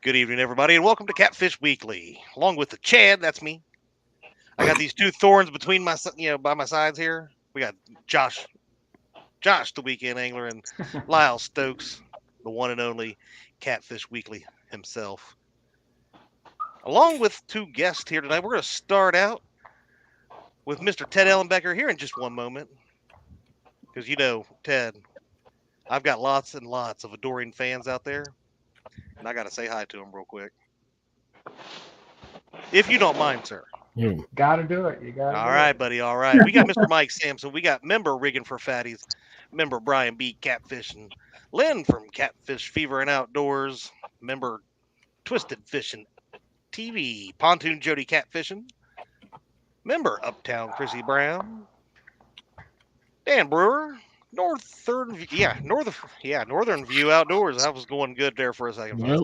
Good evening, everybody, and welcome to Catfish Weekly. Along with the Chad, that's me. I got these two thorns between my, by my sides here. We got Josh, the weekend angler, and Lyle Stokes, the one and only Catfish Weekly himself. Along with two guests here tonight, we're going to start out with Mr. Ted Ellenbecker here in just one moment. Because you know, Ted, I've got lots and lots of adoring fans out there. And I got to say hi to them real quick. If you don't mind, sir. You got to do it. You got to All right, buddy. All right. We got Mr. Mike Sampson. We got member Rigging for Fatties, member Brian B. Catfishing, Lynn from Catfish Fever and Outdoors, member Twisted Fishing TV, Pontoon Jody Catfishing, member Uptown Chrissy Brown, Dan Brewer, Northern View Outdoors. I was going good there for a second. Yep.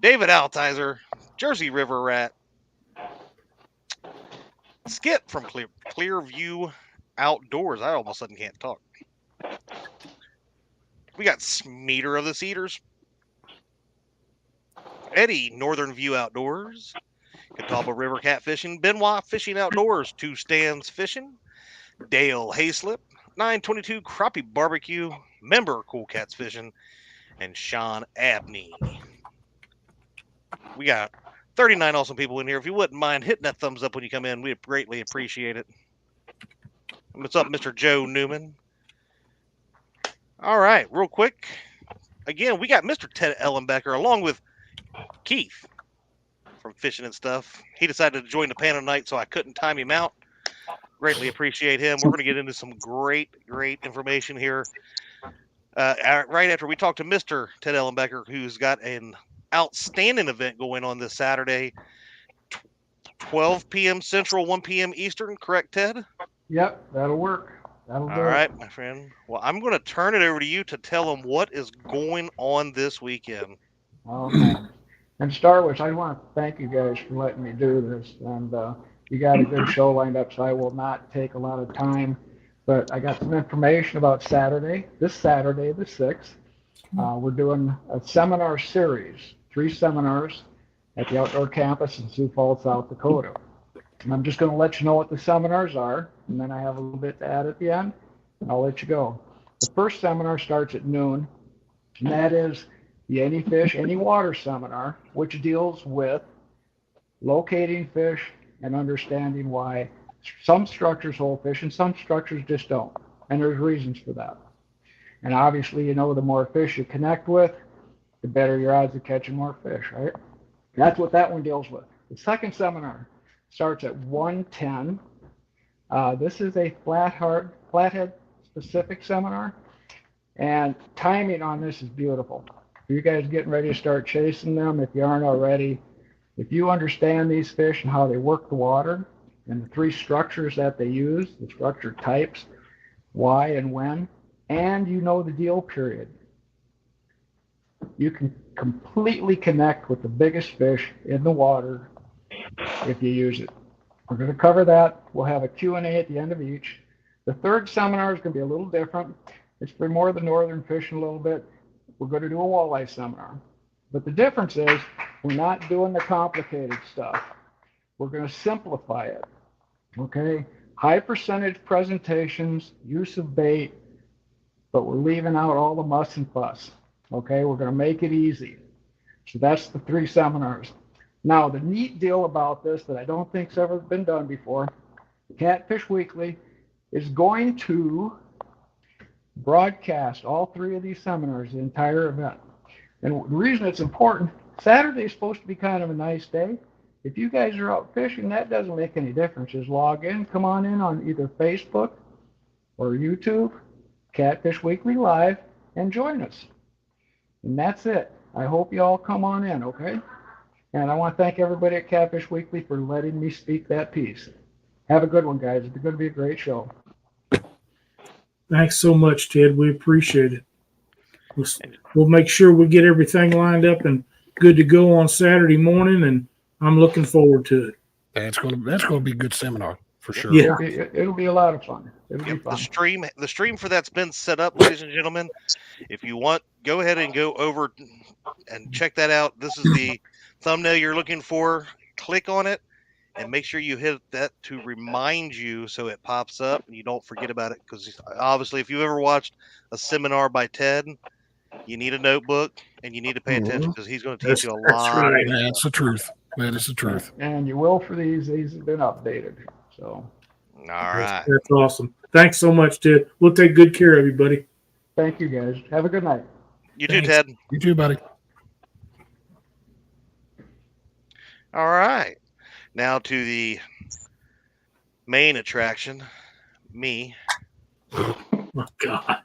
David Altizer, Jersey River Rat, Skip from Clearview Outdoors. I all of a sudden can't talk. We got Smeater of the Cedars, Eddie, Northern View Outdoors, Catawba River Catfishing, Benoit Fishing Outdoors, Two Stands Fishing, Dale Hayslip, 922 Crappie Barbecue, member Cool Cats Fishing, and Sean Abney. We got 39 awesome people in here. If you wouldn't mind hitting that thumbs up when you come in, we'd greatly appreciate it. What's up, Mr. Joe Newman? All right, real quick. Again, we got Mr. Ted Ellenbecker along with Keith from Fishing and Stuff. He decided to join the panel tonight, so I couldn't time him out. Greatly appreciate him. We're going to get into some great information here. Right after we talk to Mr. Ted Ellenbecker, who's got an outstanding event going on this Saturday, 12 p.m. Central, 1 p.m. Eastern. Correct, Ted? Yep, that'll work. That'll do. All right, my friend. Well, I'm going to turn it over to you to tell them what is going on this weekend. Okay. And to start with, I want to thank you guys for letting me do this. And you got a good show lined up, so I will not take a lot of time. But I got some information about Saturday. This Saturday, the 6th, we're doing a seminar series, 3 seminars at the outdoor campus in Sioux Falls, South Dakota. And I'm just going to let you know what the seminars are, and then I have a little bit to add at the end, and I'll let you go. The first seminar starts at noon, and that is the Any Fish, Any Water seminar, which deals with locating fish and understanding why some structures hold fish and some structures just don't. And there's reasons for that. And obviously, you know, the more fish you connect with, the better your odds of catching more fish, right? That's what that one deals with. The second seminar starts at 1:10. This is a flathead specific seminar. And timing on this is beautiful. For you guys getting ready to start chasing them, if you aren't already, if you understand these fish and how they work the water and the 3 structures that they use, the structure types, why and when, and you know the deal period, you can completely connect with the biggest fish in the water if you use it. We're going to cover that. We'll have a Q&A at the end of each. The third seminar is going to be a little different. It's for more of the northern fishing a little bit. We're going to do a walleye seminar. But the difference is we're not doing the complicated stuff. We're going to simplify it. Okay? High percentage presentations, use of bait, but we're leaving out all the muss and fuss. Okay? We're going to make it easy. So that's the 3 seminars. Now, the neat deal about this that I don't think's ever been done before, Catfish Weekly is going to broadcast all 3 of these seminars, the entire event. And the reason it's important, Saturday is supposed to be kind of a nice day. If you guys are out fishing, that doesn't make any difference. Just log in, come on in on either Facebook or YouTube, Catfish Weekly Live, and join us. And that's it. I hope you all come on in, okay? And I want to thank everybody at Catfish Weekly for letting me speak that piece. Have a good one, guys. It's going to be a great show. Thanks so much, Ted. We appreciate it. We'll make sure we get everything lined up and good to go on Saturday morning, and I'm looking forward to it. That's gonna be a good seminar for sure. Yeah, it'll be a lot of fun. It'll be fun. The stream for that's been set up, ladies and gentlemen. If you want, go ahead and go over and check that out. This is the thumbnail you're looking for. Click on it and make sure you hit that to remind you so it pops up and you don't forget about it. Because obviously, if you've ever watched a seminar by Ted, you need a notebook and you need to pay attention because he's going to teach you a That's lot. right. That's the truth. That is the truth. And you will for these. These have been updated. So All right. That's awesome. Thanks so much, Ted. We'll take good care of you, buddy. thank you guys. Have a good night. You Thanks. too, Ted. You too, buddy. All right. Now to the main attraction, me. Oh, God.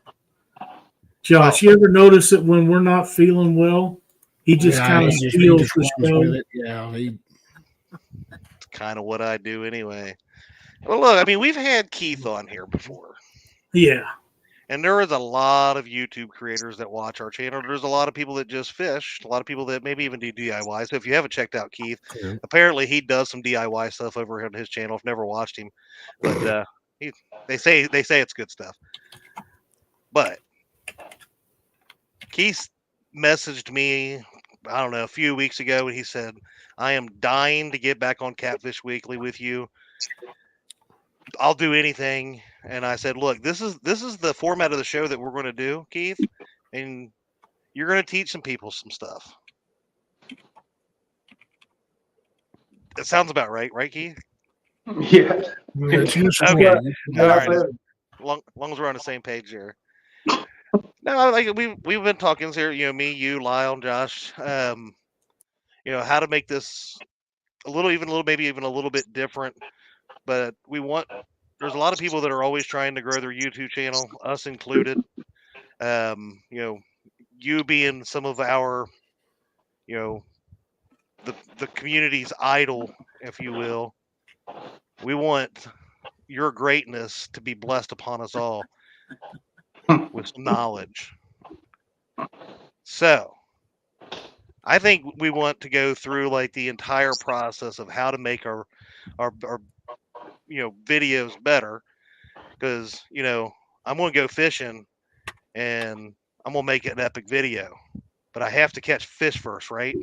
Josh, you ever notice that when we're not feeling well, he just kind of he steals just the runs show? with it. Yeah, It's kind of what I do anyway. Well, look, I mean, we've had Keith on here before. Yeah. And there is a lot of YouTube creators that watch our channel. There's a lot of people that just fish, a lot of people that maybe even do DIY. So if you haven't checked out Keith, apparently he does some DIY stuff over on his channel. I've never watched him, but they say it's good stuff. But Keith messaged me, I don't know, a few weeks ago, and he said, "I am dying to get back on Catfish Weekly with you. I'll do anything." And I said, "Look, this is the format of the show that we're going to do, Keith, and you're going to teach some people some stuff." That sounds about right, Keith? Yeah. That's useful. Okay. Yeah. All right. Long as we're on the same page there. No, like we've been talking here, me, you, Lyle, Josh. How to make this maybe even a little bit different. But there's a lot of people that are always trying to grow their YouTube channel, us included. You being some of our, the community's idol, if you will. We want your greatness to be blessed upon us all with some knowledge. So I think we want to go through like the entire process of how to make our videos better, because I'm going to go fishing and I'm going to make an epic video, but I have to catch fish first, right?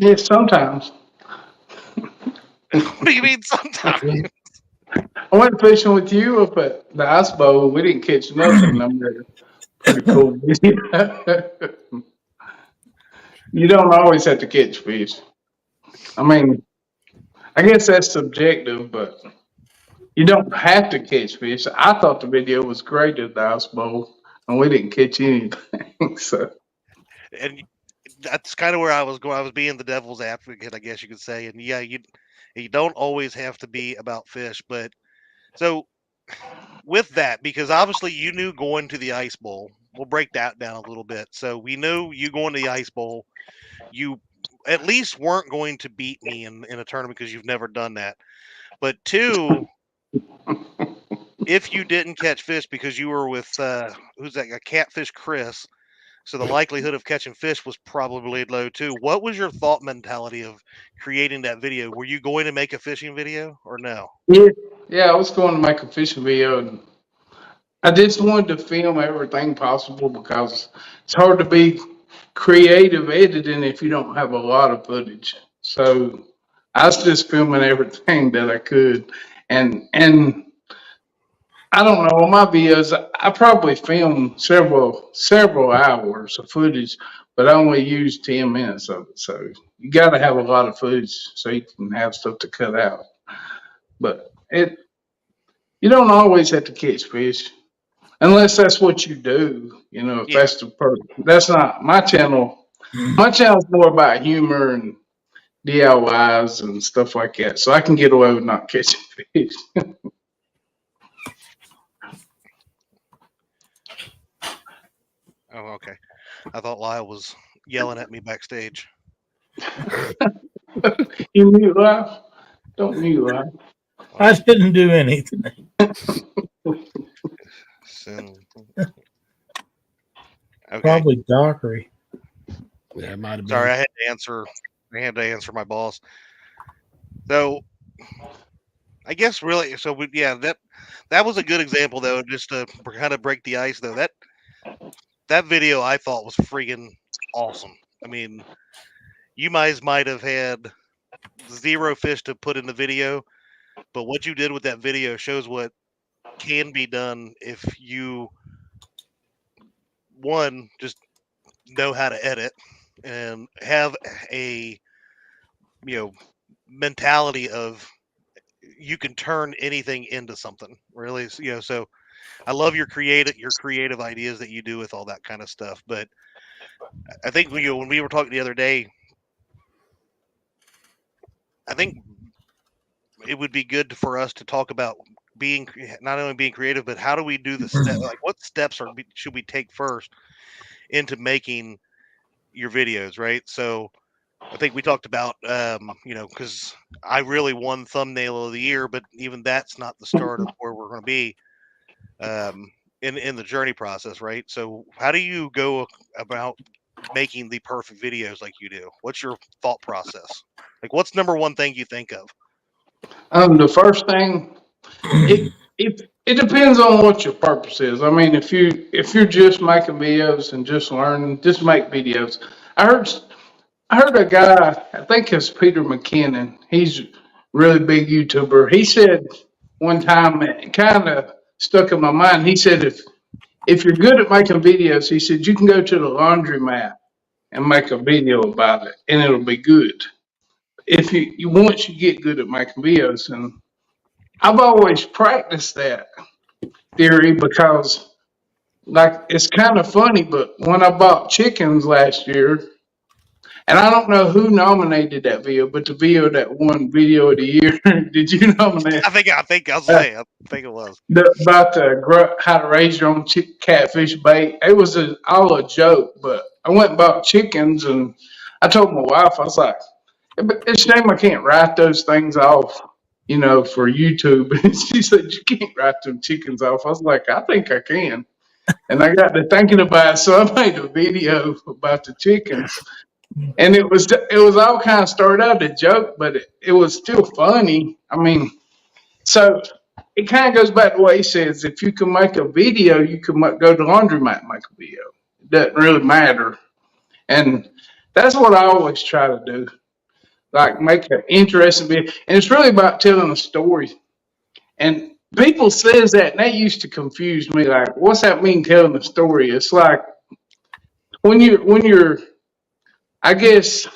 Yeah, sometimes. What do you mean sometimes? I went fishing with you up at the ice bowl. We didn't catch nothing. I'm there. Pretty cool video. You don't always have to catch fish. I mean, I guess that's subjective, but you don't have to catch fish. I thought the video was great at the ice bowl, and we didn't catch anything. So, And that's kind of where I was going. I was being the devil's advocate, I guess you could say. And yeah, you don't always have to be about fish, but so with that, because obviously you knew going to the ice bowl, we'll break that down a little bit. So we knew you going to the ice bowl, you at least weren't going to beat me in a tournament because you've never done that. But two, if you didn't catch fish because you were with who's that? A Catfish Chris. So the likelihood of catching fish was probably low too. What was your thought mentality of creating that video? Were you going to make a fishing video or no? yeah, I was going to make a fishing video, and I just wanted to film everything possible because it's hard to be creative editing if you don't have a lot of footage. So I was just filming everything that I could, and I don't know, on my videos, I probably filmed several hours of footage, but I only used 10 minutes of it. So you got to have a lot of footage so you can have stuff to cut out. But you don't always have to catch fish unless that's what you do. If Yeah. that's the purpose. That's not my channel. My channel's more about humor and DIYs and stuff like that. So I can get away with not catching fish. Oh, okay. I thought Lyle was yelling at me backstage. You mute live? Don't mute live. I didn't do anything. So, okay. Probably Dockery. Yeah, it might have been. Sorry, I had to answer my boss. So I guess really, that was a good example though, just to kind of break the ice though. that video I thought was freaking awesome. I mean, you guys might have had 0 fish to put in the video, but what you did with that video shows what can be done if you, one, just know how to edit and have a, mentality of you can turn anything into something, really. So I love your creative ideas that you do with all that kind of stuff. But I think when we were talking the other day, I think it would be good for us to talk about not only being creative, but how do we do the step? Like, what steps should we take first into making your videos, right? So I think we talked about, because I really won thumbnail of the year, but even that's not the start of where we're going to be in the journey process, right? So how do you go about making the perfect videos like you do? What's your thought process? Like, what's number one thing you think of? The first thing, it depends on what your purpose is. I mean, if you're just making videos and just learning, just make videos. I heard a guy, I think it's Peter McKinnon. He's a really big YouTuber. He said one time, it kind of stuck in my mind. He said, if you're good at making videos, he said, you can go to the laundromat and make a video about it, and it'll be good. If you once you get good at making videos, and I've always practiced that theory because, like, it's kind of funny, but when I bought chickens last year, and I don't know who nominated that video, but the video that won Video of the Year, did you nominate? I think I think it was About how to raise your own catfish bait. It was all a joke, but I went and bought chickens, and I told my wife, I was like, it's a shame I can't write those things off, for YouTube. She said, you can't write them chickens off. I was like, I think I can. And I got to thinking about it, so I made a video about the chickens. And it was all kind of started out a joke, but it was still funny. I mean, so it kind of goes back to what he says. If you can make a video, you can go to laundromat and make a video. It doesn't really matter. And that's what I always try to do. Like, make an interesting video. And it's really about telling a story. And people says that, and that used to confuse me. Like, what's that mean, telling a story? It's like when you're I guess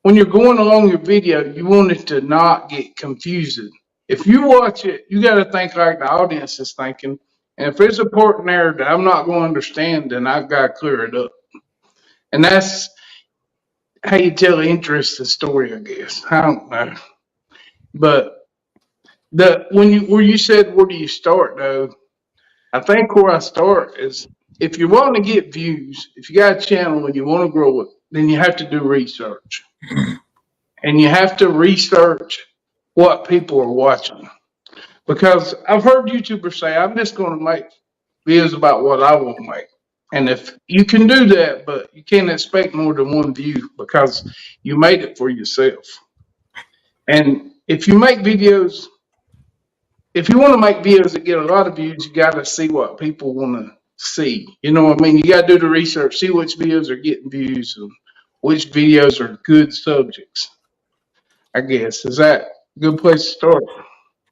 when you're going along your video, you want it to not get confusing. If you watch it, you got to think like the audience is thinking. And if there's a part in there that I'm not going to understand, then I've got to clear it up. And that's how you tell an interesting story, I guess. I don't know. But where you said, where do you start, though? I think where I start is, if you want to get views, if you got a channel and you want to grow it, then you have to do research. And you have to research what people are watching. Because I've heard YouTubers say, I'm just going to make videos about what I want to make. And if you can do that, but you can't expect more than one view because you made it for yourself. And if you make videos, if you want to make videos that get a lot of views, you got to see what people want to see. You know what I mean? You got to do the research, see which videos are getting views and which videos are good subjects. I guess, is that a good place to start?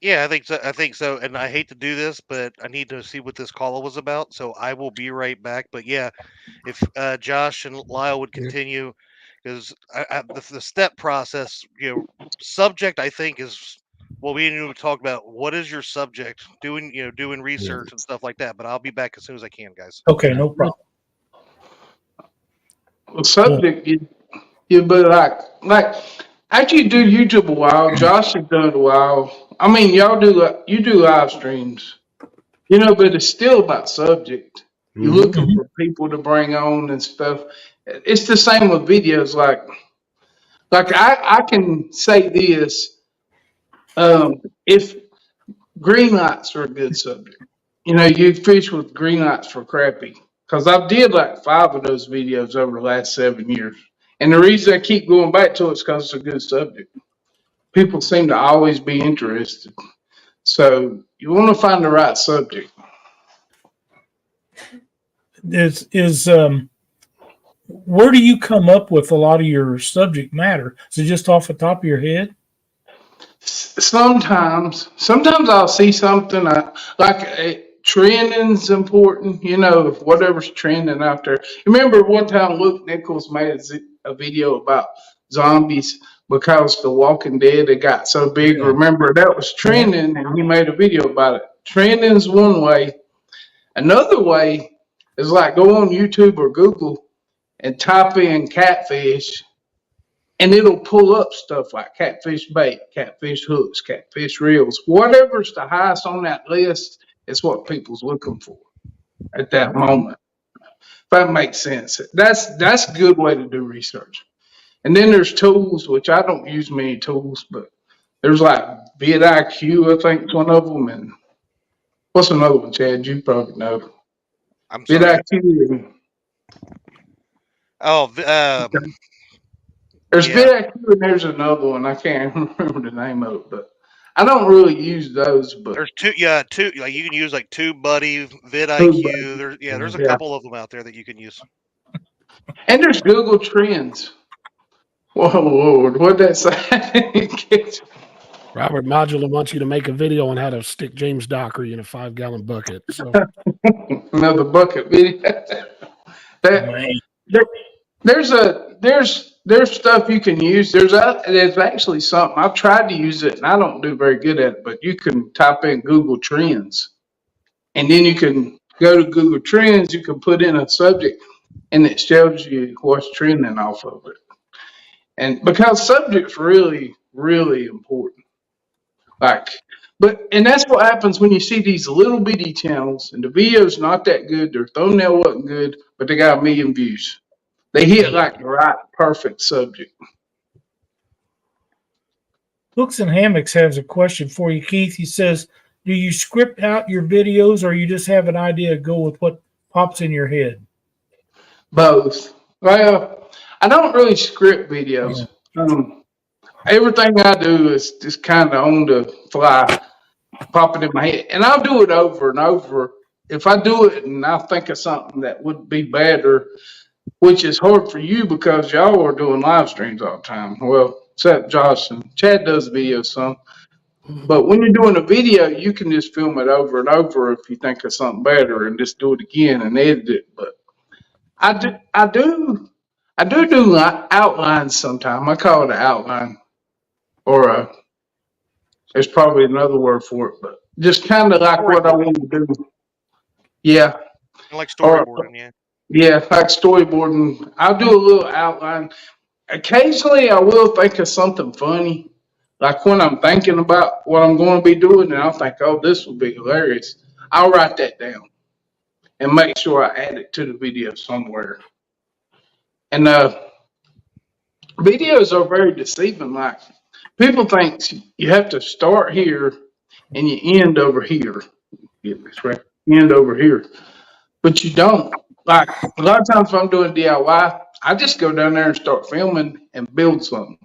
Yeah, I think so. And I hate to do this, but I need to see what this call was about. So I will be right back. But yeah, if Josh and Lyle would continue, because the step process, subject, I think, is what we need to talk about. What is your subject? Doing research and stuff like that. But I'll be back as soon as I can, guys. Okay, no problem. Well, subject, you'd be like after you do YouTube a while, Josh has done it a while. I mean, you do live streams, but it's still about subject. You're looking for people to bring on and stuff. It's the same with videos. Like I can say this, if green lights are a good subject, you fish with green lights for crappie. Because I did like 5 of those videos over the last 7 years. And the reason I keep going back to it is because it's a good subject. People seem to always be interested. So you want to find the right subject. is where do you come up with a lot of your subject matter? Is it just off the top of your head? Sometimes I'll see something trending's important. You know, if whatever's trending out there. Remember one time Luke Nichols made a video about zombies because The Walking Dead it got so big. Yeah. Remember that was trending, and he made a video about it. Trending's one way. Another way is like go on YouTube or Google and type in catfish. And it'll pull up stuff like catfish bait, catfish hooks, catfish reels. Whatever's the highest on that list is what people's looking for at that moment. If that makes sense. That's a good way to do research. And then there's tools, which I don't use many tools, but there's like vidIQ, I think is one of them. And what's another one, Chad? You probably know. I'm sorry. vidIQ. There's vidIQ and there's another one. I can't remember the name of it, but I don't really use those. But there's two. Like you can use like TubeBuddy, vidIQ. There's a couple of them out there that you can use. And there's Google Trends. Whoa, Lord, what'd that say? Robert Modula wants you to make a video on how to stick James Dockery in a 5-gallon bucket. So Another bucket video. There's stuff you can use. There's actually something I've tried to use it and I don't do very good at it, but you can type in Google Trends and then you can go to Google Trends, you can put in a subject and it shows you what's trending off of it. And because subject's really, really important. And that's what happens when you see these little bitty channels and the video's not that good, their thumbnail wasn't good, but they got 1 million views. They hit like the right, perfect subject. Hooks and Hammocks has a question for you, Keith. He says, do you script out your videos or you just have an idea, go with what pops in your head? Both. Well, I don't really script videos. Everything I do is just kind of on the fly, pop it in my head. And I'll do it over and over. If I do it and I think of something that would be better, which is hard for you because y'all are doing live streams all the time. Well, except Josh and Chad does videos some. But when you're doing a video, you can just film it over and over if you think of something better and just do it again and edit it. But I do outlines sometimes. I call it an outline or there's probably another word for it, but just kind of like what I want to do. Yeah. Like storyboarding, yeah. Yeah, like storyboarding. I'll do a little outline. Occasionally, I will think of something funny. Like when I'm thinking about what I'm going to be doing, and I'll think, oh, this will be hilarious. I'll write that down and make sure I add it to the video somewhere. And videos are very deceiving. Like people think you have to start here and you end over here. Get this right. End over here. But you don't. Like a lot of times if I'm doing DIY, I just go down there and start filming and build something.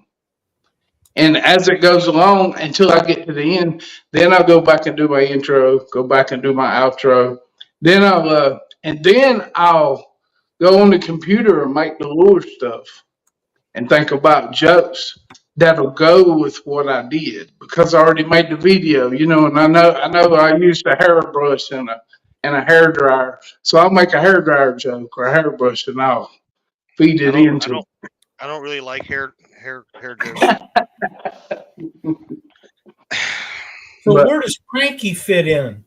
And as it goes along until I get to the end, then I'll go back and do my intro, go back and do my outro. Then I'll go on the computer and make the lure stuff and think about jokes that'll go with what I did because I already made the video, you know, and I know I used a hairbrush and a hair dryer. So I'll make a hair dryer joke or a hairbrush and I'll feed it into it. I don't really like hair jokes. So where does Cranky fit in?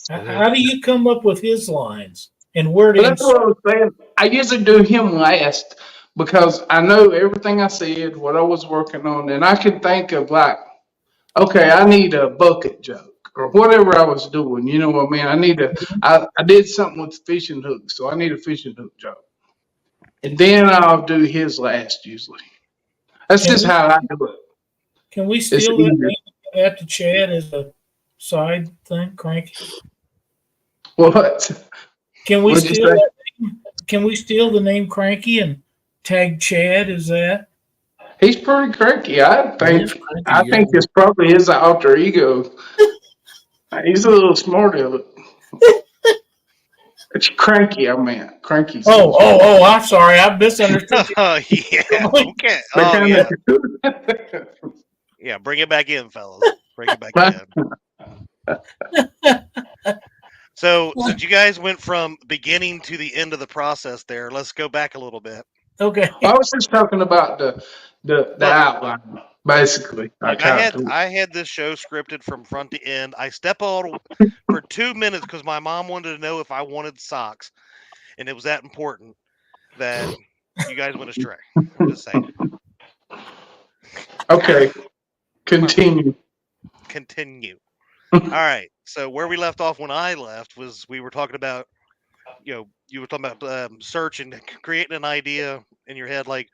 How do you come up with his lines? And where do that's what I was saying. I usually do him last because I know everything I said, what I was working on, and I can think of like, okay, I need a bucket joke or whatever I was doing. You know what I mean? I did something with fishing hooks, so I need a fishing hook joke. And then I'll do his last usually. That's just how I do it. Can we steal that to Chad as a side thing, Cranky? What? Can we steal that name? Can we steal the name Cranky and tag Chad as that? He's pretty cranky, I think. I think it's probably his alter ego. He's a little smart of it. It's cranky, I meant. Cranky. Oh, I'm sorry. I misunderstood you. Oh, yeah. Okay. They Oh, yeah. kinda- Yeah, bring it back in, fellas. Bring it back in. So, since you guys went from beginning to the end of the process there, let's go back a little bit. Okay. I was just talking about the outline, basically. Look, I had this show scripted from front to end. I step on for 2 minutes because my mom wanted to know if I wanted socks, and it was that important that you guys went astray. I'm just saying. Okay, continue. All right. So where we left off when I left was we were talking about, you were talking about searching, creating an idea in your head, like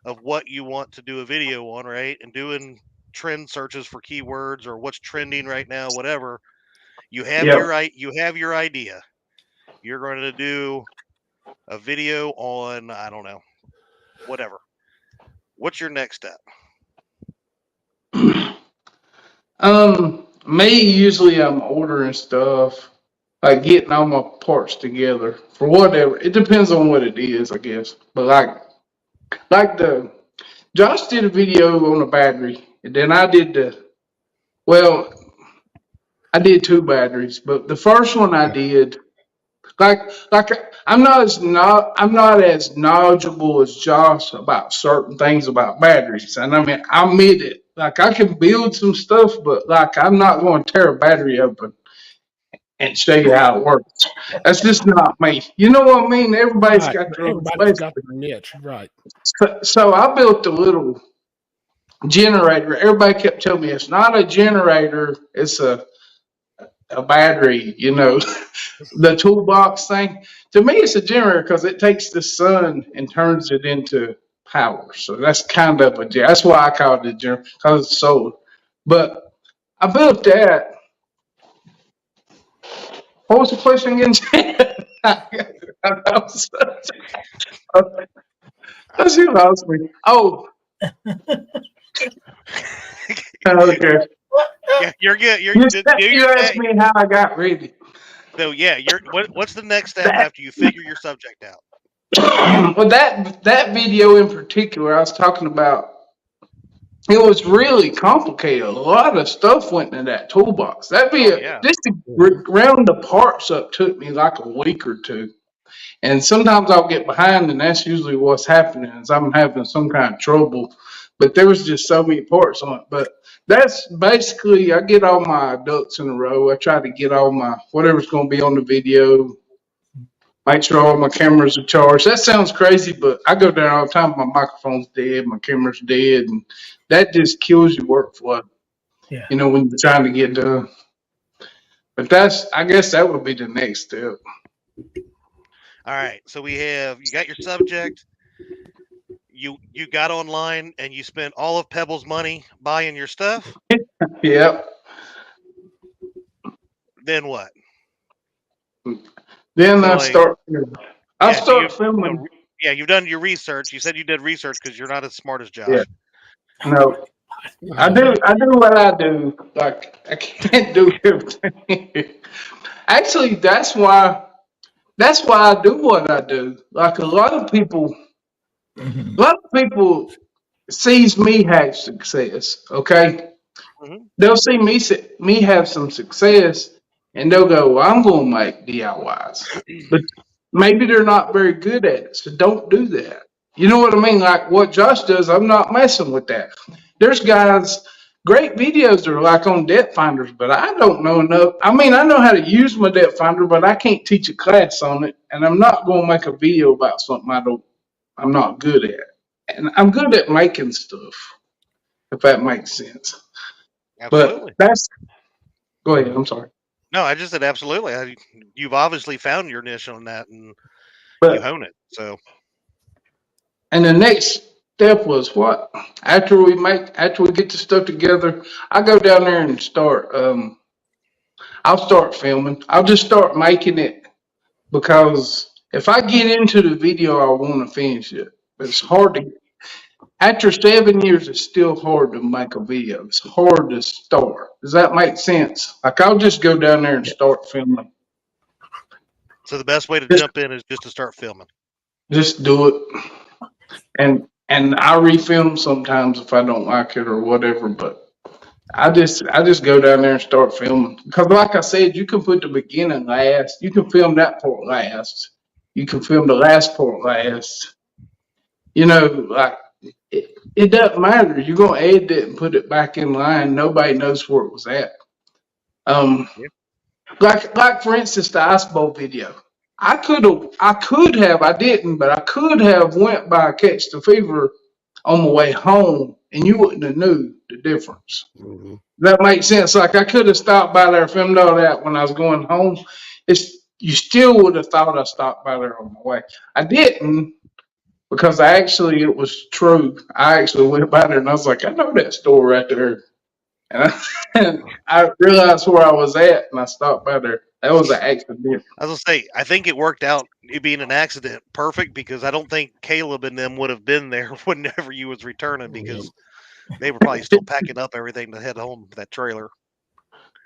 of what you want to do a video on, right? And doing trend searches for keywords or what's trending right now, whatever. You have you have your idea. You're going to do a video on, I don't know, whatever. What's your next step? Me, usually I'm ordering stuff, like getting all my parts together for whatever. It depends on what it is, I guess. But like Josh did a video on a battery, and then I did I did 2 batteries, but the first one I did, like I'm not as knowledgeable as Josh about certain things about batteries, and I mean I admit it. Like I can build some stuff, but like I'm not going to tear a battery open and show you how it works. That's just not me. You know what I mean? Everybody's got their own Everybody's got their niche, right? So I built a little generator. Everybody kept telling me it's not a generator, it's a battery, the toolbox thing. To me, it's a generator because it takes the sun and turns it into power. So that's kind of that's why I call it a generator, because it's solar. But I built that. What was the question again? That's you lost me. Oh. Okay. Yeah, you're good. You asked me how I got ready. So yeah, what's the next step after you figure your subject out? Well, that video in particular, I was talking about. It was really complicated. A lot of stuff went into that toolbox. Just to round the parts up took me like a week or 2. And sometimes I'll get behind, and that's usually what's happening is I'm having some kind of trouble. But there was just so many parts on it. But that's basically, I get all my ducks in a row. I try to get all my whatever's going to be on the video. Make sure all my cameras are charged. That sounds crazy, but I go down all the time. My microphone's dead, my camera's dead, and that just kills your workflow. Yeah. When you're trying to get done. But I guess that would be the next step. All right. So you got your subject. You got online and you spent all of Pebble's money buying your stuff. Yep. Then what? Then I start filming. Yeah, you've done your research. You said you did research because you're not as smart as Josh. Yeah. No. I do what I do. Like I can't do everything. Actually, that's why I do what I do. Like a lot of people sees me have success. Okay, they'll see me have some success, and they'll go, well, "I'm going to make DIYs," but maybe they're not very good at it. So don't do that. You know what I mean? Like what Josh does, I'm not messing with that. There's guys, great videos are like on depth finders, but I don't know enough. I mean, I know how to use my depth finder, but I can't teach a class on it, and I'm not going to make a video about something I'm not good at. And I'm good at making stuff, if that makes sense. Absolutely. But go ahead. I'm sorry. No, I just said absolutely. You've obviously found your niche on that, and you hone it. So. And the next step was what? After we get the stuff together, I go down there and start. I'll start filming. I'll just start making it because if I get into the video, I want to finish it. But it's hard to. After 7 years, it's still hard to make a video. It's hard to start. Does that make sense? Like I'll just go down there and start filming. So the best way to Just- jump in is just to start filming. Just do it. And I refilm sometimes if I don't like it or whatever, but I just go down there and start filming. Because like I said, you can put the beginning last. You can film that part last. You can film the last part last. You know, like it doesn't matter. You're gonna edit it and put it back in line. Nobody knows where it was at. Yeah. Like for instance, the Ice Bowl video. I could have, I didn't, but I could have went by Catch the Fever on my way home, and you wouldn't have knew the difference. Mhm. That makes sense. Like I could have stopped by there, filmed all that when I was going home. You still would have thought I stopped by there on my way. I didn't because it was true. I actually went by there and I was like, I know that store right there. And I realized where I was at and I stopped by there. That was an accident. I was gonna say, I think it worked out it being an accident perfect because I don't think Caleb and them would have been there whenever you was returning because they were probably still packing up everything to head home to that trailer.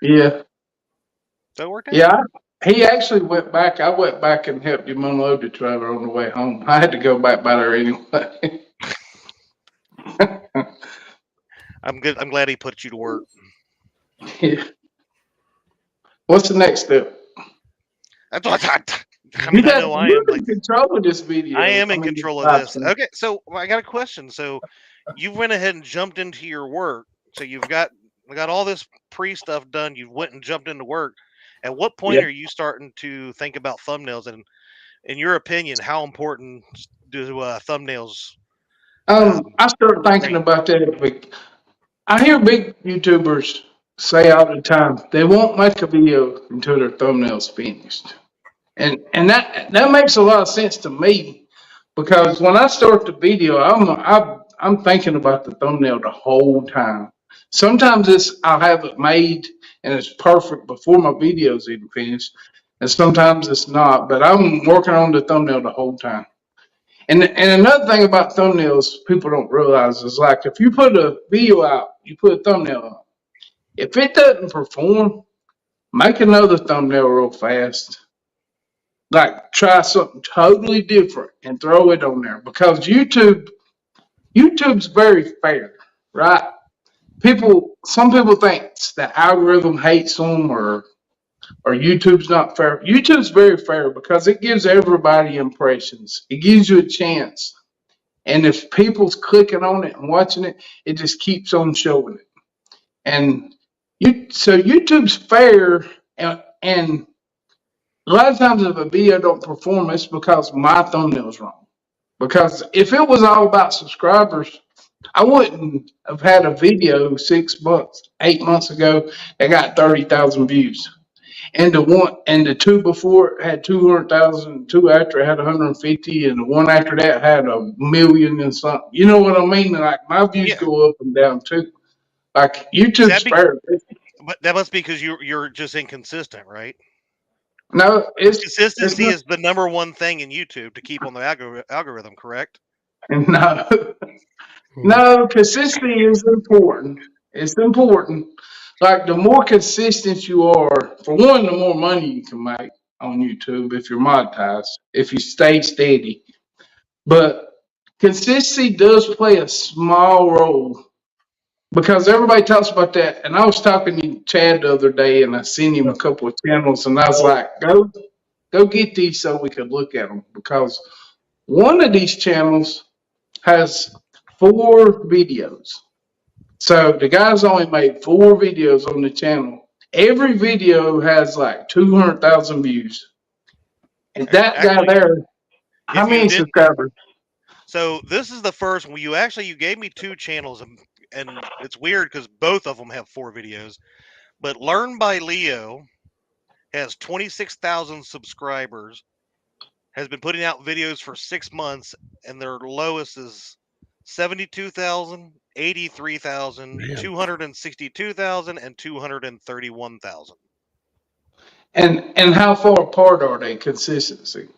Yeah. So it worked out. Yeah. He actually went back. I went back and helped him unload the trailer on the way home. I had to go back by there anyway. I'm good. I'm glad he put you to work. Yeah. What's the next step? That's what I You mean, I know I am you're like in control of this video. I am in mean, control of this. Okay, so I got a question. So you went ahead and jumped into your work. So you've got all this pre stuff done. You went and jumped into work. At what point Yeah. are you starting to think about thumbnails? And in your opinion, how important do thumbnails? I started thinking about that. I hear big YouTubers say all the time they won't make a video until their thumbnail's finished, and that makes a lot of sense to me because when I start the video, I'm thinking about the thumbnail the whole time. Sometimes I'll have it made and it's perfect before my video's even finished, and sometimes it's not. But I'm working on the thumbnail the whole time. And another thing about thumbnails people don't realize is like if you put a video out, you put a thumbnail on. If it doesn't perform, make another thumbnail real fast. Like try something totally different and throw it on there because YouTube's very fair, right? Some people think the algorithm hates them or YouTube's not fair. YouTube's very fair because it gives everybody impressions. It gives you a chance. And if people's clicking on it and watching it, it just keeps on showing it. And so YouTube's fair, and a lot of times if a video don't perform, it's because my thumbnail's wrong. Because if it was all about subscribers, I wouldn't have had a video 6 months, 8 months ago that got 30,000 views. And the two before it had 200,000, two after it had 150, and the one after that had 1,000,000 and something. You know what I mean? Like my views go up and down too. Like YouTube's fair. But that must be because you're just inconsistent, right? No, Consistency is the number one thing in YouTube to keep on the algorithm, correct? No, no, consistency is important. It's important. Like the more consistent you are, for one, the more money you can make on YouTube if you're monetized, if you stay steady. But consistency does play a small role because everybody talks about that. And I was talking to Chad the other day, and I sent him a couple of channels, and I was like, go get these so we could look at them because one of these channels has 4 videos. So the guy's only made 4 videos on the channel. Every video has like 200,000 views. And that guy there, how many subscribers? So this is the first one. You gave me 2 channels, and it's weird because both of them have 4 videos. But Learn by Leo has 26,000 subscribers, has been putting out videos for 6 months, and their lowest is 72,000, 83,000, 262,000, and 231,000. And how far apart are they consistency?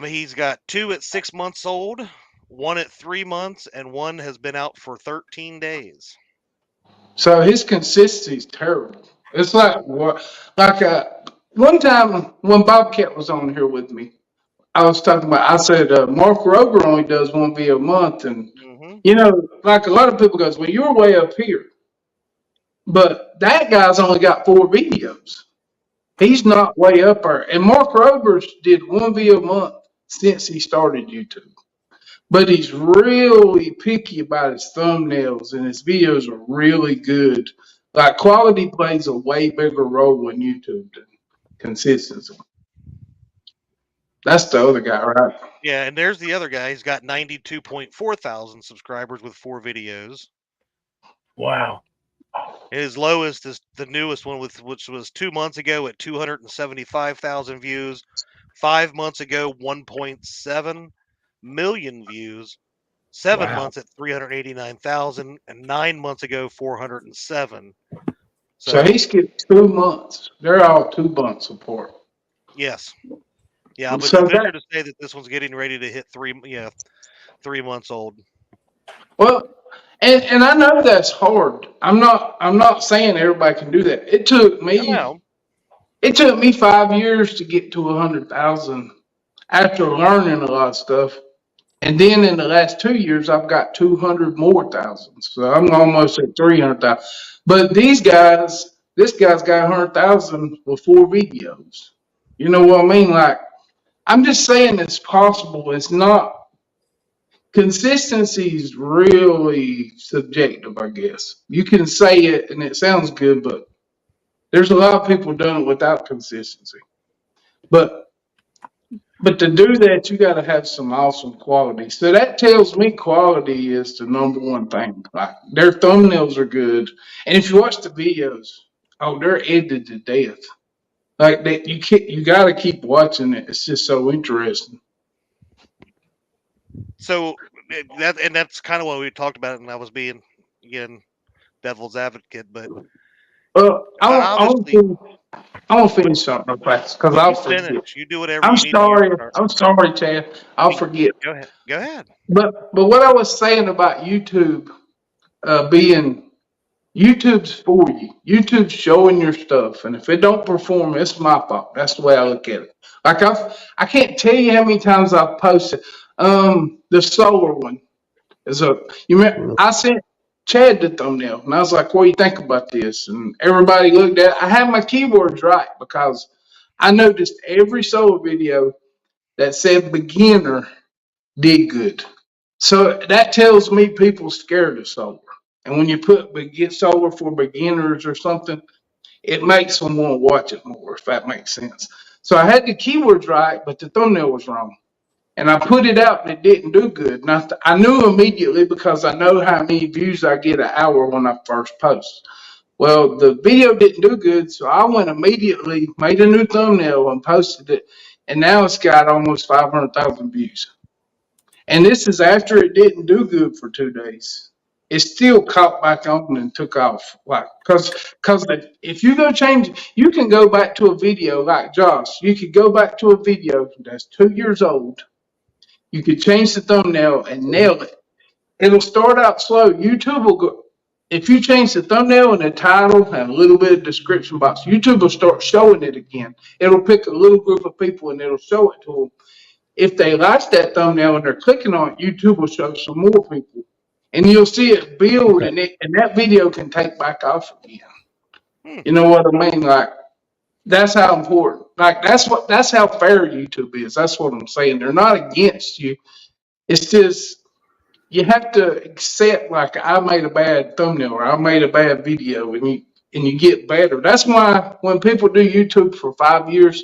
He's got 2 at 6 months old, 1 at 3 months, and 1 has been out for 13 days. So his consistency is terrible. It's like one time when Bobcat was on here with me, I was talking about, I said, Mark Rober only does one video a month. And, you know, like a lot of people goes, well, you're way up here. But that guy's only got 4 videos. He's not way up there. And Mark Roberts did one video a month since he started YouTube. But he's really picky about his thumbnails, and his videos are really good. Like, quality plays a way bigger role in YouTube than consistency. That's the other guy, right? Yeah, and there's the other guy. He's got 92.4 thousand subscribers with 4 videos. Wow. His lowest is the newest one, which was 2 months ago at 275,000 views. 5 months ago, 1.7 million views. 7 months at 389,000, and 9 months ago, 407. So he skipped 2 months. They're all 2 months apart. Yes. Yeah, but So it's fair to say that this one's getting ready to hit 3 months old. Well, and I know that's hard. I'm not saying everybody can do that. It took me 5 years to get to 100,000 after learning a lot of stuff. And then in the last 2 years, I've got 200 more thousand. So I'm almost at 300,000. But this guy's got 100,000 with 4 videos. You know what I mean? Like, I'm just saying it's possible. It's not. Consistency is really subjective, I guess. You can say it and it sounds good, but there's a lot of people doing it without consistency. But to do that, you got to have some awesome quality. So that tells me quality is the number one thing. Like, their thumbnails are good, and if you watch the videos, they're edited to death. Like that, you got to keep watching it. It's just so interesting. So that's kind of what we talked about, and I was being again devil's advocate, but I want to finish something real fast because I'll forget. You do whatever. I'm sorry, Chad. I'll forget. Go ahead. But what I was saying about YouTube being YouTube's for you. YouTube's showing your stuff, and if it don't perform, it's my fault. That's the way I look at it. Like I can't tell you how many times I've posted. The solar one is I sent Chad the thumbnail, and I was like, "What do you think about this?" And everybody looked at it. I had my keywords right because I noticed every solar video that said beginner did good. So that tells me people scared of solar. And when you put get solar for beginners or something, it makes them want to watch it more, if that makes sense. So I had the keywords right, but the thumbnail was wrong. And I put it out and it didn't do good. And I knew immediately because I know how many views I get an hour when I first post. Well, the video didn't do good, so I went immediately, made a new thumbnail and posted it. And now it's got almost 500,000 views. And this is after it didn't do good for 2 days. It still caught back on and took off. Like, because if you go change, you can go back to a video like Josh. You could go back to a video that's 2 years old. You could change the thumbnail and nail it. It'll start out slow. YouTube will go. If you change the thumbnail and the title and a little bit of description box, YouTube will start showing it again. It'll pick a little group of people and it'll show it to them. If they like that thumbnail and they're clicking on it, YouTube will show some more people. And you'll see it build, and that video can take back off again. You know what I mean? Like, that's how important. Like, that's how fair YouTube is. That's what I'm saying. They're not against you. It's just you have to accept, like, I made a bad thumbnail or I made a bad video, and you get better. That's why when people do YouTube for 5 years,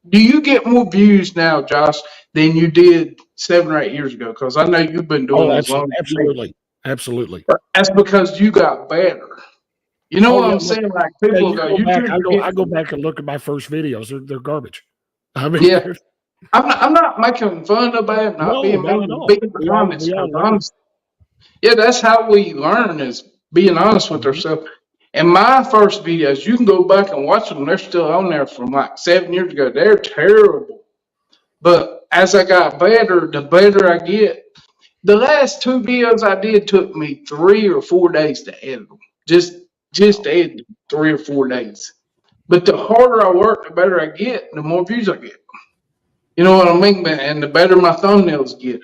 do you get more views now, Josh, than you did 7 or 8 years ago? Because I know you've been doing this long. Absolutely. That's because you got better. You know what I'm saying? Like, people I go back and look at my first videos. They're garbage. I mean, yeah. I'm not making fun of it. Not being honest. Yeah, that's how we learn, is being honest with ourselves. And my first videos, you can go back and watch them. They're still on there from like 7 years ago. They're terrible. But as I got better, the better I get. The last 2 videos I did took me 3 or 4 days to edit them. Just to edit 3 or 4 days. But the harder I work, the better I get, the more views I get. You know what I mean? And the better my thumbnails get.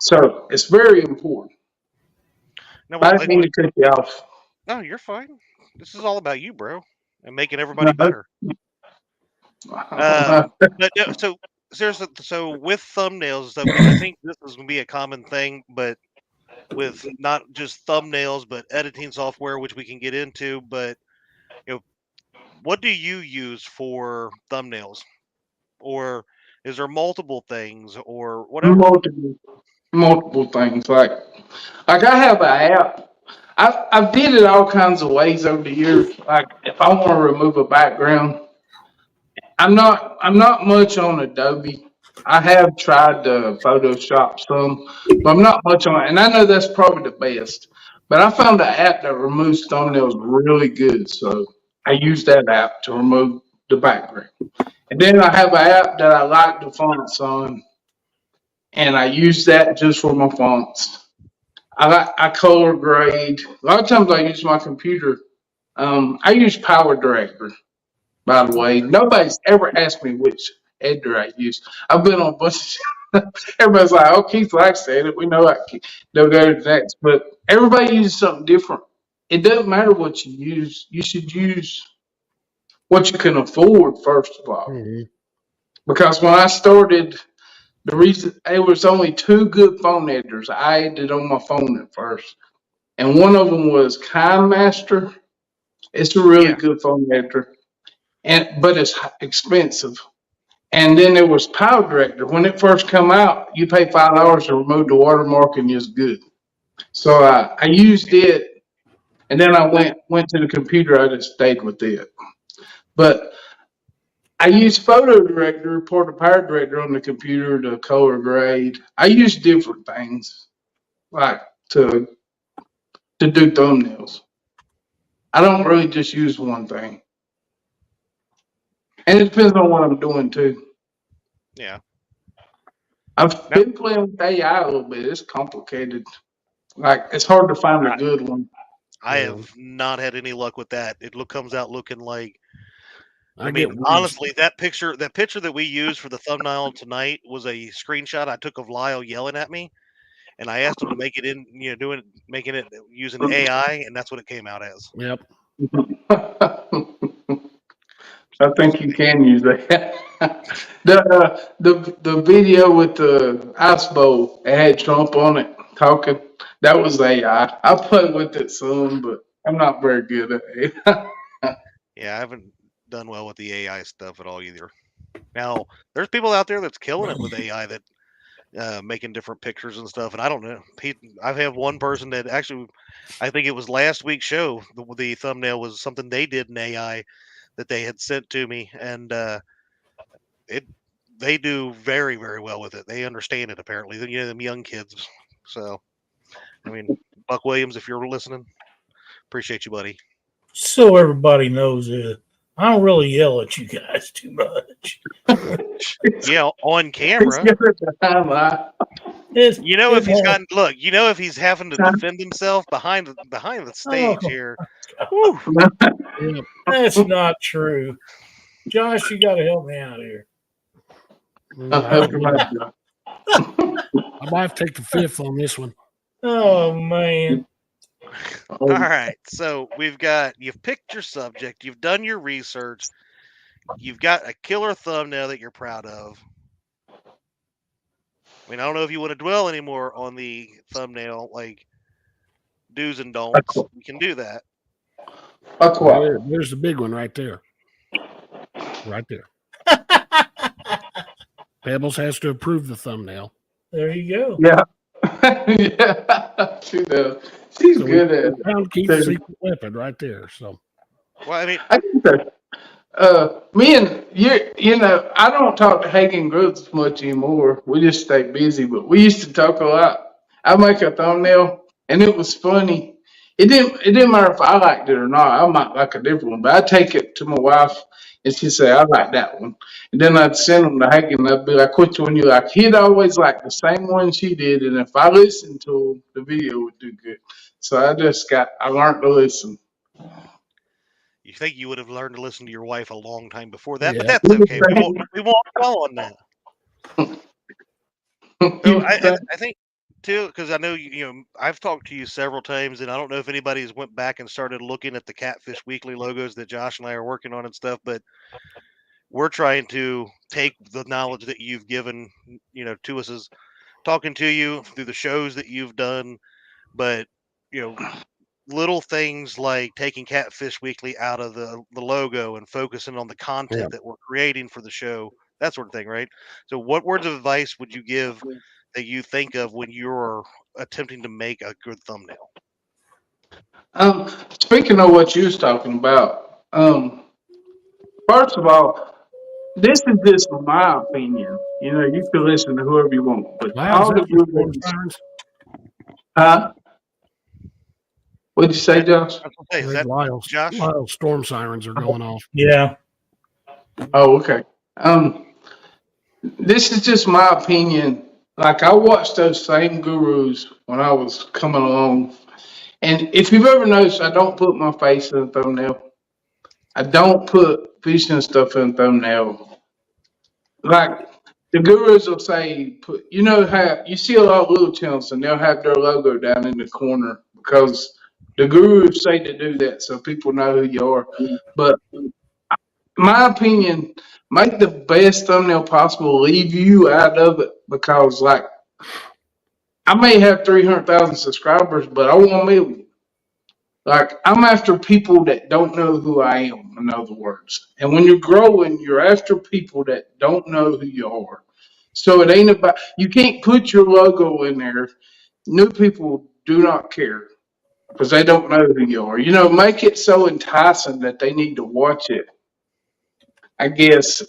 So it's very important. No, I well, didn't mean to cut you off. no, you're fine. This is all about you, bro, and making everybody better. But no, so seriously, so with thumbnails and stuff, because I think this is going to be a common thing, but with not just thumbnails, but editing software, which we can get into. But what do you use for thumbnails, or is there multiple things, or whatever? Multiple things. Like I have an app. I've did it all kinds of ways over the years. Like if I want to remove a background, I'm not much on Adobe. I have tried to Photoshop some, but I'm not much on it. And I know that's probably the best. But I found an app that removes thumbnails really good. So I use that app to remove the background. And then I have an app that I like the fonts on, and I use that just for my fonts. I color grade. A lot of times I use my computer. I use Power Director. By the way, nobody's ever asked me which editor I use. I've been on a bunch of everybody's like, oh, Keith likes to edit. We know they'll go to the next. But everybody uses something different. It doesn't matter what you use. You should use what you can afford, first of all. Mm-hmm. Because when I started, the reason it was only 2 good phone editors. I edited on my phone at first. And one of them was KineMaster. It's a really good phone editor. But it's expensive. And then there was Power Director. When it first come out, you pay $5 to remove the watermark and it's good. So I used it, and then I went to the computer. I just stayed with it. But I use Photo Director, part of Power Director on the computer to color grade. I use different things like to do thumbnails. I don't really just use one thing. And it depends on what I'm doing too. Yeah. I've been playing with AI a little bit. It's complicated. Like it's hard to find a good one. I have not had any luck with that. It comes out looking like. I get mean, weird honestly, that picture that we used for the thumbnail tonight was a screenshot I took of Lyle yelling at me, and I asked him to make it in, making it using AI, and that's what it came out as. Yep. I think you can use that. The video with the ice bowl, it had Trump on it talking. That was AI. I played with it some, but I'm not very good at it. Yeah, I haven't done well with the AI stuff at all either. Now, there's people out there that's killing it with AI that making different pictures and stuff, and I don't know. I have one person that actually, I think it was last week's show. The thumbnail was something they did in AI that they had sent to me, and they do very, very well with it. They understand it apparently. Them young kids. So, I mean, Buck Williams, if you're listening, appreciate you, buddy. So everybody knows it. I don't really yell at you guys too much. Yeah, on camera. If he's having to defend himself behind the stage here. That's not true. Josh, you got to help me out here. I might have to take the fifth on this one. Oh, man. All right, so you've picked your subject, you've done your research, you've got a killer thumbnail that you're proud of. I mean, I don't know if you want to dwell anymore on the thumbnail, like do's and don'ts. We can do that. There's the big one right there. Right there. Pebbles has to approve the thumbnail. There you go. Yeah. Yeah. She does. She's good at it. Found Keith's secret weapon right there. So, well, I mean, I think that me and you know, I don't talk to Hagen Groots much anymore. We just stay busy, but we used to talk a lot. I make a thumbnail, and it was funny. It didn't matter if I liked it or not. I might like a different one, but I take it to my wife, and she'd say, I like that one. And then I'd send them to Hagen, and I'd be like, which one you like? He'd always like the same one she did, and if I listened to him, the video would do good. So I learned to listen. You think you would have learned to listen to your wife a long time before that, but Yeah. that's okay. We won't dwell on that. So I think too, because I know I've talked to you several times, and I don't know if anybody's went back and started looking at the Catfish Weekly logos that Josh and I are working on and stuff, but we're trying to take the knowledge that you've given, to us as talking to you through the shows that you've done, but little things like taking Catfish Weekly out of the logo and focusing on the content that we're creating for the show, that sort of thing, right? So what words of advice would you give that you think of when you're attempting to make a good thumbnail? Speaking of what you was talking about, first of all, this is just my opinion. You can listen to whoever you want, but Lyle's all the out for storm gurus, sirens. huh? What'd you say, Josh? Hey, is that Lyle's Josh? storm sirens are going off. Yeah. Oh, okay. This is just my opinion. Like, I watched those same gurus when I was coming along. And if you've ever noticed, I don't put my face in the thumbnail. I don't put fishing stuff in the thumbnail. Like, the gurus will say, how you see a lot of little channels and they'll have their logo down in the corner because the gurus say to do that so people know who you are. But my opinion, make the best thumbnail possible. Leave you out of it because, like, I may have 300,000 subscribers, but I want a million. Like, I'm after people that don't know who I am, in other words. And when you're growing, you're after people that don't know who you are. So it ain't about, you can't put your logo in there. New people do not care because they don't know who you are. Make it so enticing that they need to watch it. I guess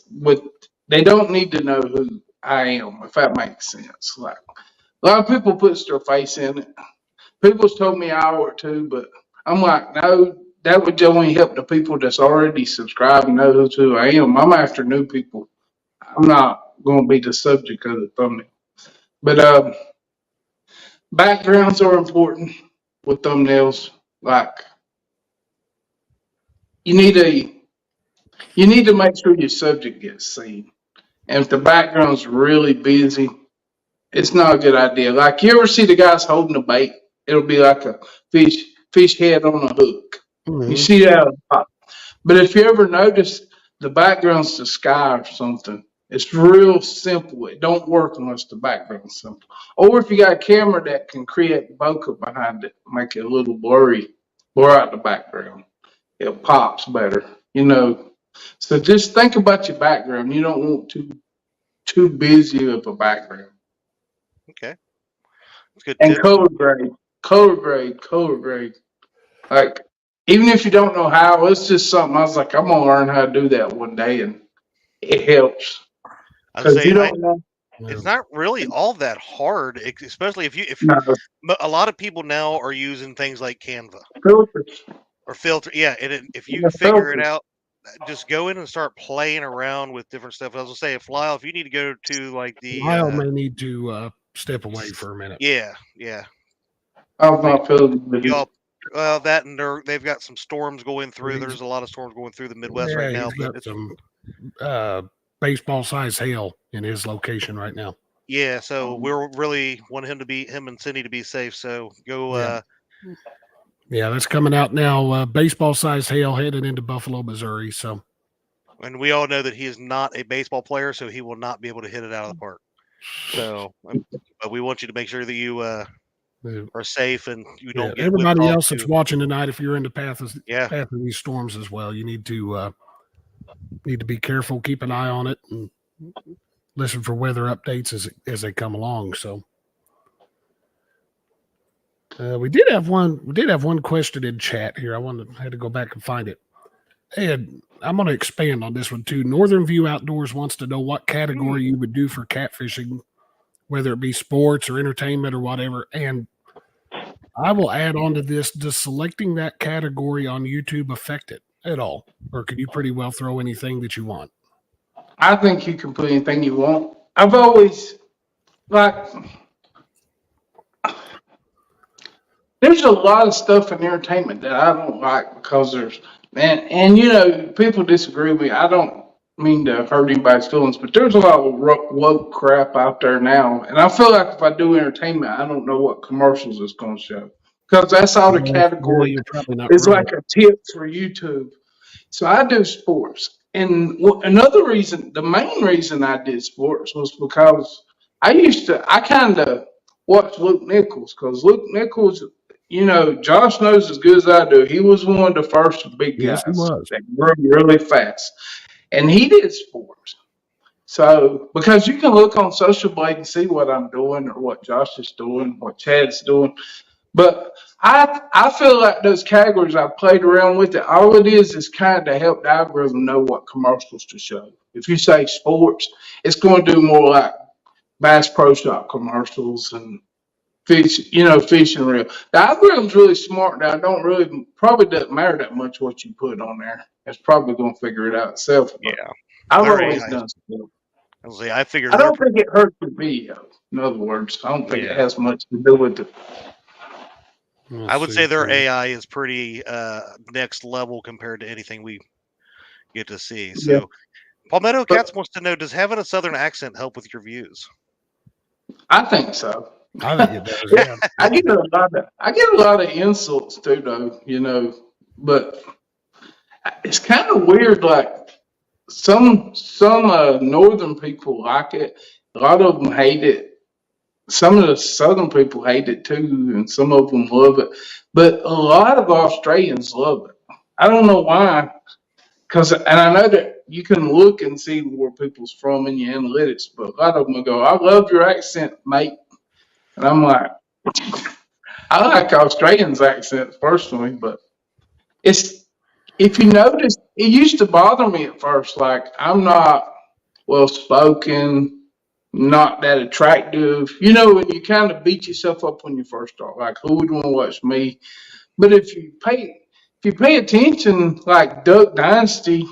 they don't need to know who I am, if that makes sense. Like, a lot of people put their face in it. People's told me I ought to, but I'm like, no, that would only help the people that's already subscribed and know who I am. I'm after new people. I'm not going to be the subject of the thumbnail. But backgrounds are important with thumbnails. Like, you need to make sure your subject gets seen. And if the background's really busy, it's not a good idea. Like, you ever see the guys holding a bait? It'll be like a fish head on a hook. Mm-hmm. You see that a lot. But if you ever notice the background's the sky or something, it's real simple. It don't work unless the background's simple. Or if you got a camera that can create bokeh behind it, make it a little blurry, blur out the background. It pops better, So just think about your background. You don't want too busy of a background. Okay. That's good. And tip. color grade. Like, even if you don't know how, it's just something I was like, I'm gonna learn how to do that one day, and it helps. Because you don't know. It's not really all that hard, especially if No, a lot of people now are using things like Canva filters. or filter. Yeah, and if you Yeah, figure it filters. out, just go in and start playing around with different stuff. I was gonna say, if you need to go to like the Lyle may need to step away for a minute. yeah. I'm not feeling with you. Well, that and they've got some storms going through. There's a lot of storms going through the Midwest right now. He's got some baseball size hail in his location right now. Yeah, so we're really want him and Cindy to be safe. So go. Yeah, that's coming out now. Baseball size hail headed into Buffalo, Missouri. So, and we all know that he is not a baseball player, so he will not be able to hit it out of the park. So, but we want you to make sure that you are safe and you don't get everybody else that's watching tonight. If you're in the path of these storms as well, you need to be careful, keep an eye on it, and listen for weather updates as they come along. So we did have one question in chat here. I had to go back and find it. And I'm going to expand on this one too. Northern View Outdoors wants to know what category you would do for catfishing, whether it be sports or entertainment or whatever. And I will add on to this, does selecting that category on YouTube affect it at all? Or can you pretty well throw anything that you want? I think you can put anything you want. I've always, there's a lot of stuff in entertainment that I don't like because And you know, people disagree with me. I don't mean to hurt anybody's feelings, but there's a lot of woke crap out there now, and I feel like if I do entertainment, I don't know what commercials it's going to show because that's all the Yeah, category. you're probably not It's wrong. like a tip for YouTube. So I do sports, and another reason, the main reason I did sports was because I kind of watched Luke Nichols because Luke Nichols, you know, Josh knows as good as I do. He was one of the first big Yes, he guys was. that grew really fast, and he did sports. So because you can look on Social Blade and see what I'm doing or what Josh is doing, what Chad's doing, but I feel like those categories I played around with it. All it is kind of help the algorithm know what commercials to show. If you say sports, it's going to do more like Bass Pro Shop commercials and fish, you know, fishing reel. The algorithm's really smart now. Don't really probably doesn't matter that much what you put on there. It's probably going to figure it out itself. But Yeah. I've Their always AI. done stuff. I figure I they're don't think it hurts the video. In other words, I don't think it Yeah. has much to do with it. Let's I would see say their here. AI is pretty next level compared to anything we get to see. Yeah. So Palmetto But- Cats wants to know, does having a southern accent help with your views? I think so. I think it does. Yeah. I get a lot of insults too, though. You know, but it's kind of weird. Like some northern people like it. A lot of them hate it. Some of the southern people hate it too, and some of them love it. But a lot of Australians love it. I don't know why. And I know that you can look and see where people's from in your analytics, but a lot of them will go, "I love your accent, mate," and I'm like, I like Australians' accents personally, but it's if you notice, it used to bother me at first. Like I'm not well spoken, not that attractive. You know, when you kind of beat yourself up when you first start, like who would want to watch me? But if you pay attention, like Duck Dynasty,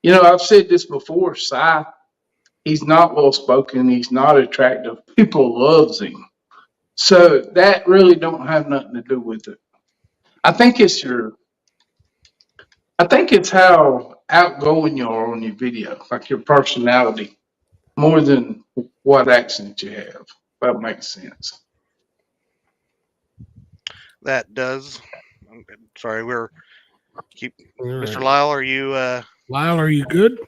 you know, I've said this before, Si, he's not well spoken, he's not attractive. People loves him. So that really don't have nothing to do with it. I think it's how outgoing you are on your video, like your personality, more than what accent you have. That makes sense. That does. I'm sorry, All Mr. right. Lyle, are you Lyle, are you good?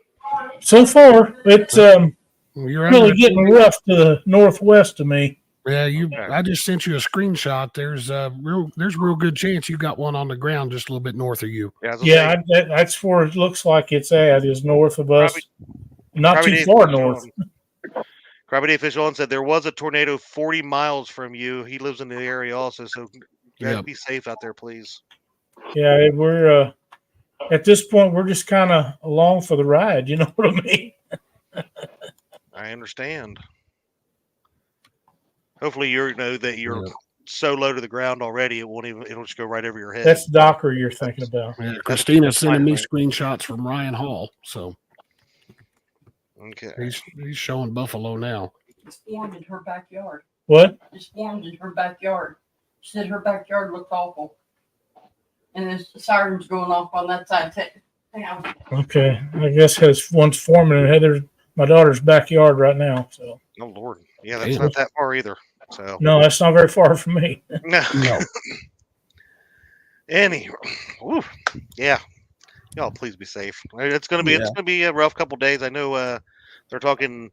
So far, it's You're really under- getting rough to the northwest of me. Yeah, Okay. I just sent you a screenshot. There's a real good chance you got one on the ground just a little bit north of you. Yeah, I was gonna Yeah, say, that's where it looks like it's at, is north of us. Not Krabby too Dave far Fish north. On- Krabby Dave Fish On said there was a tornado 40 miles from you. He lives in the area also, so Yep. be safe out there, please. Yeah, we're at this point we're just kind of along for the ride. You know what I mean? I understand. Hopefully, you know that you're Yeah. so low to the ground already, it'll just go right over your head. That's Docker you're thinking about. Yeah, Christina's sending me fine, screenshots from Ryan Hall, so Okay. he's showing buffalo now. It formed in her backyard. What? It formed in her backyard. She said her backyard looked awful. And there's sirens going off on that side of town. Okay, I guess has one's forming in Heather, my daughter's backyard right now. So Oh Lord, yeah, that's Damn. not that far either. So no, that's not very far from me. no. No. Anyway, whew, yeah, y'all please be safe. It's Yeah. gonna be a rough couple days. I know they're talking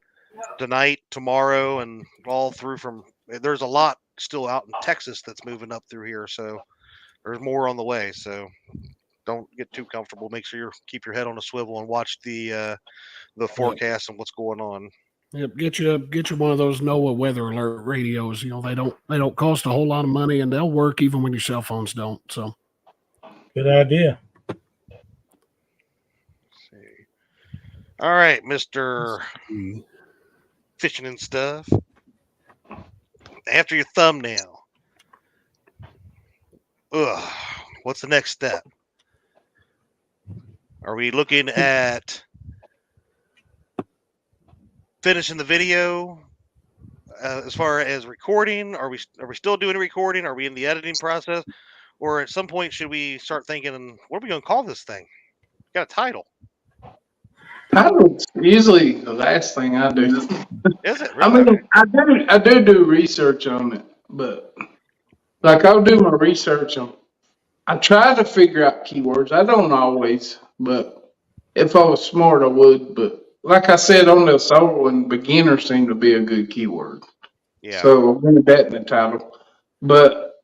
tonight, tomorrow, and all through from. There's a lot still out in Texas that's moving up through here, so there's more on the way. So don't get too comfortable. Make sure you keep your head on a swivel and watch the forecast and what's going on. Yep, get you one of those NOAA weather alert radios. You know, they don't cost a whole lot of money and they'll work even when your cell phones don't. So Good idea. Let's see. All right, Mr. Fishing and Stuff. After your thumbnail. Ugh, what's the next step? Are we looking at finishing the video as far as recording? Are we still doing recording? Are we in the editing process? Or at some point, should we start thinking, what are we going to call this thing? Got a title. Title's usually the last thing I do. Is it I really? mean, I do research on it, but like I'll do my research on. I try to figure out keywords. I don't always, but if I was smart, I would. But like I said on the solar one, beginner seemed to be a good keyword. Yeah. So I wanted that in the title. But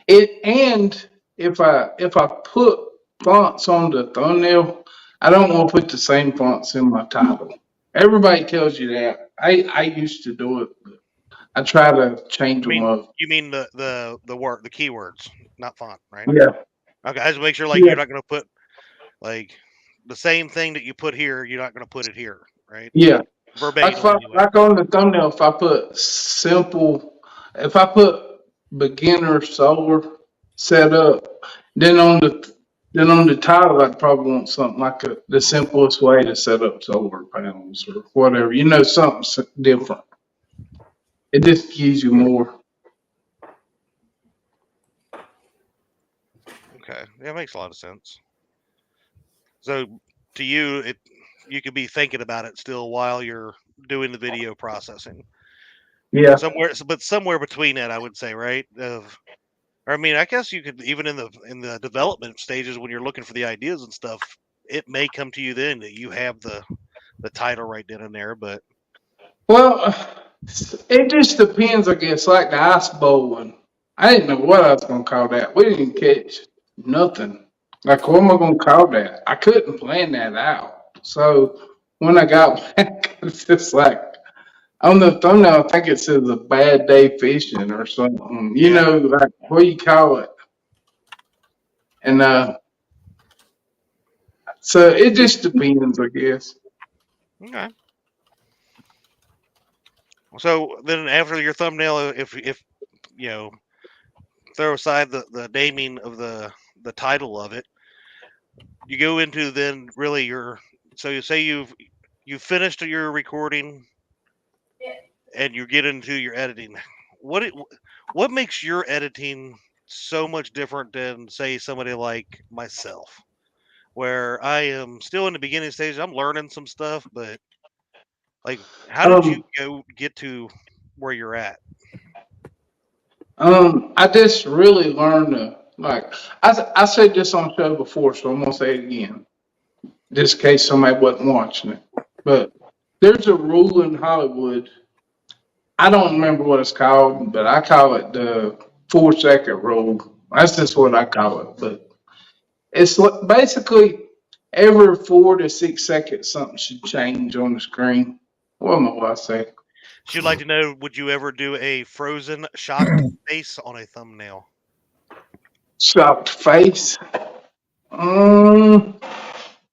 if I put fonts on the thumbnail, I don't want to put the same fonts in my title. Everybody tells you that. I used to do it, but I try to change them up. You mean the keywords, not font, right? Yeah. Okay, I just make sure Yeah. you're not going to put like the same thing that you put here. You're not going to put it here, right? Yeah. Verbatim. Like on the thumbnail, if I put beginner solar setup, then on the title, I'd probably want something like the simplest way to set up solar panels or whatever. Something different. It just gives you more. Okay, that makes a lot of sense. So to you, you could be thinking about it still while you're doing the video processing. Yeah. Somewhere between that, I would say, right? I mean, I guess you could even in the development stages when you're looking for the ideas and stuff, it may come to you then that you have the title right then and there. But well, it just depends, I guess. Like the ice bowl one, I didn't know what I was gonna call that. We didn't catch nothing. Like, what am I gonna call that? I couldn't plan that out. So when I got back, it's just like on the thumbnail, I think it says a bad day fishing or something. Like what do you call it? And so it just depends, I guess. okay. So then after your thumbnail, if throw aside the naming of the title of it, you go into then really so you say you've finished your recording and you get into your editing. What makes your editing so much different than say somebody like myself, where I am still in the beginning stage? I'm learning some stuff, but like, how did you get to where you're at? I just really learned to I said this on the show before, so I'm gonna say it again, just in case somebody wasn't watching it. But there's a rule in Hollywood. I don't remember what it's called, but I call it the 4-second rule. That's just what I call it. But it's basically every 4 to 6 seconds something should change on the screen. What am I say? She'd like to know, would you ever do a frozen shocked face on a thumbnail? Shocked face?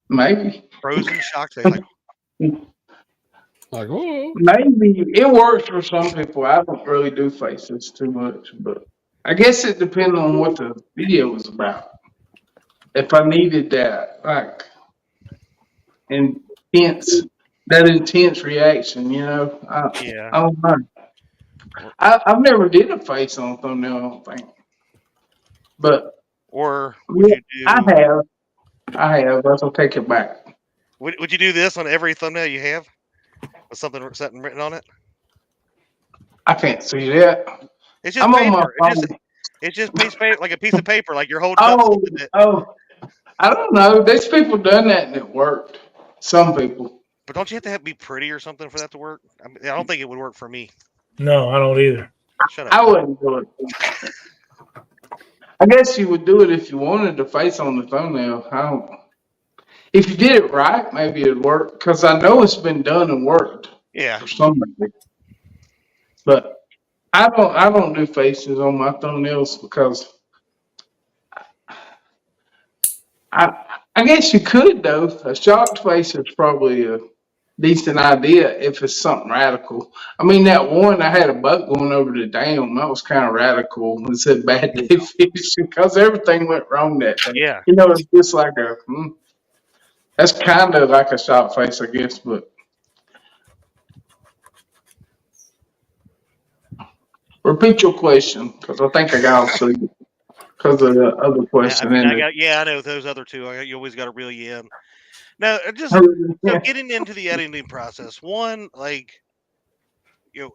Maybe. Frozen shocked face. Like, oh, Maybe it works for some people. I don't really do faces too much, but I guess it depends on what the video was about. If I needed that, intense reaction, Yeah. I don't know. I've never did a face on thumbnail, I don't think. But or would you do? I have. I'll take it back. Would you do this on every thumbnail you have with something written on it? I can't see that. It's just I'm paper. on my phone. It's just piece of paper, like a piece of paper, like you're holding up something that. I don't know. There's people done that and it worked. Some people. But don't you have to be pretty or something for that to work? I don't think it would work for me. No, I don't either. Shut up. I wouldn't do it. I guess you would do it if you wanted the face on the thumbnail. If you did it right, maybe it'd work. Because I know it's been done and worked. Yeah. For somebody. But I don't do faces on my thumbnails because I guess you could though. A shocked face is probably a decent idea if it's something radical. I mean, that one I had a boat going over the dam. That was kind of radical. It said bad day fishing because everything went wrong that day. Yeah. It's just like that's kind of like a shocked face, I guess. But Repeat your question, because I think I got to because of the other question. I know those other two. You always got to reel you in. Now, just so getting into the editing process. One, like,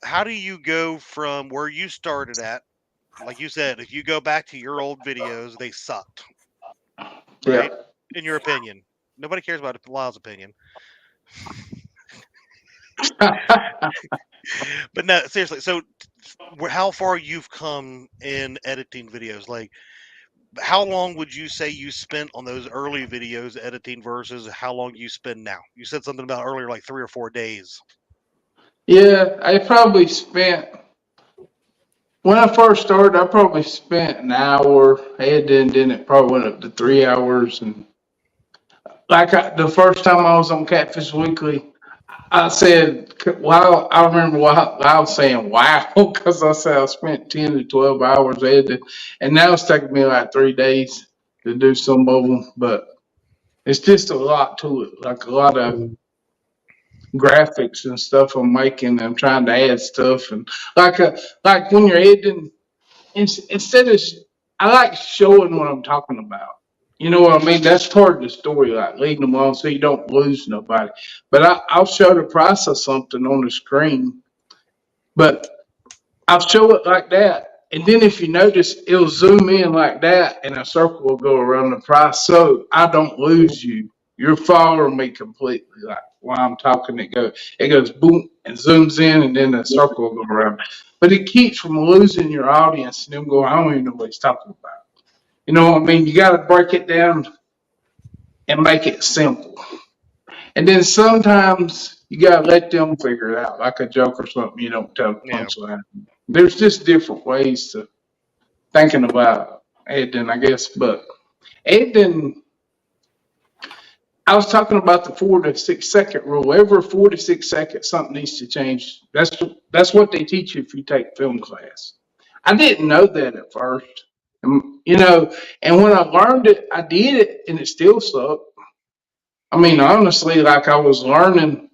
how do you go from where you started at? Like you said, if you go back to your old videos, they sucked, right? In your opinion, nobody cares about Lyle's opinion. But no, seriously. So, how far you've come in editing videos? Like, how long would you say you spent on those early videos editing versus how long you spend now? You said something about earlier, like 3 or 4 days. Yeah, I probably spent, when I first started, I probably spent an hour editing, then it probably went up to 3 hours. And like the first time I was on Catfish Weekly, I said, wow, I remember I was saying, wow, because I said I spent 10 to 12 hours editing. And now it's taking me like 3 days to do some of them, but it's just a lot to it, like a lot of graphics and stuff I'm making. I'm trying to add stuff, and like when you're editing, instead of, I like showing what I'm talking about. You know what I mean? That's part of the story, like leading them on so you don't lose nobody. But I'll show the price of something on the screen, but I'll show it like that. And then if you notice, it'll zoom in like that and a circle will go around the price. So I don't lose you. You're following me completely. Like while I'm talking, it goes boom and zooms in and then the circle will go around. But it keeps from losing your audience and them going, I don't even know what he's talking about. You know what I mean? You got to break it down and make it simple. And then sometimes you got to let them figure it out, like a joke or something. You don't tell the punchline. There's just different ways to thinking about editing, I guess. But editing, I was talking about the 4 to 6 second rule. Every 4 to 6 seconds, something needs to change. That's what they teach you if you take film class. I didn't know that at first. You know, and when I learned it, I did it, and it still sucked. I mean, honestly, like I was learning,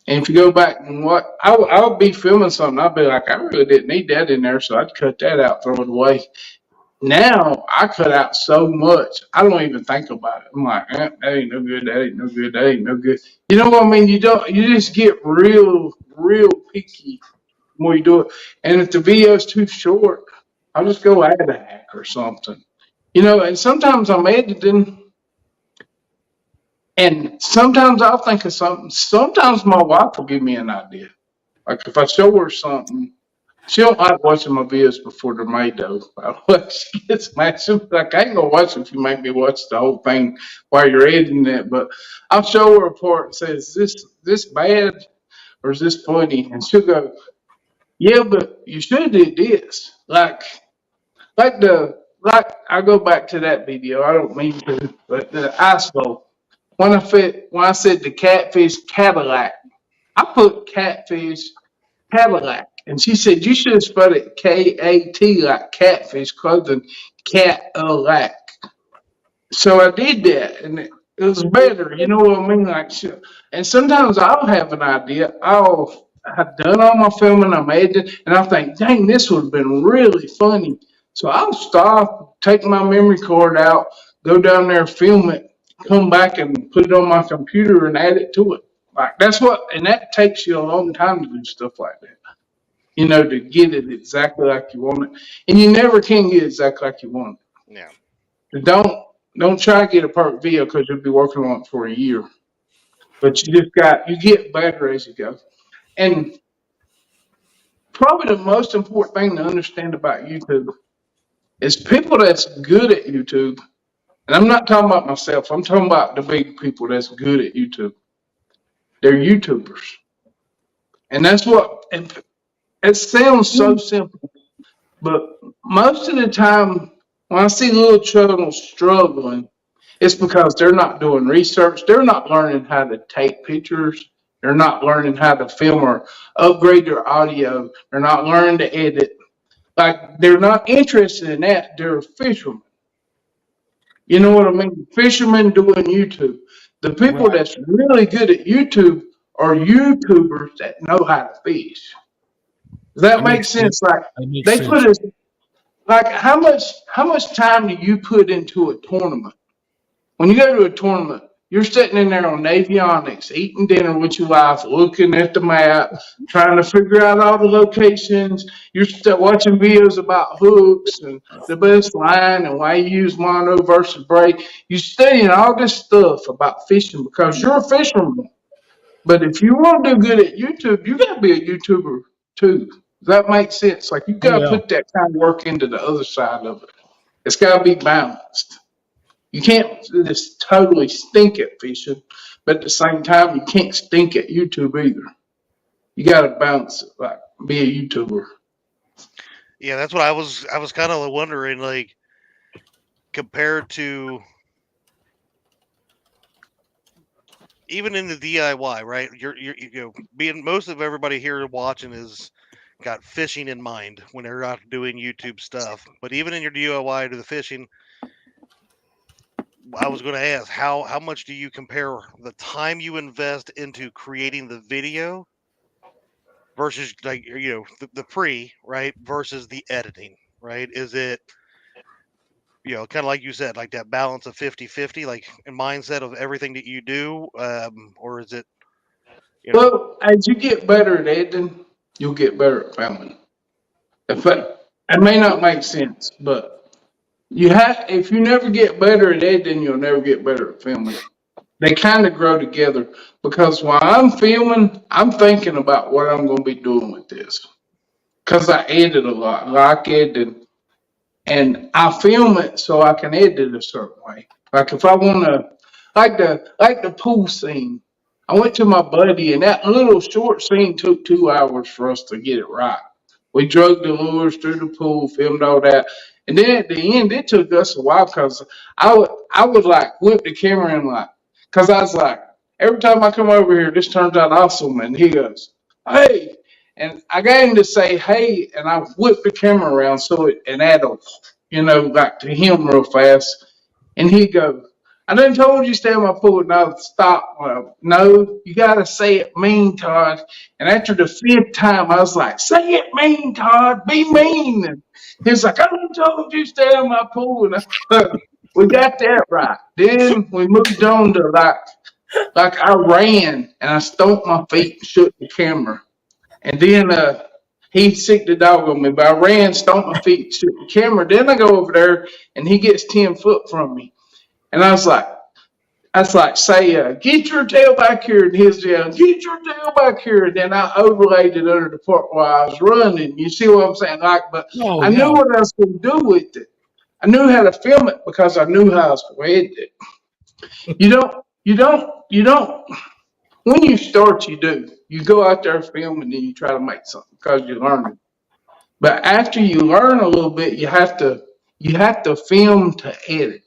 and if you go back and what, I would be filming something, I'd be like, I really didn't need that in there, so I'd cut that out, throw it away. Now I cut out so much, I don't even think about it. I'm like, that ain't no good, that ain't no good, that ain't no good. You know what I mean? You just get real picky when you do it. And if the video's too short, I'll just go add a hack or something. You know, and sometimes I'm editing and sometimes I'll think of something. Sometimes my wife will give me an idea. Like if I show her something, she don't like watching my videos before they're made though. She gets mad. She's like, I ain't gonna watch it if you make me watch the whole thing while you're editing it. But I'll show her a part and say, is this bad or is this funny? And she'll go, yeah, but you should have did this. Like I go back to that video. I don't mean to, but the ice bowl. When I said the catfish Cadillac, I put catfish Cadillac, and she said you should have spelled it K-A-T like catfish clothing, Cadillac. So I did that, and it was better. You know what I mean? Like, and sometimes I'll have an idea. I've done all my filming, I'm editing, and I think, dang, this would have been really funny. So I'll stop, take my memory card out, go down there, film it, come back and put it on my computer and add it to it. Like and that takes you a long time to do stuff like that. You know, to get it exactly like you want it. And you never can get it exactly like you want it. Yeah. Don't try to get a perfect video because you'll be working on it for a year. But you get better as you go. And probably the most important thing to understand about YouTube is people that's good at YouTube. And I'm not talking about myself. I'm talking about the big people that's good at YouTube. They're YouTubers. And that's what, it sounds so simple, but most of the time when I see little channels struggling, it's because they're not doing research. They're not learning how to take pictures. They're not learning how to film or upgrade their audio. They're not learning to edit. Like, they're not interested in that. They're fishermen. You know what I mean? Fishermen doing YouTube. The people that's really good at YouTube are YouTubers that know how to fish. Does that make sense? Like they put us, like how much time do you put into a tournament? When you go to a tournament, you're sitting in there on avionics, eating dinner with your wife, looking at the map, trying to figure out all the locations. You're watching videos about hooks and the best line and why you use mono versus braid. You're studying all this stuff about fishing because you're a fisherman. But if you want to do good at YouTube, you got to be a YouTuber too. Does that make sense? Like you got to put that kind of work into the other side of it. It's got to be balanced. You can't just totally stink at fishing, but at the same time, you can't stink at YouTube either. You got to balance it, like be a YouTuber. Yeah, that's what I was kind of wondering, like compared to even in the DIY, right? You being most of everybody here watching is got fishing in mind when they're out doing YouTube stuff. But even in your DIY to the fishing, I was going to ask how much do you compare the time you invest into creating the video versus like the pre, right, versus the editing, right? Is it kind of like you said, like that balance of 50-50, like in mindset of everything that you do, or is it Well, as you get better at editing, you'll get better at filming. It may not make sense, but if you never get better at editing, you'll never get better at filming. They kind of grow together because while I'm filming, I'm thinking about what I'm going to be doing with this. Because I edit a lot, I like editing, and I film it so I can edit a certain way. Like if I want to, like the pool scene, I went to my buddy, and that little short scene took 2 hours for us to get it right. We drug the lures through the pool, filmed all that. And then at the end, it took us a while because I would like whip the camera and like, because I was like, every time I come over here, this turns out awesome. And he goes, hey. And I got him to say, hey, and I whip the camera around and add like to him real fast. And he goes, I done told you stay on my pool. No, stop. No, you got to say it mean, Todd. And after the 5th time, I was like, say it mean, Todd. Be mean. And he's like, I done told you stay on my pool. And we got that right. Then we moved on to like I ran and I stomped my feet and shook the camera. And then he sicked the dog on me. But I ran, stomped my feet, shook the camera. Then I go over there and he gets 10 foot from me. And I was like, say, get your tail back here. And his yell, get your tail back here. And then I overlaid it under the part where I was running. You see what I'm saying? I knew what I was going to do with it. I knew how to film it because I knew how I was going to edit it. You don't, when you start, you do. You go out there film and then you try to make something because you learn it. But after you learn a little bit, you have to film to edit.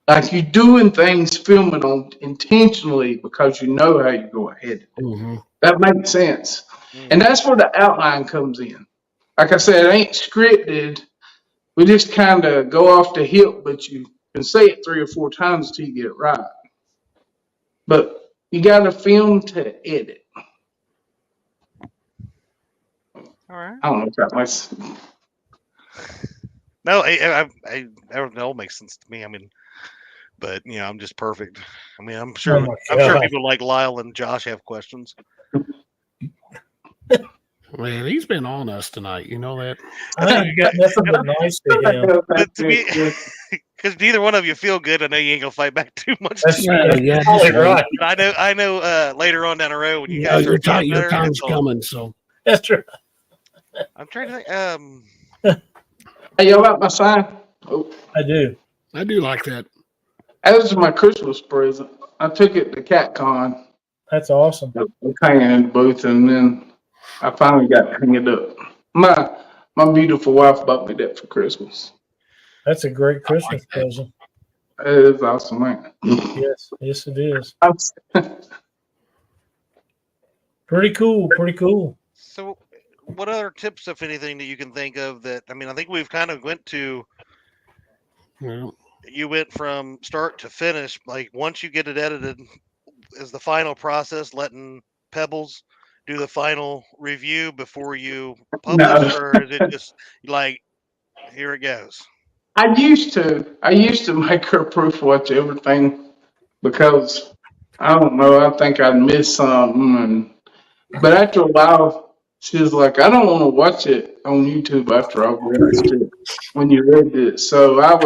Like you're doing things, filming on intentionally because you know how you're going to edit it. Mm-hmm. That makes sense. Mm-hmm. And that's where the outline comes in. Like I said, it ain't scripted. We just kind of go off the hip, but you can say it 3 or 4 times till you get it right. But you got to film to edit. All right. I don't know if that makes sense. No, I don't know. It makes sense to me. I mean, but I'm just perfect. I mean, I'm sure people like Lyle and Josh have questions. Man, he's been on us tonight. You know that. I think you got nothing but nice to him. But to me, because neither one of you feel good, I know you ain't gonna fight back too much. That's right. I know. Later on down the road, when you guys your time's coming. So that's true. I'm trying to think. Hey, y'all like my sign? Oh. I do like that. That was my Christmas present. I took it to CatCon. That's awesome. I'm hanging in the booth, and then I finally got to hang it up. My beautiful wife bought me that for Christmas. That's a great Christmas present. It is awesome, man. Yes, it is. Pretty cool. So, what other tips, if anything, that you can think of that? I mean, I think we've kind of went to. You went from start to finish. Like once you get it edited, is the final process letting Pebbles do the final review before you No. publish, or is it just like here it goes? I used to make her proofwatch everything because I don't know. I think I'd miss something, but after a while, she was like, "I don't want to watch it on YouTube after I've watched it when you read it." So I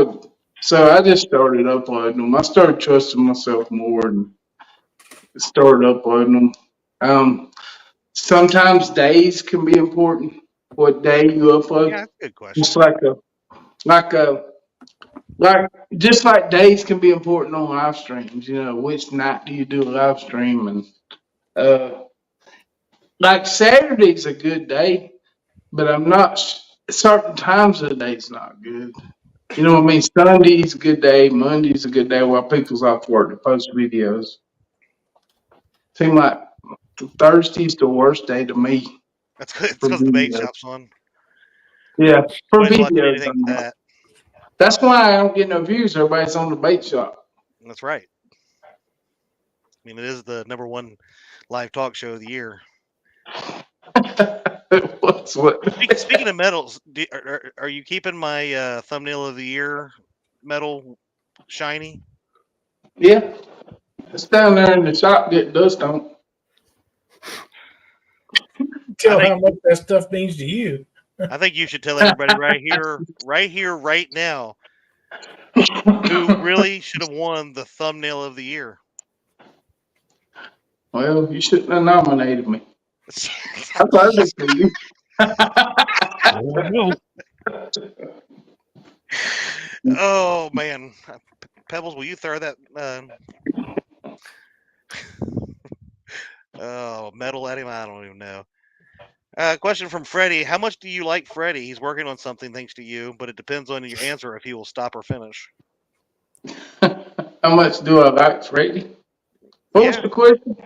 just started uploading them. I started trusting myself more and started uploading them. Sometimes days can be important. What day you upload? Yeah, that's a good question. Just like just like days can be important on live streams. You know, which night do you do a live stream? And like Saturday's a good day, but I'm not certain times of the day's not good. You know what I mean? Sunday's a good day, Monday's a good day while people's off work to post videos. Seem like Thursday's the worst day to me. That's good. It's for because the bait videos. shop's on. Yeah, for Nobody's watching videos. anything but that. That's why I don't get no views. Everybody's on the bait shop. That's right. I mean, it is the #1 live talk show of the year. Speaking of medals, are you keeping my thumbnail of the year medal shiny? Yeah, it's down there in the shop getting dust on. Tell how much that stuff means to you. I think you should tell everybody right here, right now, who really should have won the thumbnail of the year. Well, you shouldn't have nominated me. I voted for you. Oh man, Pebbles, will you throw that medal at him? I don't even know. Question from Freddie: how much do you like Freddie? He's working on something thanks to you, but it depends on your answer if he will stop or finish. How much do I like Freddie? What was the question?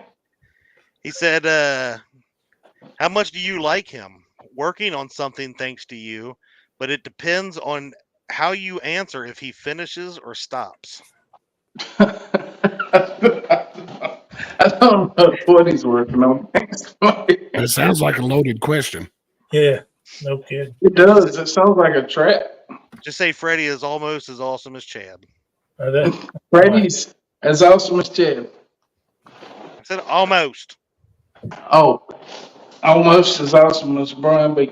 He said, how much do you like him? Working on something thanks to you, but it depends on how you answer if he finishes or stops. I don't know what he's working on. It sounds like a loaded question. Yeah, no kidding. It does. It sounds like a trap. Just say Freddie is almost as awesome as Chad. Freddie's as awesome as Chad. I said almost. Oh, almost as awesome as Brian B.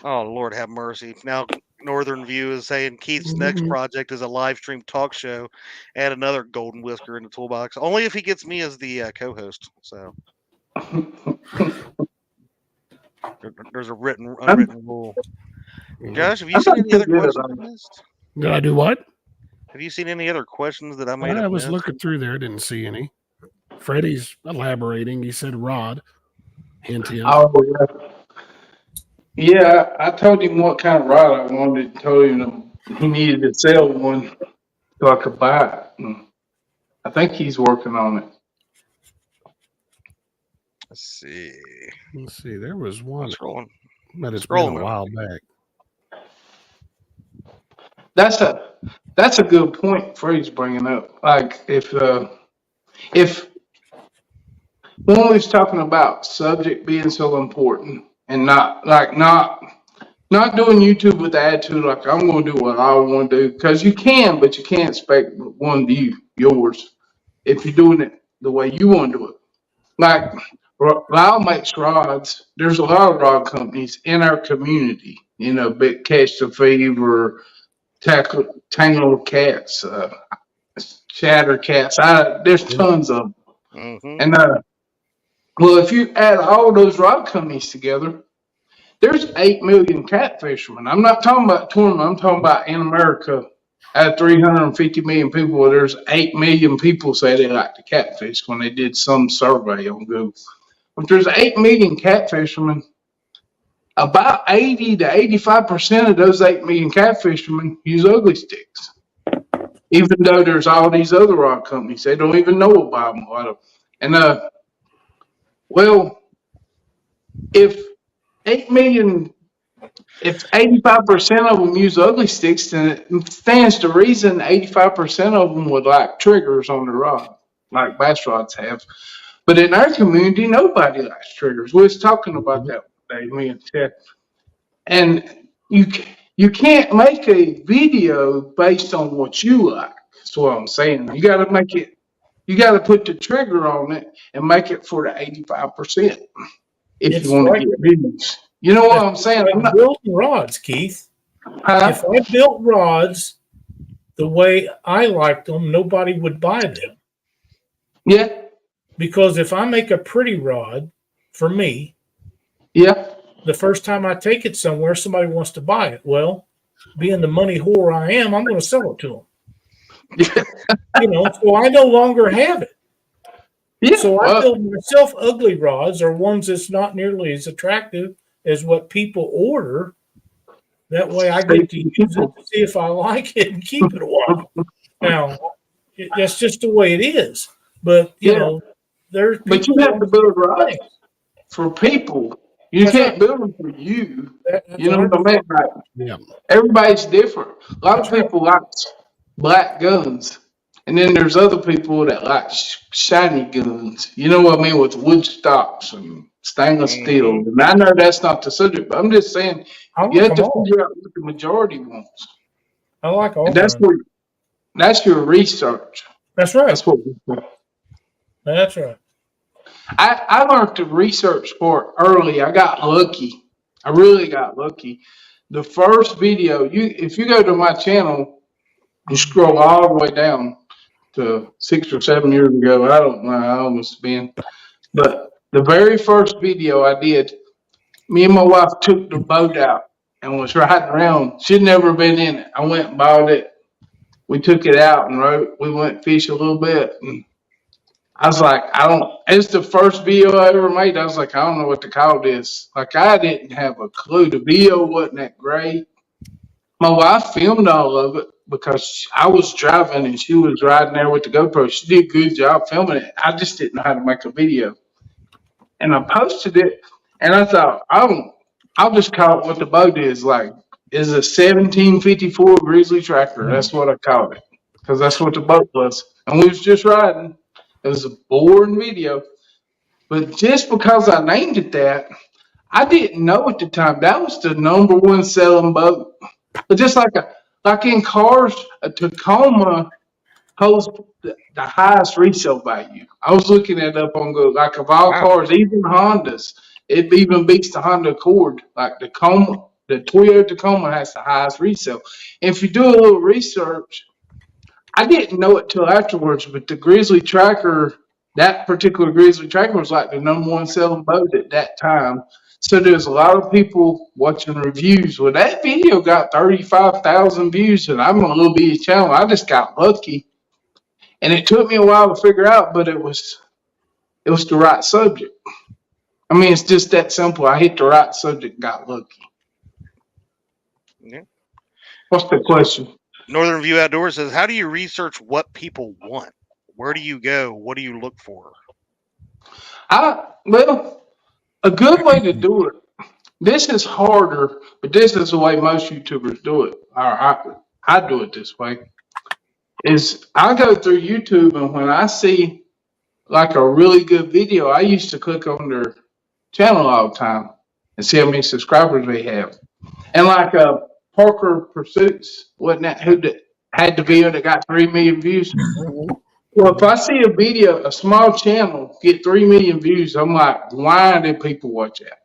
Oh, Lord have mercy. Now, Northern View is saying Keith's next project is a live stream talk show. Add another golden whisker in the toolbox. Only if he gets me as the co-host. So there's a unwritten rule. Josh, have you seen any other questions I missed? Did I do what? Have you seen any other questions that I might have I was missed? looking through there. Didn't see any. Freddie's elaborating. He said rod. Hint, hint. Oh, yeah. Yeah, I told him what kind of rod I wanted. Told him he needed to sell one so I could buy it. And I think he's working on it. Let's see. Let's see. There was one. Scrolling. But it's been a while back. That's a good point Freddie's bringing up. Like if when we was talking about subject being so important and not doing YouTube with the attitude like I'm going to do what I want to do, because you can, but you can't expect one view, yours, if you're doing it the way you want to do it. Like Lyle makes rods. There's a lot of rod companies in our community. You know, Big Catch the Fever, Tangle Cats, Chatter Cats. There's tons of them. Mm-hmm. And well, if you add all those rod companies together, there's 8 million catfishermen. I'm not talking about tournament. I'm talking about in America, out of 350 million people, there's 8 million people say they like to catfish when they did some survey on Google. If there's 8 million catfishermen, about 80 to 85% of those 8 million catfishermen use ugly sticks. Even though there's all these other rod companies, they don't even know about them. A lot of them. And well, if 8 million if 85% of them use ugly sticks, then it stands to reason 85% of them would like triggers on the rod, like bass rods have. But in our community, nobody likes triggers. We was talking about that one day, me and Ted. And you can't make a video based on what you like. That's what I'm saying. You got to make it. You got to put the trigger on it and make it for the 85% if It's you want to like get views. You know what I'm saying? I'm not, building rods, Keith. huh? If I built rods the way I liked them, nobody would buy them. Yeah, Because if I make a pretty rod for me, yeah. the first time I take it somewhere, somebody wants to buy it. Well, being the money whore I am, I'm going to sell it to them. So I no longer have it. Yeah, So I well, build myself ugly rods or ones that's not nearly as attractive as what people order. That way I get to use it to see if I like it and keep it a while. Now, that's just the way it is. But, you know, there's but you have to build rods for people. You can't build them for you. You know what I mean? Like, Yeah. everybody's different. A lot of people like black guns, and then there's other people that like shiny guns. You know what I mean, with wood stocks and stainless steel. And I know that's not the subject, but I'm just saying you have to figure out what the majority wants. I like all. And that's your research. That's right. That's what we do. That's right. I learned to research for it early. I got lucky. I really got lucky. The first video, if you go to my channel, you scroll all the way down to 6 or 7 years ago. I don't know how long it's been. But the very first video I did, me and my wife took the boat out and was riding around. She'd never been in it. I went and bought it. We took it out and we went fish a little bit. And I was like, it's the first video I ever made. I was like, I don't know what to call this. Like, I didn't have a clue. The video wasn't that great. My wife filmed all of it because I was driving and she was riding there with the GoPro. She did a good job filming it. I just didn't know how to make a video. And I posted it and I thought, I'll just call it what the boat is. Like, it's a 1754 Grizzly Tractor. That's what I called it because that's what the boat was. And we was just riding. It was a boring video. But just because I named it that, I didn't know at the time that was the #1 selling boat. But just like in cars, a Tacoma holds the highest resale value. I was looking it up on Google. Like of all cars, even Hondas, it even beats the Honda Accord. Like the Toyota Tacoma has the highest resale. And if you do a little research, I didn't know it till afterwards, but the Grizzly Tracker, that particular Grizzly Tracker was like the #1 selling boat at that time. So there's a lot of people watching reviews. Well, that video got 35,000 views, and I'm a little bitty channel. I just got lucky, and it took me a while to figure out, but it was the right subject. I mean, it's just that simple. I hit the right subject, got lucky. Yeah. What's the question? Northern View Outdoors says, how do you research what people want? Where do you go? What do you look for? Well, a good way to do it, this is harder, but this is the way most YouTubers do it. Or I do it this way, is I go through YouTube, and when I see like a really good video, I used to click on their channel all the time and see how many subscribers they have. And like Parker Pursuits, wasn't that who had the video that got 3 million views? Well, if I see a video, a small channel get 3 million views, I'm like, why did people watch that?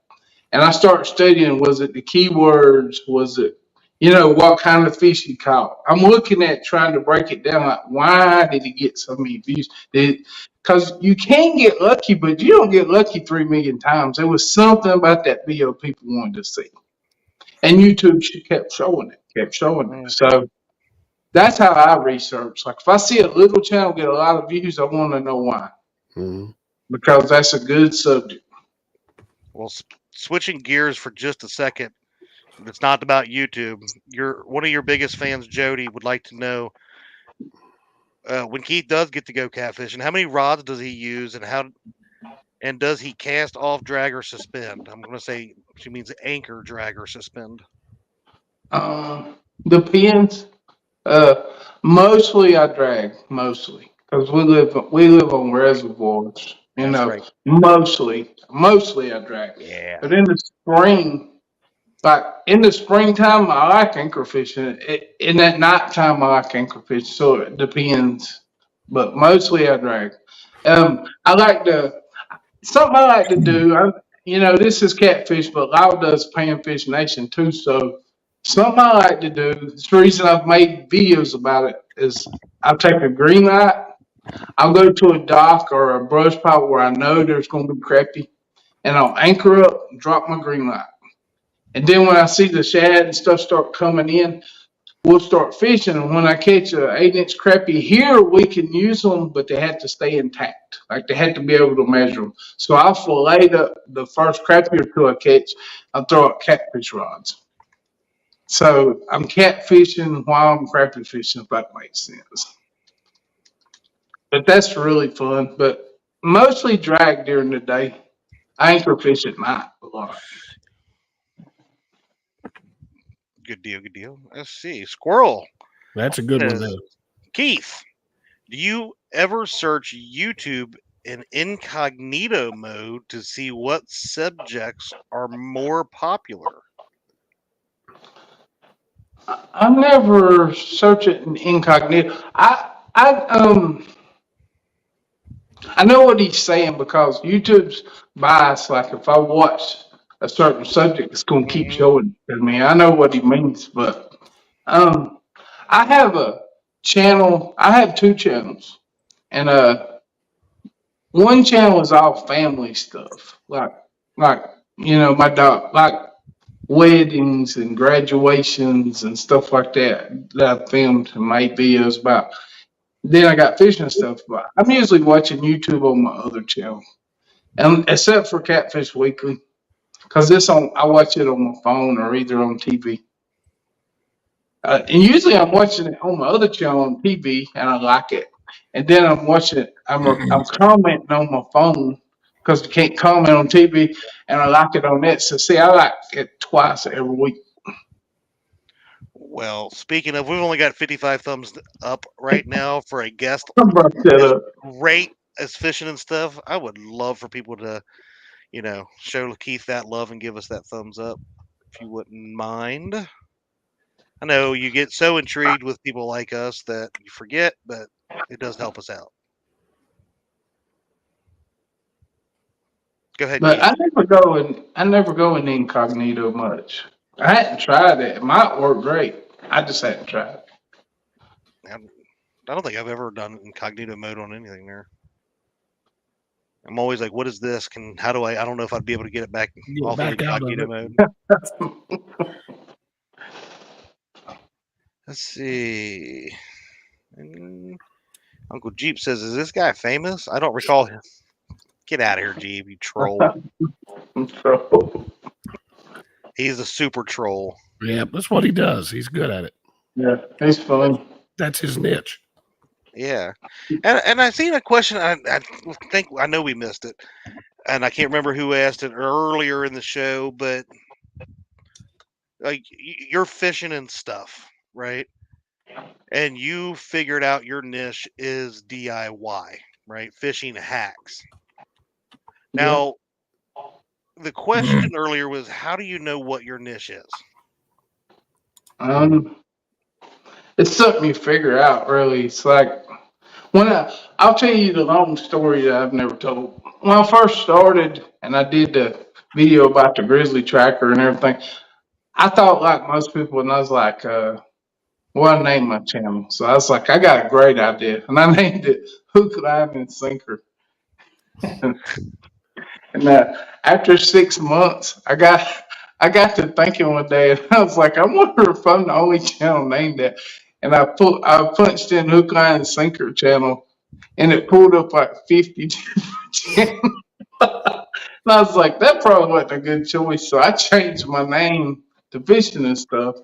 And I start studying, was it the keywords? Was it, what kind of fish he caught? I'm looking at trying to break it down, like, why did he get so many views? Because you can get lucky, but you don't get lucky 3 million times. There was something about that video people wanted to see. And YouTube kept showing it. So that's how I research. Like if I see a little channel get a lot of views, I want to know why. Mm-hmm. Because that's a good subject. Well, switching gears for just a second, it's not about YouTube. One of your biggest fans, Jody, would like to know when Keith does get to go catfishing, how many rods does he use, and And does he cast off, drag, or suspend? I'm going to say she means anchor, drag, or suspend. Depends. Mostly I drag, mostly because we live on reservoirs. You That's know, right. mostly I drag. Yeah. But in the spring, like in the springtime, I like anchor fishing. In that nighttime, I like anchor fishing. So it depends. But mostly I drag. I like to something I like to do. This is catfish, but Lyle does Panfish Nation too. So something I like to do. The reason I've made videos about it is I'll take a green light. I'll go to a dock or a brush pile where I know there's going to be crappie, and I'll anchor up, and drop my green light. And then when I see the shad and stuff start coming in, we'll start fishing. And when I catch an 8-inch crappie here, we can use them, but they have to stay intact. Like they have to be able to measure them. So I'll fillet the first crappie or two I catch. I'll throw out catfish rods. So I'm catfishing while I'm crappie fishing, if that makes sense. But that's really fun. But mostly drag during the day. I anchor fish at night a lot. Good deal. Good deal. Let's see. Squirrel. That's a good one there. Keith, do you ever search YouTube in incognito mode to see what subjects are more popular? I never search it in incognito. I know what he's saying because YouTube's biased. Like if I watch a certain subject, it's going to keep showing it to me. I know what he means, but I have a channel. I have 2 channels, and one channel is all family stuff, like my dog, like weddings and graduations and stuff like that I filmed and made videos about. Then I got fishing stuff, but I'm usually watching YouTube on my other channel, and except for Catfish Weekly, because I watch it on my phone or either on TV. And usually I'm watching it on my other channel on TV, and I like it. And then I'm watching it. I'm commenting on my phone because you can't comment on TV, and I like it on it. So see, I like it twice every week. Well, speaking of, we've only got 55 thumbs up right now for a guest. I brought that up. Great as fishing and stuff. I would love for people to, show Keith that love and give us that thumbs up, if you wouldn't mind. I know you get so intrigued with people like us that you forget, but it does help us out. Go ahead, But Keith. I never go in incognito much. I hadn't tried it. It might work great. I just hadn't tried. I don't think I've ever done incognito mode on anything there. I'm always like, what is this? I don't know if I'd be able to get it back off of incognito mode. Let's see. Uncle Jeep says, is this guy famous? I don't recall him. Get out of here, Jeep, you troll. He's a super troll. Yeah, that's what he does. He's good at it. Yeah, he's fun. That's his niche. Yeah. And I seen a question, I think, I know we missed it, and I can't remember who asked it earlier in the show, but like you're fishing and stuff, right? And you figured out your niche is DIY, right? Fishing hacks. Now, the question earlier was, how do you know what your niche is? It's something you figure out, really. It's like I'll tell you the long story that I've never told. When I first started and I did the video about the grizzly tracker and everything, I thought like most people, and I was like, I named my channel. So I was like, I got a great idea. And I named it Hook, Line, and Sinker. And after 6 months, I got to thinking one day, and I was like, I wonder if I'm the only channel named that. And I punched in Hook, Line, and Sinker channel, and it pulled up like 50 different channels. And I was like, that probably wasn't a good choice. So I changed my name to Fishing and Stuff,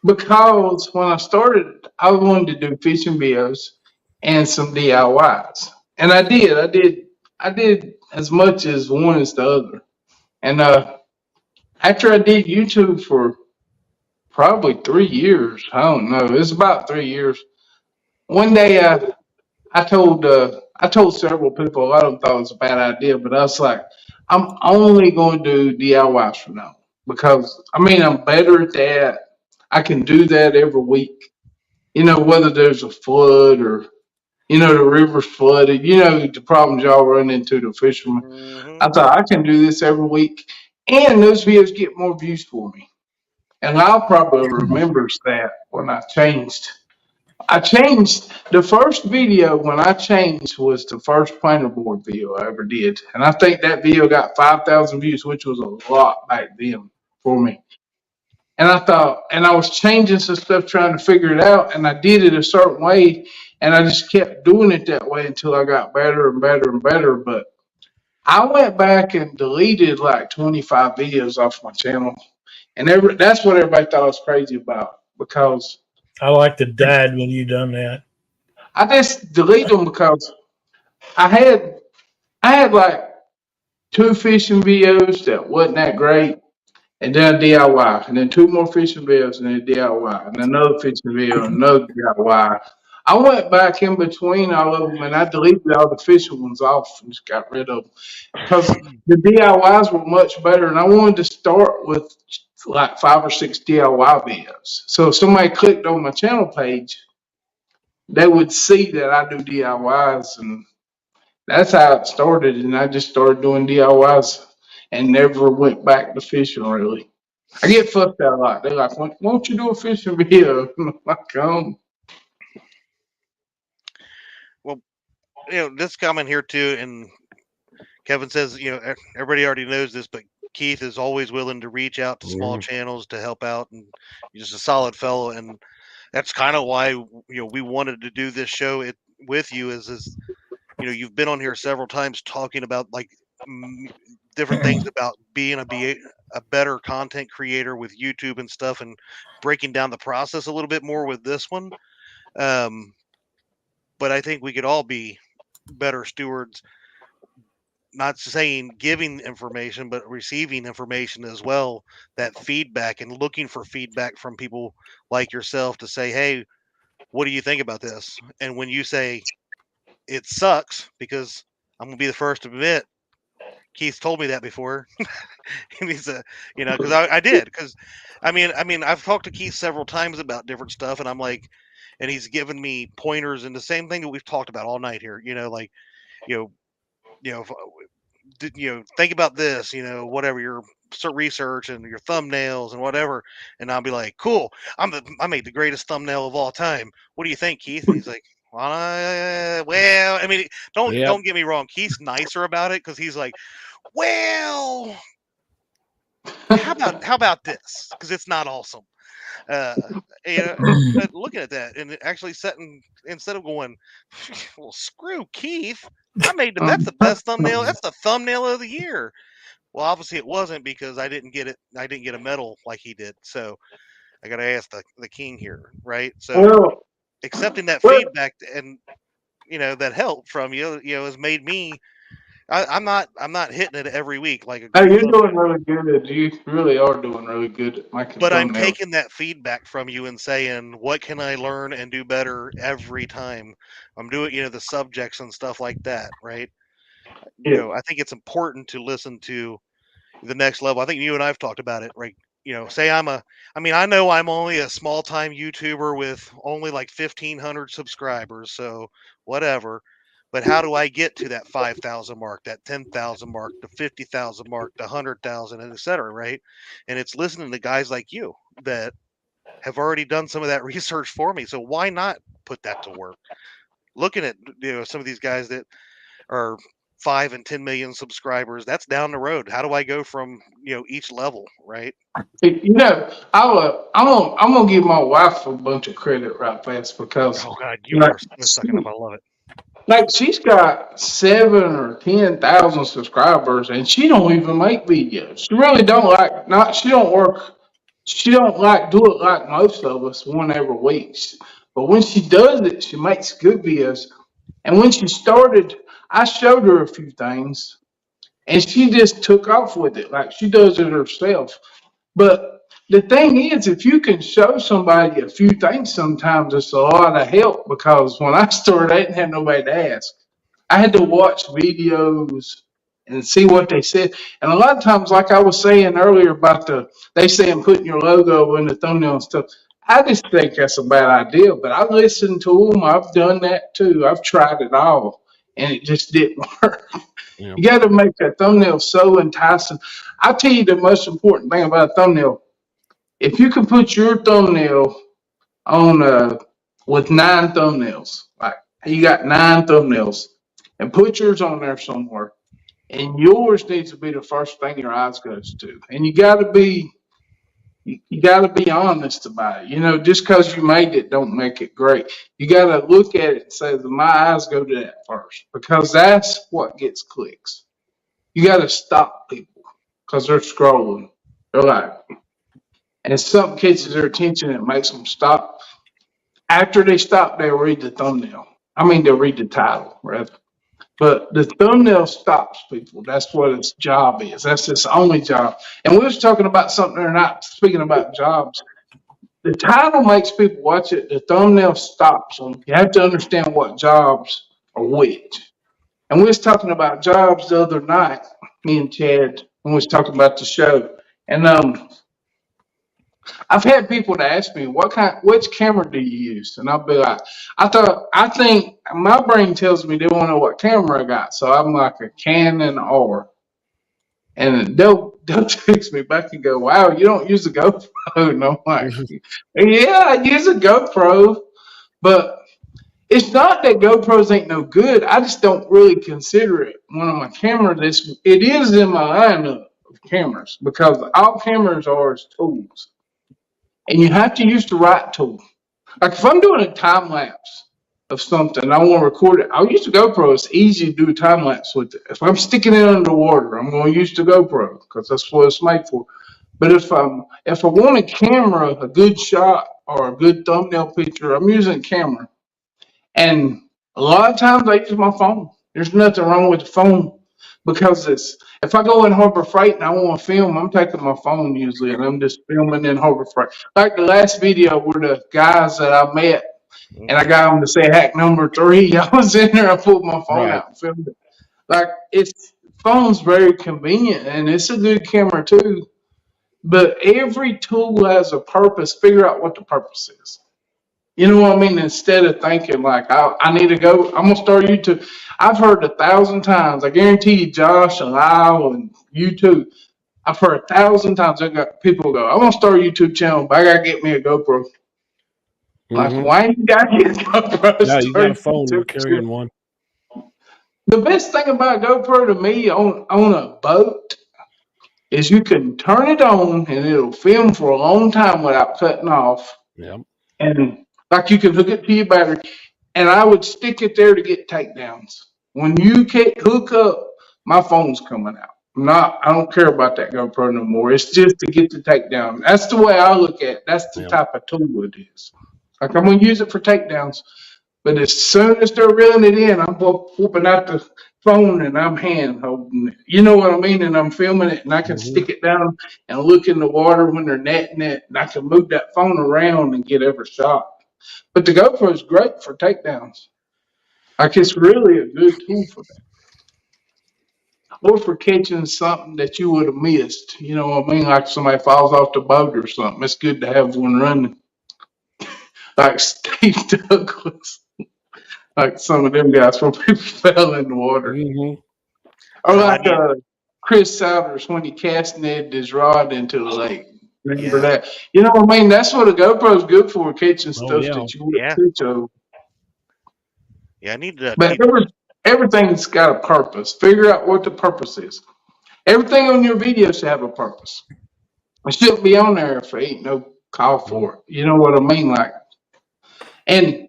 because when I started, I wanted to do fishing videos and some DIYs. And I did I did as much as one as the other. And after I did YouTube for probably 3 years, I don't know, it was about 3 years. One day I told several people, a lot of them thought it was a bad idea, but I was like, I'm only going to do DIYs from now because I mean I'm better at that. I can do that every week. You know, whether there's a flood or the river's flooded, the problems y'all run into the fishermen. Mhm. I thought I can do this every week, and those videos get more views for me. And I'll probably remember that when I changed. I changed the first video when I changed was the first planer board video I ever did. And I think that video got 5,000 views, which was a lot back then for me. And I thought, and I was changing some stuff, trying to figure it out. And I did it a certain way. And I just kept doing it that way until I got better and better and better. But I went back and deleted like 25 videos off my channel. And that's what everybody thought I was crazy about because I like to died when you done that. I just deleted them because I had like 2 fishing videos that wasn't that great, and then a DIY, and then 2 more fishing videos, and then a DIY, and another fishing video, and another DIY. I went back in between all of them, and I deleted all the fishing ones off and just got rid of them because the DIYs were much better, and I wanted to start with like 5 or 6 DIY videos. So if somebody clicked on my channel page, they would see that I do DIYs, and that's how it started. And I just started doing DIYs and never went back to fishing really. I get fussed out a lot. They're like, why don't you do a fishing video? I'm like, This comment here too, and Kevin says, everybody already knows this, but Keith is always willing to reach out to small channels to help out, and he's just a solid fellow. And that's kind of why we wanted to do this show with you. Is you've been on here several times talking about like different things about being a better content creator with YouTube and stuff, and breaking down the process a little bit more with this one. But I think we could all be better stewards, not saying giving information, but receiving information as well, that feedback, and looking for feedback from people like yourself to say, hey, what do you think about this? And when you say it sucks, because I'm going to be the first to admit, Keith told me that before. And he's because I did, because I mean, I've talked to Keith several times about different stuff, and I'm like, and he's given me pointers, and the same thing that we've talked about all night here, think about this, whatever your research and your thumbnails and whatever, and I'll be like, cool, I made the greatest thumbnail of all time. What do you think, Keith? And he's like, well, I mean, don't get me wrong, Keith's nicer about it, because he's like, well, how about this? Because it's not awesome. But looking at that and actually instead of going, well, screw Keith, that's the best thumbnail. That's the thumbnail of the year. Well, obviously it wasn't, because I didn't get a medal like he did. So I got to ask the king here, right? So accepting that feedback and that help from you, has made me. I'm not hitting it every week like a. Hey, you're doing really good. You really are doing really good at making But thumbnails. I'm taking that feedback from you and saying, what can I learn and do better every time I'm doing, the subjects and stuff like that, right? Yeah. I think it's important to listen to the next level. I think you and I've talked about it, right? Say I know I'm only a small time YouTuber with only like 1,500 subscribers, so whatever. But how do I get to that 5,000 mark, that 10,000 mark, the 50,000 mark, the 100,000, and et cetera, right? And it's listening to guys like you that have already done some of that research for me. So why not put that to work? Looking at some of these guys that are 5 and 10 million subscribers, that's down the road. How do I go from each level, right? I'm gonna give my wife a bunch of credit right fast, because oh god, you are so sucking up. I love it. Like, she's got 7,000 or 10,000 subscribers, and she don't even make videos. She really don't she don't do it like most of us, one every week. But when she does it, she makes good videos. And when she started, I showed her a few things, and she just took off with it like she does it herself. But the thing is, if you can show somebody a few things, sometimes it's a lot of help, because when I started, I didn't have nobody to ask. I had to watch videos and see what they said. And a lot of times, like I was saying earlier about they saying putting your logo in the thumbnail and stuff, I just think that's a bad idea. But I listened to them. I've done that too. I've tried it all, and it just didn't work. Yeah. You got to make that thumbnail so enticing. I'll tell you the most important thing about a thumbnail. If you can put your thumbnail on with 9 thumbnails, like you got 9 thumbnails, and put yours on there somewhere, and yours needs to be the first thing your eyes goes to. And you got to be honest about it. You know, just because you made it don't make it great. You got to look at it and say, my eyes go to that first, because that's what gets clicks. You got to stop people because they're scrolling. They're like, and something catches their attention and makes them stop. After they stop, they'll read the thumbnail. I mean, they'll read the title, rather. But the thumbnail stops people. That's what its job is. That's its only job. And we was talking about something, they're not speaking about jobs. The title makes people watch it. The thumbnail stops them. You have to understand what jobs are which. And we was talking about jobs the other night, me and Chad, when we was talking about the show. And I've had people to ask me, which camera do you use? And I'll be like, I think my brain tells me they want to know what camera I got. So I'm like a Canon R. And they'll text me back and go, wow, you don't use a GoPro. And I'm like, yeah, I use a GoPro. But it's not that GoPros ain't no good. I just don't really consider it one of my cameras. It is in my lineup of cameras, because all cameras are as tools. And you have to use the right tool. Like if I'm doing a time lapse of something, I want to record it, I'll use the GoPro. It's easy to do a time lapse with it. If I'm sticking it underwater, I'm going to use the GoPro because that's what it's made for. But if I want a camera, a good shot or a good thumbnail picture, I'm using camera. And a lot of times I use my phone. There's nothing wrong with the phone, because if I go in Harbor Freight and I want to film, I'm taking my phone usually, and I'm just filming in Harbor Freight. Like the last video where the guys that I met, and I got them to say hack number 3. I was in there, I pulled my phone out and filmed it. Like phone's very convenient, and it's a good camera too. But every tool has a purpose. Figure out what the purpose is. You know what I mean? Instead of thinking like, I need to go, I'm going to start YouTube. I've heard 1,000 times. I guarantee you, Josh and Lyle and you too, I've heard 1,000 times. I got people go, I'm going to start a YouTube channel, but I got to get me a GoPro. Like, why you got to get a GoPro? Yeah, you got a phone. We're carrying one. The best thing about GoPro to me on a boat is you can turn it on and it'll film for a long time without cutting off. Yeah. And like you can hook it to your battery, and I would stick it there to get takedowns. When you can't hook up, my phone's coming out. I don't care about that GoPro no more. It's just to get the takedown. That's the way I look at it. That's the type of tool it is. Like I'm gonna use it for takedowns, but as soon as they're reeling it in, I'm whooping out the phone and I'm hand holding it. You know what I mean? And I'm filming it, and I can stick it down and look in the water when they're netting it, and I can move that phone around and get every shot. But the GoPro is great for takedowns. Like it's really a good tool for that. Or for catching something that you would have missed. You know what I mean? Like somebody falls off the boat or something. It's good to have one running. Like Steve Douglas. Like some of them guys when people fell in the water. Or like Chris Souders when he cast netted his rod into the lake. Remember that? You know what I mean? That's what a GoPro is good for, catching stuff that you wouldn't catch over. Yeah, I need to. But everything's got a purpose. Figure out what the purpose is. Everything on your video should have a purpose. It shouldn't be on there if there ain't no call for it. You know what I mean? Like, and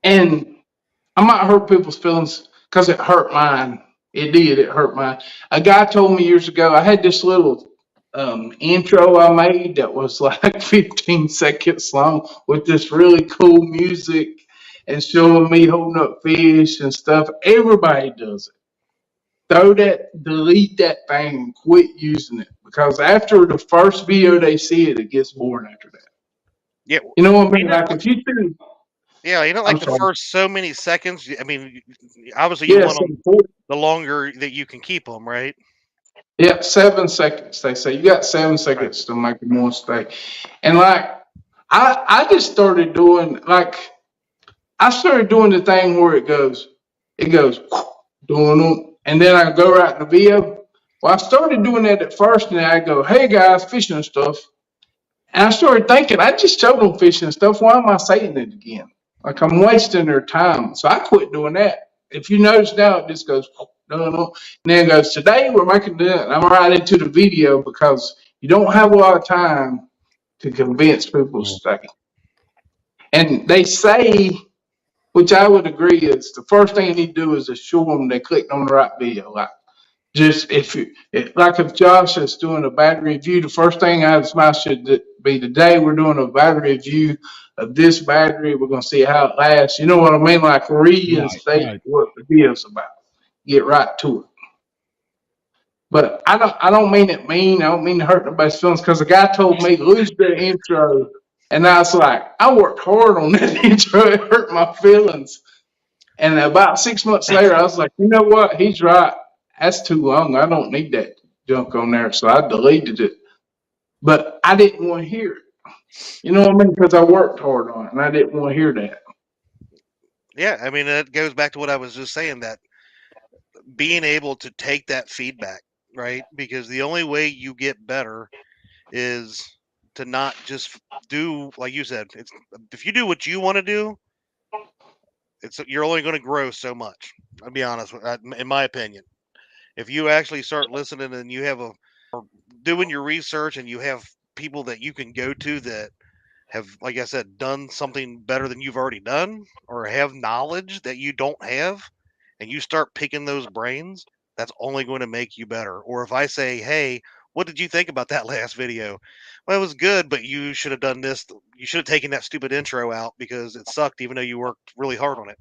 I might hurt people's feelings because it hurt mine. It did. It hurt mine. A guy told me years ago, I had this little intro I made that was like 15 seconds long with this really cool music. and showing me holding up fish and stuff. Everybody does it. Delete that thing and quit using it, because after the first video they see it, it gets boring after that. Yeah, You know what I mean? Like if you see, yeah, you know, I'm like the sorry. first so many seconds. I mean, obviously you Yeah, want them the longer that you can keep them, right? yeah, 7 seconds. They say you got 7 seconds to make a mistake, and like I just started doing I started doing the thing where it goes doing them, and then I go right in the video. Well, I started doing that at first, and then I go, "Hey guys, fishing and stuff," and I started thinking, I just showed them fishing and stuff. Why am I saying it again? Like I'm wasting their time. So I quit doing that. If you notice now, it just goes no, and then it goes. Today we're making that. And I'm right into the video because you don't have a lot of time to convince people to stay. And they say, which I would agree, is the first thing you need to do is assure them they clicked on the right video. Like, just if Josh is doing a battery review, the first thing I should be today. We're doing a battery review of this battery. We're going to see how it lasts. You know what I mean? Like reinstate what the video's about. Get right to it. But I don't mean it mean. I don't mean to hurt nobody's feelings, because the guy told me lose the intro, and I was like, I worked hard on that intro. It hurt my feelings. And about 6 months later, I was like, you know what? He's right. That's too long. I don't need that junk on there. So I deleted it. But I didn't want to hear it. You know what I mean? Because I worked hard on it, and I didn't want to hear that. Yeah, I mean, that goes back to what I was just saying, that being able to take that feedback, right? Because the only way you get better is to not just do, like you said, it's if you do what you want to do, you're only going to grow so much. I'll be honest with that, in my opinion. If you actually start listening and you have or doing your research, and you have people that you can go to that have, like I said, done something better than you've already done, or have knowledge that you don't have, and you start picking those brains, that's only going to make you better. Or if I say, hey, what did you think about that last video? Well, it was good, but you should have done this. You should have taken that stupid intro out because it sucked, even though you worked really hard on it.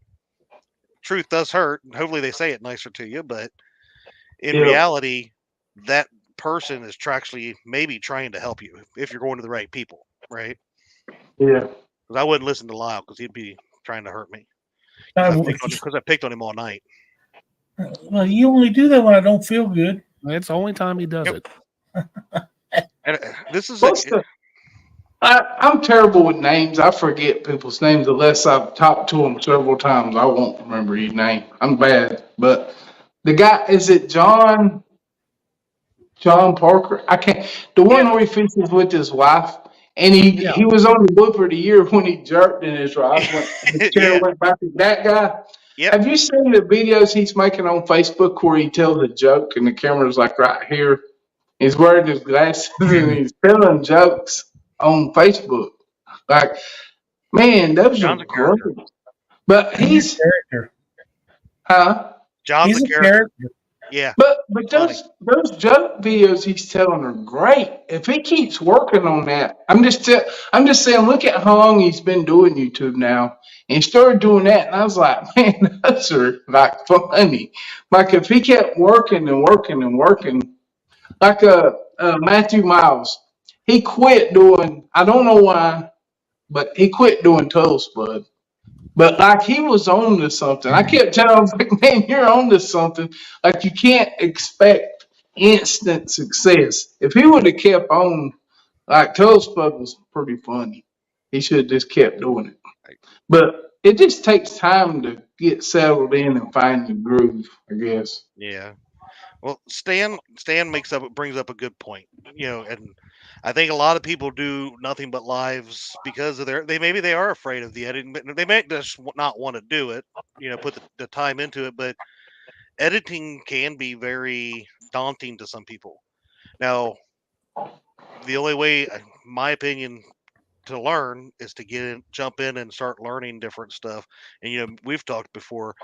Truth does hurt, and hopefully they say it nicer to you, but in reality, that person is actually maybe trying to help you if you're going to the right people, right? Yeah. Because I wouldn't listen to Lyle, because he'd be trying to hurt me. Because I picked on him all night. Well, you only do that when I don't feel good. That's the only time he does it. And this is I'm terrible with names. I forget people's names unless I've talked to them several times. I won't remember his name. I'm bad. But the guy, is it John Parker? I can't. The one where he fishes with his wife, and he was on the blooper of the year when he jerked in his rod. The chair went back to that guy. Yep. Have you seen the videos he's making on Facebook where he tells a joke and the camera's like right here? He's wearing his glasses and he's telling jokes on Facebook. Like, man, those are great. But he's a character. Huh? John's a character. Yeah. But those joke videos he's telling are great. If he keeps working on that, I'm just saying, look at how long he's been doing YouTube now. And he started doing that, and I was like, man, those are like funny. Like if he kept working and working and working, like Matthew Miles, he quit doing, I don't know why, but he quit doing Total Spud. But like he was on to something. I kept telling him, like, man, you're on to something. Like you can't expect instant success. If he would have kept on, like Total Spud was pretty funny. He should have just kept doing it. But it just takes time to get settled in and find your groove, I guess. Yeah. Well, Stan brings up a good point. You know, and I think a lot of people do nothing but lives because of maybe they are afraid of the editing. They may just not want to do it, you know, put the time into it. But editing can be very daunting to some people. Now, the only way, in my opinion, to learn is to jump in and start learning different stuff. And, you know, we've talked before,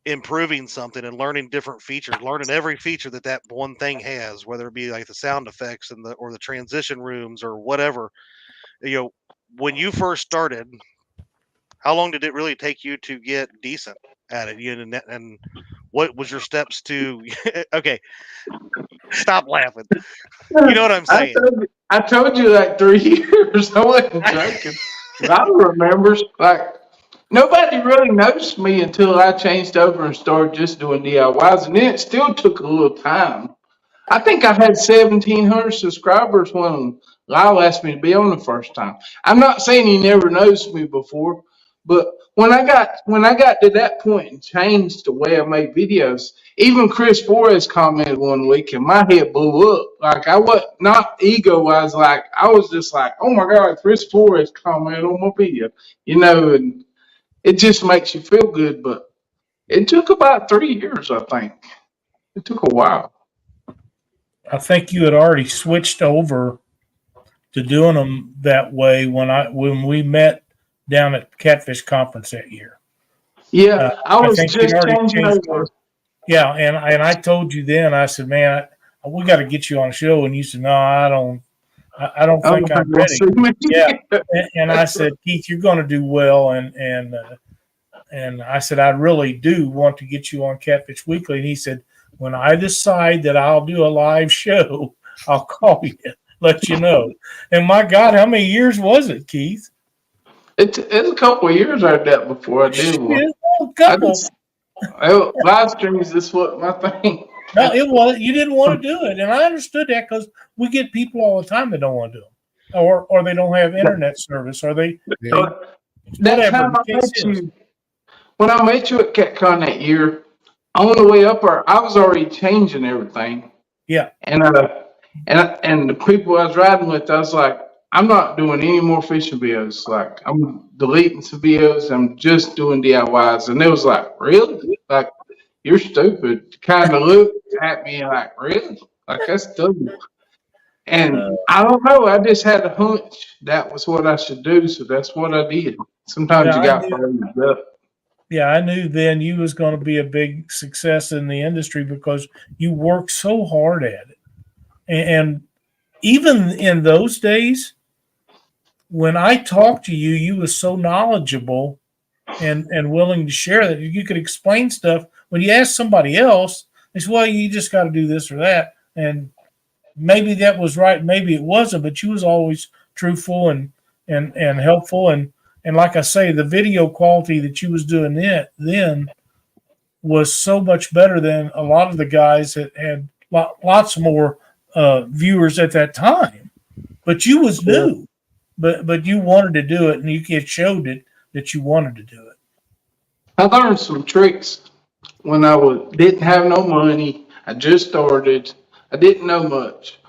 improving something and learning different features, learning every feature that one thing has, whether it be like the sound effects or the transition rooms or whatever. You know, when you first started, How long did it really take you to get decent at it? And what was your steps to? Okay, stop laughing. You know what I'm saying? I told you like 3 years. I wasn't joking. I remember, like, nobody really noticed me until I changed over and started just doing DIYs, and then it still took a little time. I think I had 1,700 subscribers when Lyle asked me to be on the first time. I'm not saying he never noticed me before, but when I got to that point and changed the way I made videos, even Chris Flores commented one week and my head blew up. Like, I was not ego wise, like I was just like, oh my God, Chris Flores commented on my video, and it just makes you feel good. But it took about 3 years, I think. It took a while. I think you had already switched over to doing them that way when we met down at Catfish Conference that year. Yeah, I was think just you'd already changing changed over. Yeah, and I told you then, I said, man, we got to get you on a show, and you said, no, I don't think I'm ready. Yeah, and I said, Keith, you're going to do well, and I said, I really do want to get you on Catfish Weekly, and he said, when I decide that I'll do a live show, I'll call you, let you know. And my God, how many years was it, Keith? It's a couple of years I did that before I did one. A couple. Live streams is what my thing. No, it was. You didn't want to do it, and I understood that because we get people all the time that don't want to do them, or they don't have internet service, or they That time I met you, when I met you at CatCon that year, on the way up there, I was already changing everything. Yeah. And the people I was riding with, I was like, I'm not doing any more fishing videos. Like, I'm deleting some videos. I'm just doing DIYs. And they was like, really? Like, you're stupid. Kind of looked at me like, really? Like, that's stupid. And I don't know. I just had a hunch that was what I should do. So that's what I did. Sometimes you got to up. Yeah, I knew then you was going to be a big success in the industry because you worked so hard at it. And even in those days, when I talked to you, you was so knowledgeable and willing to share that you could explain stuff. When you ask somebody else, they say, well, you just got to do this or that. And maybe that was right, maybe it wasn't, but you was always truthful and helpful. And like I say, the video quality that you was doing then was so much better than a lot of the guys that had lots more viewers at that time. But you was new, but you wanted to do it, and it showed it that you wanted to do it. I learned some tricks when I didn't have no money. I just started. I didn't know much.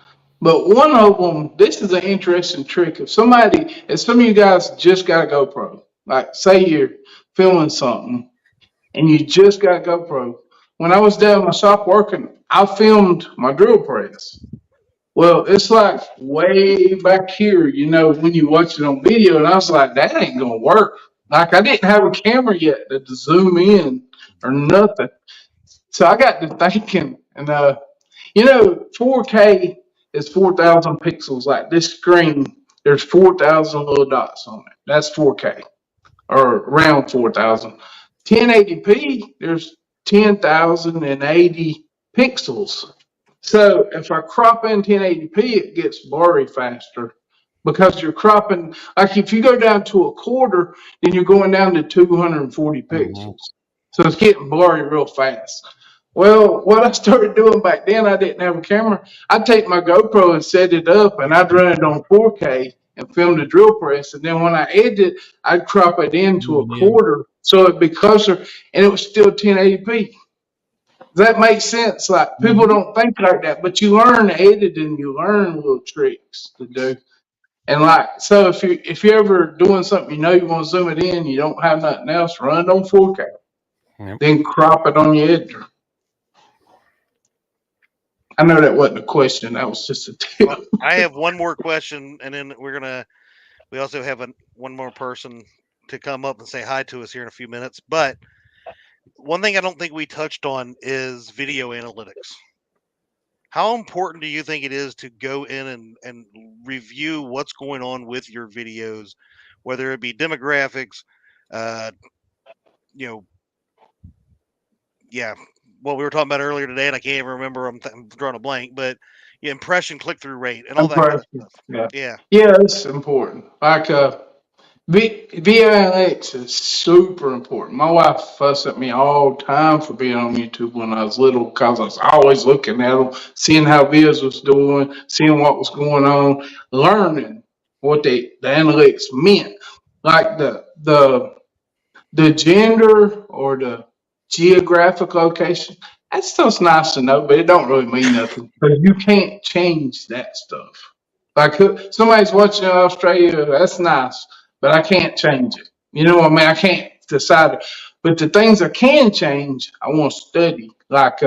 But one of them, this is an interesting trick. If some of you guys just got a GoPro, like say you're filming something and you just got a GoPro. When I was down in my shop working, I filmed my drill press. Well, it's like way back here, when you watch it on video, and I was like, that ain't gonna work. Like, I didn't have a camera yet to zoom in or nothing. So I got to thinking, and 4K is 4,000 pixels. Like this screen, there's 4,000 little dots on it. That's 4K, or around 4,000. 1080p, there's 10,080 pixels. So if I crop in 1080p, it gets blurry faster because you're cropping. Like if you go down to a quarter, then you're going down to 240 pixels. So it's getting blurry real fast. Well, what I started doing back then, I didn't have a camera. I'd take my GoPro and set it up, and I'd run it on 4K and film the drill press. And then when I edit, I'd crop it into a quarter so it'd be closer, and it was still 1080p. Does that make sense? Like, people don't think like that, but you learn editing, you learn little tricks to do. And so if you're ever doing something, you want to zoom it in, you don't have nothing else, run it on 4K. Then crop it on your editor. I know that wasn't a question. That was just a tip. Well, I have one more question, and then we also have one more person to come up and say hi to us here in a few minutes. But one thing I don't think we touched on is video analytics. How important do you think it is to go in and review what's going on with your videos, whether it be demographics, You know, yeah, what we were talking about earlier today, and I can't even remember. I'm drawing a blank, but impression click-through rate and all that kind of stuff. Yeah, it's important. Like VLX is super important. My wife fussed at me all the time for being on YouTube when I was little because I was always looking at them, seeing how Viz was doing, seeing what was going on, learning what the analytics meant. Like the gender or the geographic location, that stuff's nice to know, but it don't really mean nothing because you can't change that stuff. Like somebody's watching in Australia, that's nice, but I can't change it. You know what I mean? I can't decide it. But the things I can change, I want to study. Like,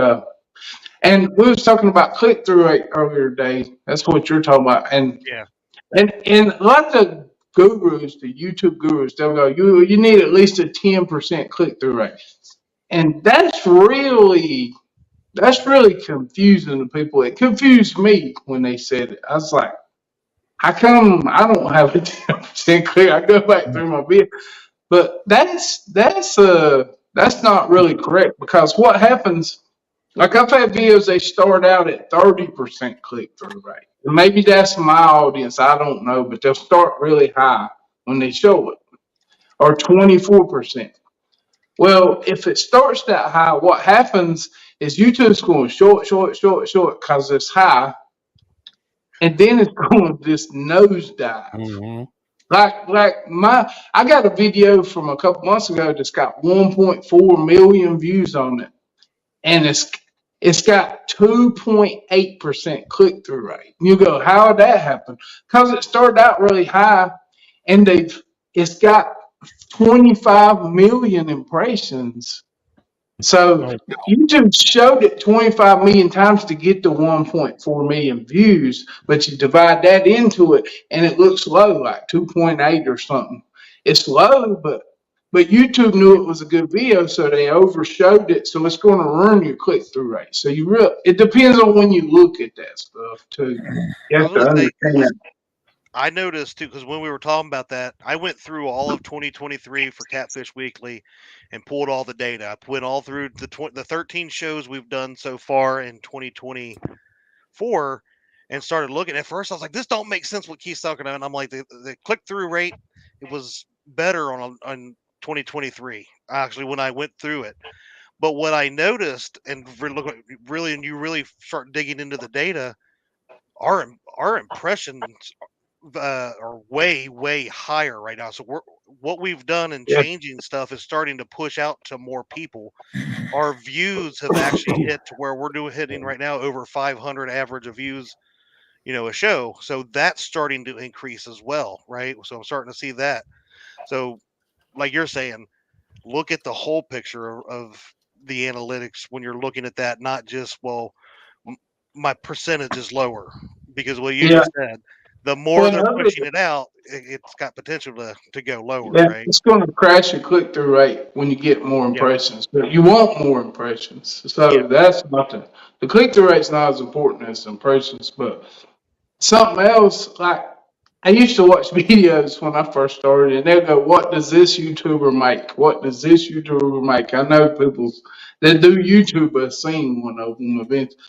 and we was talking about click through rate earlier today. That's what you're talking about. And and a lot of the gurus, the YouTube gurus, they'll go, you need at least a 10% click through rate, and that's really confusing to people. It confused me when they said it. I was like, how come I don't have a 10% click? I go back through my video, but that's not really correct because what happens? Like I've had videos, they start out at 30% click through rate. And maybe that's my audience, I don't know, but they'll start really high when they show it, or 24%. Well, if it starts that high, what happens is YouTube's going short because it's high, and then it's going this nosedive. Mm-hmm. I got a video from a couple months ago that's got 1.4 million views on it, and it's got 2.8% click through rate. You go, how did that happen? Because it started out really high, and it's got 25 million impressions. So YouTube showed it 25 million times to get the 1.4 million views, but you divide that into it, and it looks low, like 2.8 or something. It's low, but YouTube knew it was a good video, so they overshowed it. So it's going to ruin your click-through rate. So it depends on when you look at that stuff too. You have to understand that. I noticed too, because when we were talking about that, I went through all of 2023 for Catfish Weekly and pulled all the data. I went all through the 13 shows we've done so far in 2024 and started looking. At first, I was like, this don't make sense what Keith's talking about. And I'm like, the click-through rate, it was better on 2023, actually, when I went through it. But what I noticed, and really, and you really start digging into the data, our impressions are way higher right now. So what we've done in changing stuff is starting to push out to more people. Our views have actually hit to where we're hitting right now over 500 average of views, a show. So that's starting to increase as well, right? So I'm starting to see that. So like you're saying, look at the whole picture of the analytics when you're looking at that, not just, my percentage is lower, because what you just said, the more they're pushing it out, it's got potential to go lower, right? It's going to crash your click-through rate when you get more impressions, but you want more impressions. So that's not the click-through rate's not as important as impressions, but something else, like I used to watch videos when I first started, and they'll go, what does this YouTuber make? What does this YouTuber make? I know people that do YouTube have seen one of them eventually.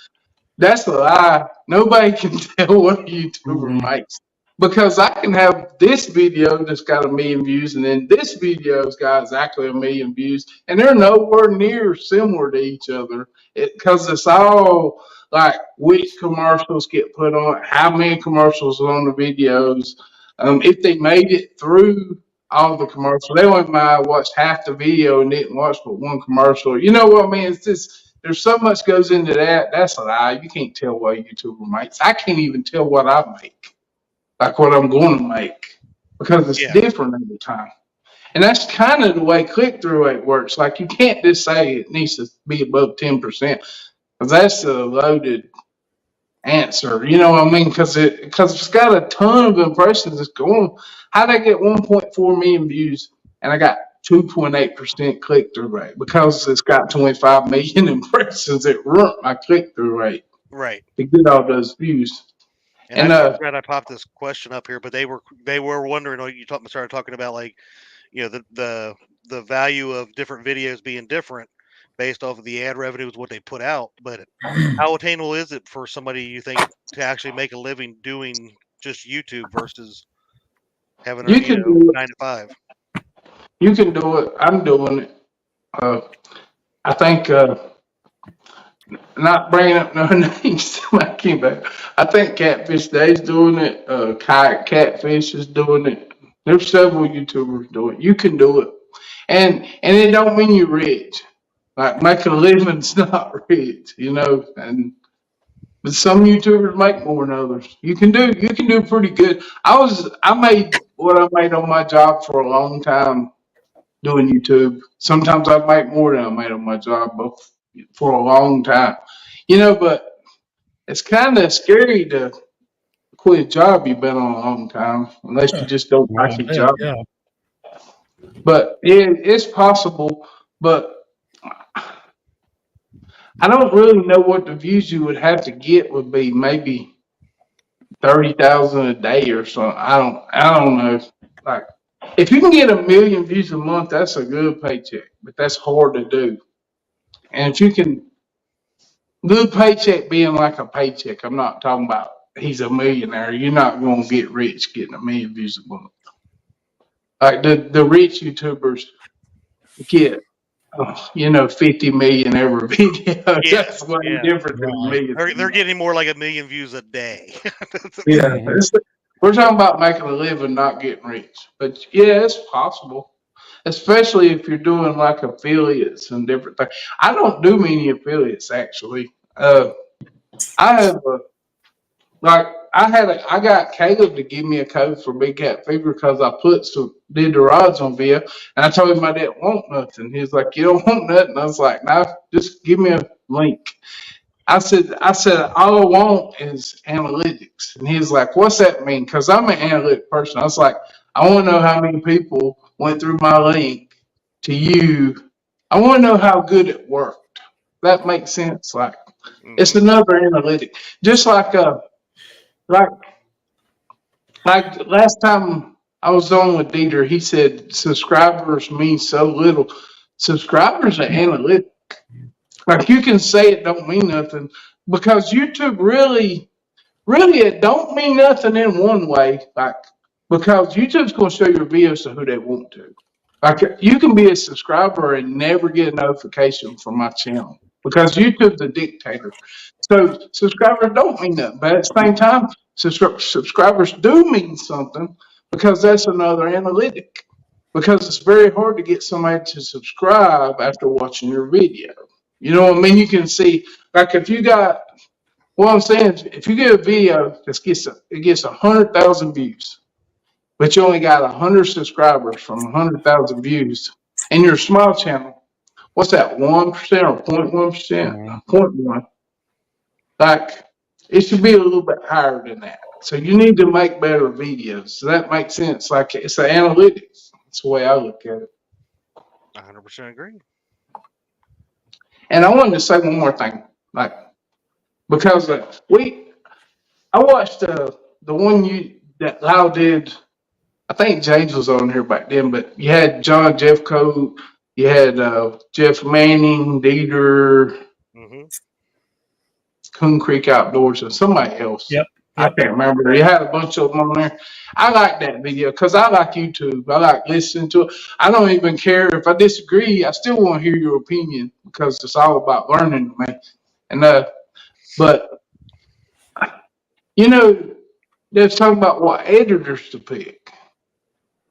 That's a lie. Nobody can tell what a YouTuber makes, because I can have this video that's got 1 million views, and then this video's got exactly 1 million views, and they're nowhere near similar to each other, because it's all like which commercials get put on, how many commercials are on the videos, if they made it through all the commercials. They only might have watched half the video and didn't watch but one commercial. You know what I mean? It's just, there's so much goes into that. That's a lie. You can't tell what a YouTuber makes. I can't even tell what I make, like what I'm going to make, because it's different every time. And that's kind of the way click-through rate works. Like you can't just say it needs to be above 10%, because that's a loaded answer. You know what I mean? Because it's got a ton of impressions. It's going. How'd I get 1.4 million views and I got 2.8% click-through rate? Because it's got 25 million impressions. It ruined my click-through rate. Right. To get all those views. And I'm glad I popped this question up here, but they were wondering. You started talking about like the value of different videos being different based off of the ad revenue is what they put out. But how attainable is it for somebody, you think, to actually make a living doing just YouTube versus having a You can do it. 9 to 5? You can do it. I'm doing it. I think, not bringing up no names, I think Catfish Day's doing it. Kayak Catfish is doing it. There's several YouTubers doing it. You can do it, and it don't mean you're rich. Like making a living's not rich, but some YouTubers make more than others. You can do pretty good. I made what I made on my job for a long time doing YouTube. Sometimes I make more than I made on my job, but for a long time, but it's kind of scary to quit a job you've been on a long time unless you just don't like your job. Yeah. But it's possible, but I don't really know what the views you would have to get would be. Maybe 30,000 a day or something. I don't know. Like, if you can get 1 million views a month, that's a good paycheck, but that's hard to do. And if you can, good paycheck being like a paycheck, I'm not talking about he's a millionaire. You're not going to get rich getting 1 million views a month. Like the rich YouTubers get, 50 million every video. Yeah, That's way yeah. different than 1 million. They're getting more like 1 million views a day. Yeah, we're talking about making a living, not getting rich. But yeah, it's possible, especially if you're doing like affiliates and different things. I don't do many affiliates actually. I have I got Caleb to give me a code for Big Cat Fever because I did the rods on video, and I told him I didn't want nothing. He was like, "You don't want nothing?" I was like, "No, just give me a link." I said, all I want is analytics. And he was like, "What's that mean?" Because I'm an analytic person. I was like, "I want to know how many people went through my link to you. I want to know how good it worked." That makes sense. Like, it's another analytic. Just like last time I was on with Dieter, he said subscribers mean so little. Subscribers are analytic. Like, you can say it don't mean nothing because YouTube really it don't mean nothing in one way. Like, because YouTube's going to show your videos to who they want to. Like, you can be a subscriber and never get a notification from my channel because YouTube's a dictator. So subscribers don't mean nothing. But at the same time, subscribers do mean something because that's another analytic. Because it's very hard to get somebody to subscribe after watching your video. You know what I mean? You can see, like, if you got, what I'm saying, if you get a video that gets 100,000 views, but you only got 100 subscribers from 100,000 views, and you're a small channel, what's that, 1% or 0.1%? 0.1. Like, it should be a little bit higher than that. So you need to make better videos. So that makes sense. Like, it's the analytics. That's the way I look at it. 100% agree. And I wanted to say one more thing, like, because I watched the one that Lau did. I think James was on here back then, but you had John Jeffcoat, you had Jeff Manning, Dieter, Coon Creek Outdoors, and somebody else. Yep. I can't remember. You had a bunch of them on there. I like that video because I like YouTube. I like listening to it. I don't even care if I disagree. I still want to hear your opinion because it's all about learning to me. And but they're talking about what editors to pick,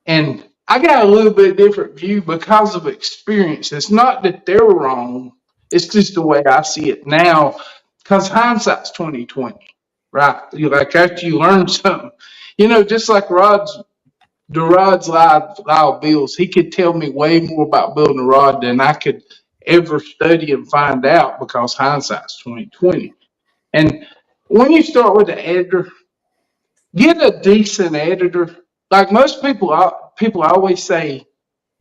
and I got a little bit different view because of experience. It's not that they're wrong. It's just the way I see it now. Because hindsight's 20/20. Right, like after you learn something, just like the Rod's live builds, he could tell me way more about building a rod than I could ever study and find out because hindsight's 20/20. And when you start with an editor, get a decent editor. Like most people always say,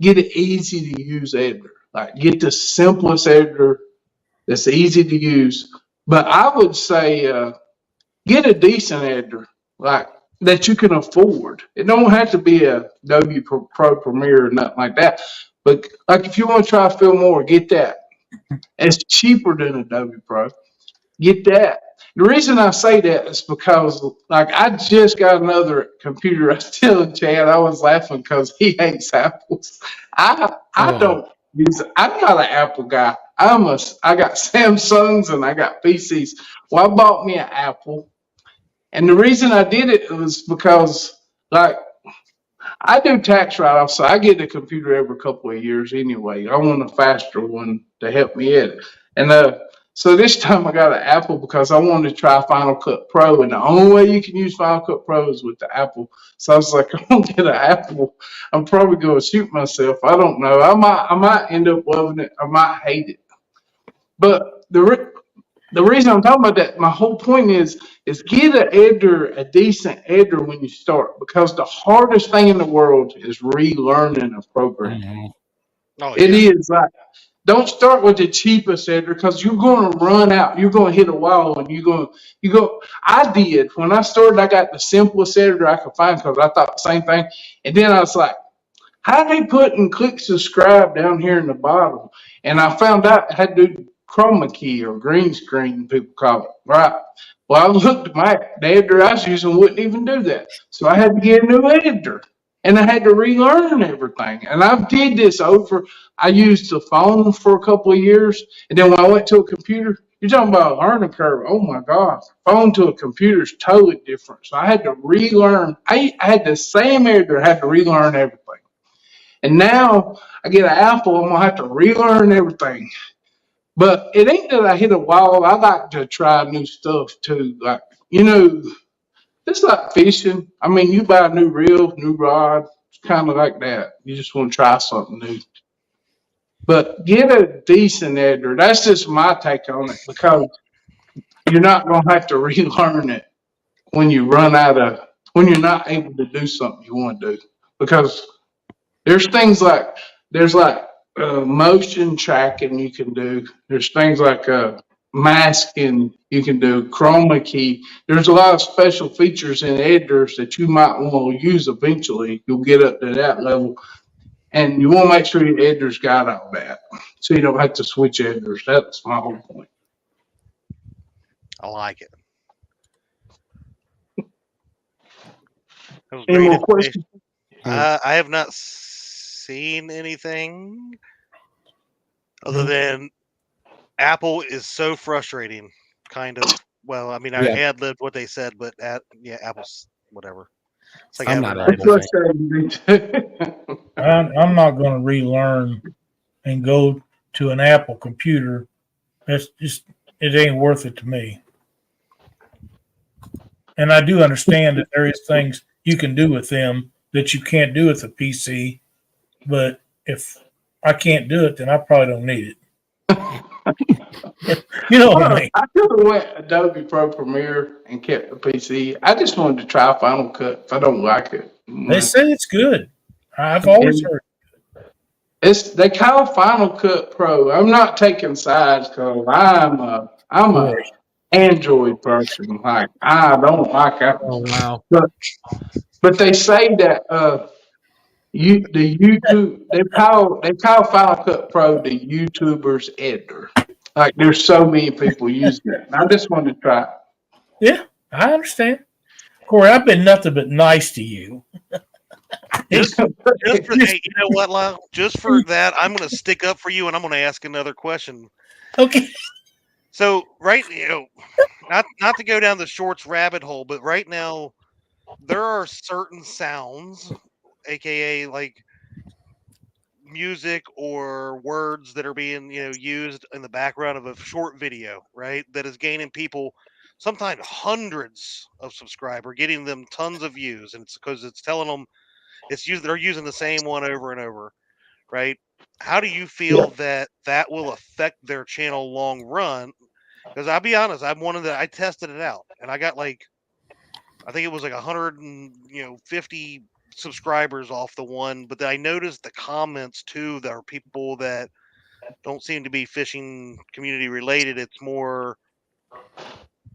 get an easy to use editor. Like, get the simplest editor that's easy to use. But I would say, get a decent editor. Like, that you can afford. It don't have to be a Adobe Pro Premiere or nothing like that. But like if you want to try to film more, get that. It's cheaper than Adobe Pro. Get that. The reason I say that is because, like, I just got another computer. I was telling Chad, I was laughing because he hates apples. I don't use. I'm not an Apple guy. I got Samsungs and I got PCs. Well, I bought me an Apple, and the reason I did it was because, like, I do tax write-offs, so I get a computer every couple of years anyway. I want a faster one to help me edit. And so this time I got an Apple because I wanted to try Final Cut Pro, and the only way you can use Final Cut Pro is with the Apple. So I was like, I'm gonna get an Apple. I'm probably gonna shoot myself. I don't know. I might end up loving it. I might hate it. But the reason I'm talking about that, my whole point is get an editor, a decent editor when you start, because the hardest thing in the world is relearning a program. Oh, It yeah. is like, don't start with the cheapest editor because you're going to run out. You're going to hit a wall, and you go. I did when I started. I got the simplest editor I could find because I thought the same thing, and then I was like, how they put and click subscribe down here in the bottom? And I found out I had to do chroma key or green screen, people call it, right? Well, I looked at the editor I was using wouldn't even do that. So I had to get a new editor. And I had to relearn everything. And I did this over. I used the phone for a couple of years. And then when I went to a computer, you're talking about a learning curve. Oh my God. Phone to a computer is totally different. So I had to relearn. I had the same editor, I had to relearn everything. And now I get an Apple, I'm gonna have to relearn everything. But it ain't that I hit a wall. I like to try new stuff too. Like, it's like fishing. I mean, you buy a new reel, new rod, it's kind of like that. You just want to try something new. But get a decent editor. That's just my take on it, because you're not gonna have to relearn it when you're not able to do something you want to do. Because there's things like motion tracking you can do. There's things like masking you can do, chroma key. There's a lot of special features in editors that you might want to use eventually. You'll get up to that level, and you want to make sure your editor's got all that, so you don't have to switch editors. That's my whole point. I like it. That was Any great more information. questions? I have not seen anything other than Apple is so frustrating. Kind of. Well, I mean, I ad-libbed what they said, but Apple's whatever. It's like I'm having not an It's iPhone. frustrating. I'm not going to relearn and go to an Apple computer. That's just, it ain't worth it to me. And I do understand that there is things you can do with them that you can't do with a PC. But if I can't do it, then I probably don't need it. You know what I mean? I could have went Adobe Pro Premiere and kept the PC. I just wanted to try Final Cut if I don't like it. They say it's good. I've always heard. They call Final Cut Pro. I'm not taking sides because I'm a Android person. Like, I don't like Apple. Oh wow! But they say that the YouTube they call Final Cut Pro the YouTuber's editor. Like, there's so many people using it. I just wanted to try it. Yeah, I understand. Corey, I've been nothing but nice to you. Just for that, you know what, Lyle? Just for that, I'm going to stick up for you, and I'm going to ask another question. Okay. So, not to go down the shorts rabbit hole, but right now there are certain sounds, aka like music or words that are being used in the background of a short video, right? That is gaining people sometimes hundreds of subscribers, getting them tons of views, and it's because it's telling them they're using the same one over and over, right? How do you feel that will affect their channel long run? Because I'll be honest, I tested it out, and I got I think it was 150 subscribers off the one, but then I noticed the comments too. There are people that don't seem to be fishing community related. It's more,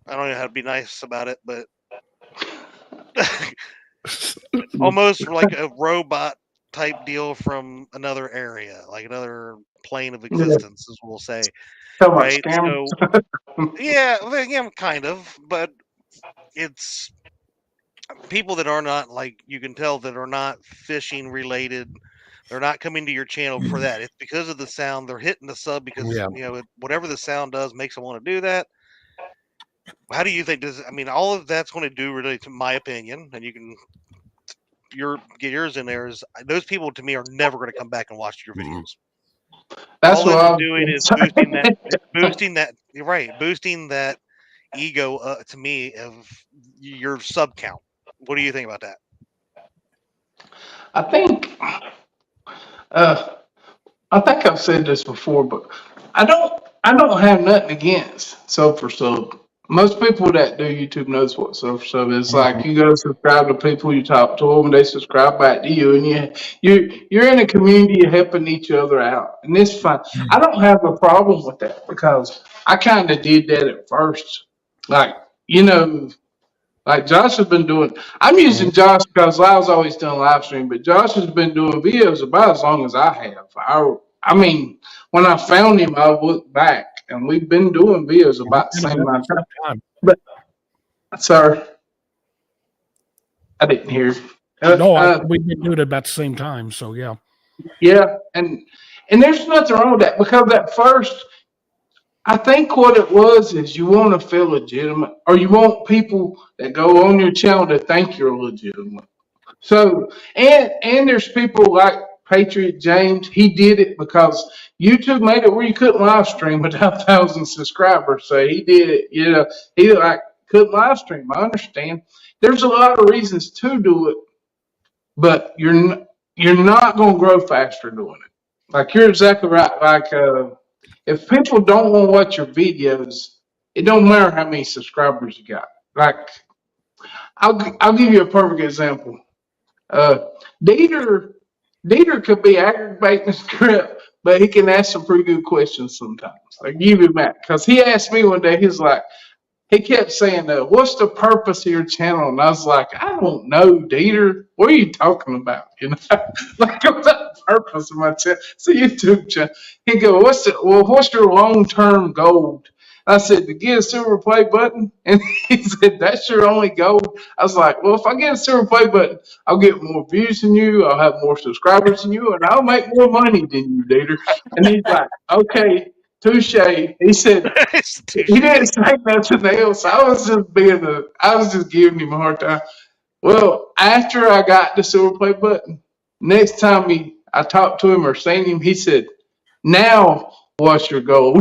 I don't know how to be nice about it, but almost like a robot type deal from another area, like another plane of existence, as we'll say. So much Right? scam. So, yeah, well, yeah, kind of, but it's people that are not, like, you can tell that are not fishing related. They're not coming to your channel for that. It's because of the sound. They're hitting the sub because Yeah. whatever the sound does makes them want to do that. How do you think all of that's going to do, really, to my opinion, and you can get yours in there, is those people to me are never going to come back and watch your videos. That's All what it's I'm doing is boosting that. You're right, boosting that ego to me of your sub count. What do you think about that? I think I've said this before, but I don't have nothing against sub for sub. Most people that do YouTube knows what sub for sub is. Like, you go subscribe to people, you talk to them, they subscribe back to you, and you're in a community helping each other out, and it's fine. I don't have a problem with that because I kind of did that at first. Like, like Josh has been doing. I'm using Josh because I was always doing live stream, but Josh has been doing videos about as long as I have. I mean, when I found him, I looked back, and we've been doing videos about the same amount of time. But, sir, I didn't hear. No, we've been doing it about the same time. So yeah. Yeah, and there's nothing wrong with that because at first, I think what it was is you want to feel legitimate, or you want people that go on your channel to think you're legitimate. So, and there's people like Patriot James. He did it because YouTube made it where you couldn't live stream without 1,000 subscribers. So he did it. He couldn't live stream. I understand. There's a lot of reasons to do it, but you're not going to grow faster doing it. Like, you're exactly right. Like, if people don't want to watch your videos, it don't matter how many subscribers you got. Like, I'll give you a perfect example. Dieter could be aggravating script, but he can ask some pretty good questions sometimes. I give him that because he asked me one day. He's like, he kept saying, "What's the purpose of your channel?" And I was like, "I don't know, Dieter. What are you talking about? Like, what's the purpose of my channel? It's a YouTube channel." He go, "What's your long-term goal?" I said, "To get a silver play button." And he said, "That's your only goal?" I was like, "Well, if I get a silver play button, I'll get more views than you, I'll have more subscribers than you, and I'll make more money than you, Dieter." And he's like, "Okay, touche." He said, he didn't say nothing else. I was just giving him a hard time. Well, after I got the silver play button, next time I talked to him or seen him, he said, "Now what's your goal?"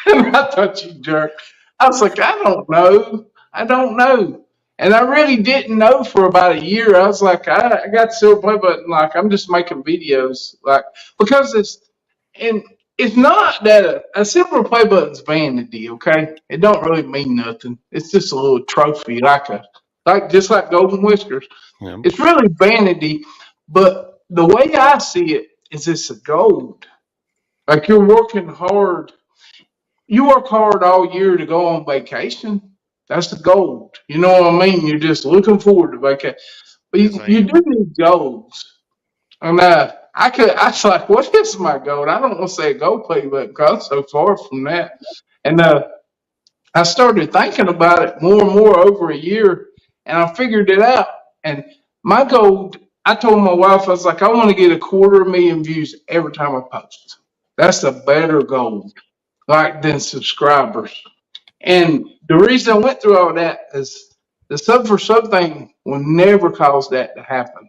And I thought, you jerk. I was like, I don't know. And I really didn't know for about a year. I was like, I got the silver play button. Like, I'm just making videos. Like, because it's not that a silver play button's vanity, okay? It don't really mean nothing. It's just a little trophy, just like golden whiskers. Yeah. It's really vanity, but the way I see it is it's a gold. Like, you're working hard. You work hard all year to go on vacation. That's the gold. You know what I mean? You're just looking forward to vacation. But you do need goals. And I was like, what is my goal? I don't want to say a goal play, but I'm so far from that. And I started thinking about it more and more over a year, and I figured it out. And my goal, I told my wife, I was like, I want to get 250,000 views every time I post. That's a better goal, than subscribers. And the reason I went through all that is the sub for sub thing will never cause that to happen.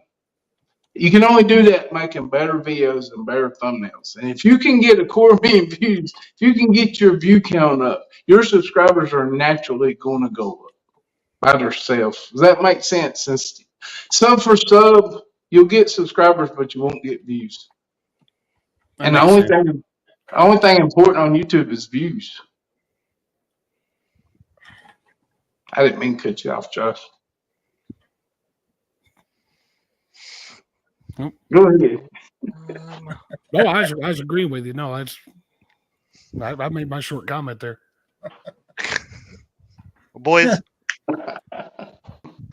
You can only do that making better videos and better thumbnails. And if you can get 250,000 views, if you can get your view count up, your subscribers are naturally going to go up by themselves. Does that make sense? Since sub for sub, you'll get subscribers, but you won't get views. And the only thing important on YouTube is views. I didn't mean to cut you off, Josh. Nope. Go ahead. No, I was agreeing with you. No, I made my short comment there. Boys,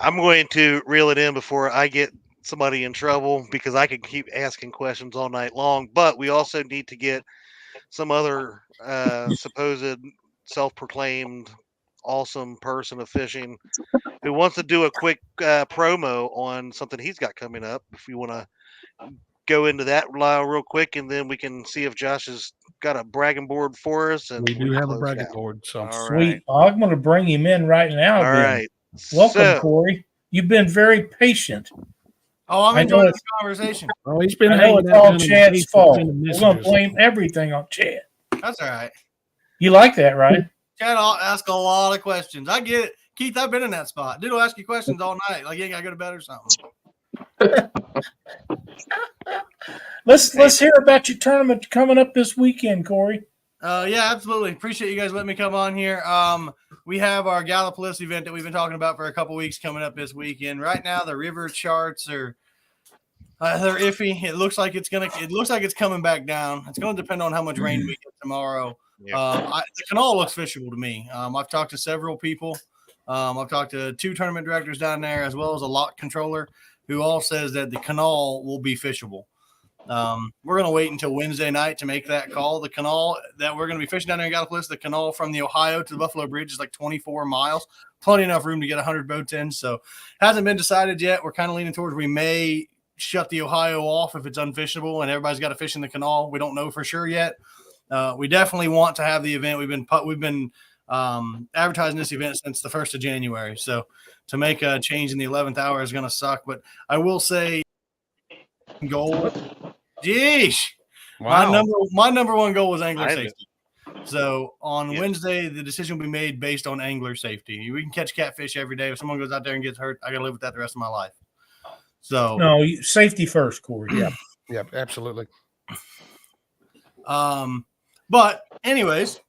I'm going to reel it in before I get somebody in trouble because I can keep asking questions all night long. But we also need to get some other supposed self-proclaimed awesome person of fishing who wants to do a quick promo on something he's got coming up. If you want to go into that real quick, and then we can see if Josh has got a bragging board for us. And We do can have a close it bragging out. board. So All Sweet. right. I'm going to bring him in right now. All then. right. Welcome, So, Corey. You've been very patient. Oh, I'm I know enjoying it's- this conversation. oh, he's been I know hanging it's out all down in the Chad's basement fault. sending We're going to messages. blame everything on Chad. That's all right. You like that, right? Chad, I'll ask a lot of questions. I get it. Keith, I've been in that spot. Dude will ask you questions all night. Like you ain't got to go to bed or something. Let's hear about your tournament coming up this weekend, Corey. Yeah, absolutely. Appreciate you guys letting me come on here. We have our Gallipolis event that we've been talking about for a couple weeks coming up this weekend. Right now, the river charts are they're iffy. It looks like it's coming back down. It's gonna depend on how much rain we get tomorrow. The canal looks fishable to me. I've talked to several people. I've talked to 2 tournament directors down there as well as a lot controller who all says that the canal will be fishable. We're going to wait until Wednesday night to make that call. The canal that we're going to be fishing down there in Gallipolis, the canal from the Ohio to the Buffalo Bridge is like 24 miles. Plenty enough room to get 100 boats in. So hasn't been decided yet. We're kind of leaning towards we may shut the Ohio off if it's unfishable and everybody's got to fish in the canal. We don't know for sure yet. We definitely want to have the event. We've been advertising this event since the 1st of January. So to make a change in the 11th hour is going to suck. But I will say goal. Jeez. Wow. My number one goal was angler I safety. So on Yeah. Wednesday, the decision will be made based on angler safety. We can catch catfish every day. If someone goes out there and gets hurt, I got to live with that the rest of my life. So No, safety first, Corey. Yeah. Yeah, absolutely. But anyways,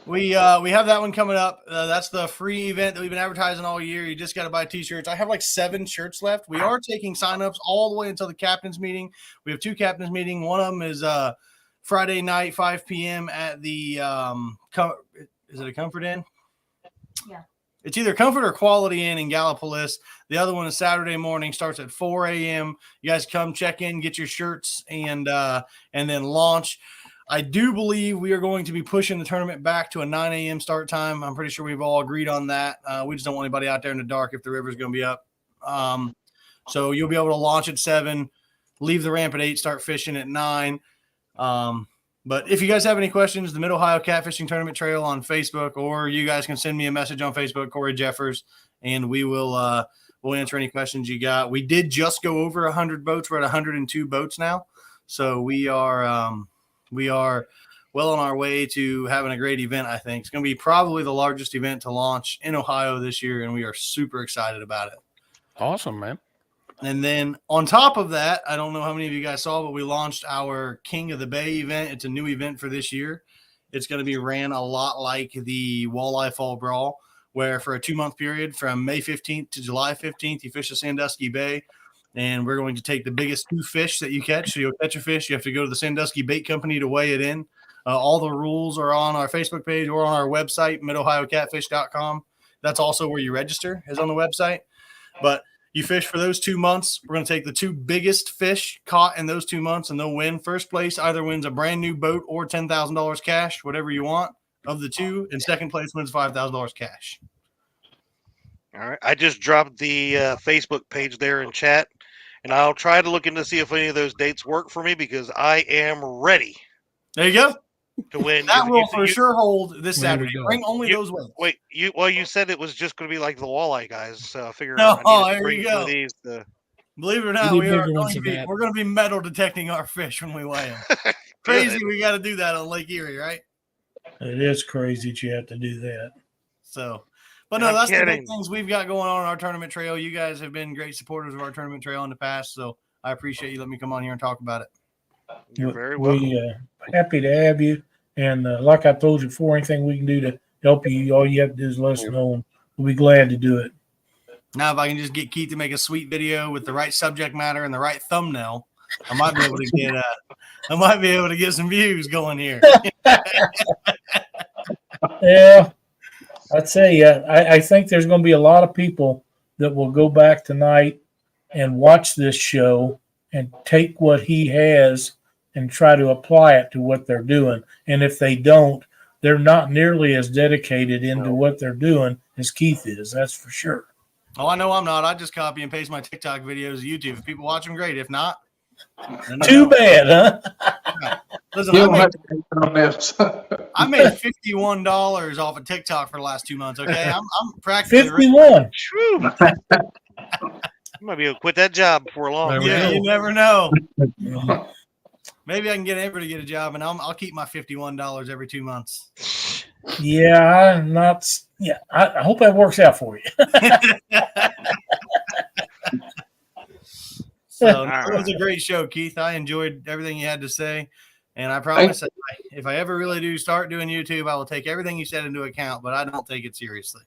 we have that one coming up. That's the free event that we've been advertising all year. You just got to buy t-shirts. I have like 7 shirts left. We are taking signups all the way until the captain's meeting. We have 2 captain's meeting. One of them is Friday night, 5 p.m. at the is it a Comfort Inn? Yeah. It's either Comfort or Quality Inn in Gallipolis. The other one is Saturday morning, starts at 4 a.m. You guys come check in, get your shirts, and then launch. I do believe we are going to be pushing the tournament back to a 9 a.m. start time. I'm pretty sure we've all agreed on that. We just don't want anybody out there in the dark if the river's going to be up. So you'll be able to launch at 7, leave the ramp at 8, start fishing at 9. But if you guys have any questions, the Mid-Ohio Catfishing Tournament Trail on Facebook, or you guys can send me a message on Facebook, Corey Jeffers, and we will we'll answer any questions you got. We did just go over 100 boats. We're at 102 boats now. So we are well on our way to having a great event, I think. It's going to be probably the largest event to launch in Ohio this year, and we are super excited about it. Awesome, man. And then on top of that, I don't know how many of you guys saw, but we launched our King of the Bay event. It's a new event for this year. It's going to be ran a lot like the Walleye Fall Brawl, where for a 2-month period from May 15th to July 15th, you fish the Sandusky Bay. And we're going to take the biggest 2 fish that you catch. So you'll catch a fish. You have to go to the Sandusky Bait Company to weigh it in. All the rules are on our Facebook page or on our website, midohiocatfish.com. That's also where you register, is on the website. But you fish for those 2 months. We're going to take the 2 biggest fish caught in those 2 months, and they'll win. First place either wins a brand new boat or $10,000 cash, whatever you want of the 2. And second place wins $5,000 cash. All right. I just dropped the Facebook page there in chat, and I'll try to look into see if any of those dates work for me because I am ready There you go. to win. That will for sure hold this There we Saturday. go. Bring only You- those weights. Wait, you said it was just going to be like the walleye guys, so I figured No, I needed there to bring you some go. of these to Believe it or not, need we are bigger ones going to than be, that. we're going to be metal detecting our fish when we weigh them. Crazy, we got to do that on Lake Erie, right? It is crazy that you have to do that. So, but no, I'm that's the kidding. big things we've got going on in our tournament trail. You guys have been great supporters of our tournament trail in the past, so I appreciate you letting me come on here and talk about it. You're very welcome. We happy to have you. And like I told you before, anything we can do to help you, all you have to do is let us know, and we'll be glad to do it. Now, if I can just get Keith to make a sweet video with the right subject matter and the right thumbnail, I might be able to get some views going here. Yeah, I tell you, I think there's going to be a lot of people that will go back tonight and watch this show and take what he has and try to apply it to what they're doing. And if they don't, they're not nearly as dedicated into what they're doing as Keith is. That's for sure. Oh, I know I'm not. I just copy and paste my TikTok videos to YouTube. If people watch them, great. If not, too bad, huh? Listen, You don't have to take on this. I made $51 off of TikTok for the last 2 months. Okay, I'm practically 51. True. You might be able to quit that job before long. Yeah, you never know. Maybe I can get Amber to get a job, and I'll keep my $51 every 2 months. Yeah, I'm not. Yeah, I hope that works out for you. So it was a great show, Keith. I enjoyed everything you had to say, and I promise that if I ever really do start doing YouTube, I will take everything you said into account. But I don't take it seriously.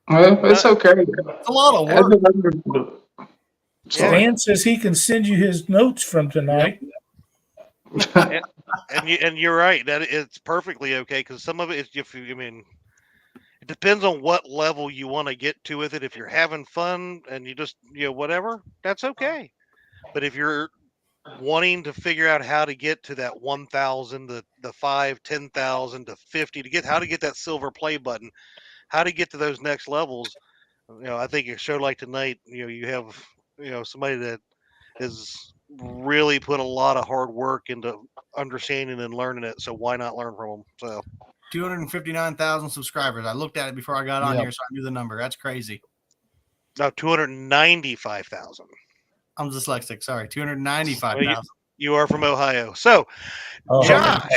Well, it's okay. It's a lot of work. Stan says he can send you his notes from tonight. And you're right that it's perfectly okay, because some of it is, it depends on what level you want to get to with it. If you're having fun and you just whatever, that's okay. But if you're wanting to figure out how to get to that 1,000, the 5, 10,000 to 50, to get how to get that silver play button, how to get to those next levels, I think a show like tonight, you have somebody that has really put a lot of hard work into understanding and learning it. So why not learn from them? So 259,000 subscribers. I looked at it before I got on here, so I knew the number. That's crazy. No, 295,000. I'm dyslexic. Sorry, 295,000. You are from Ohio. So, Josh,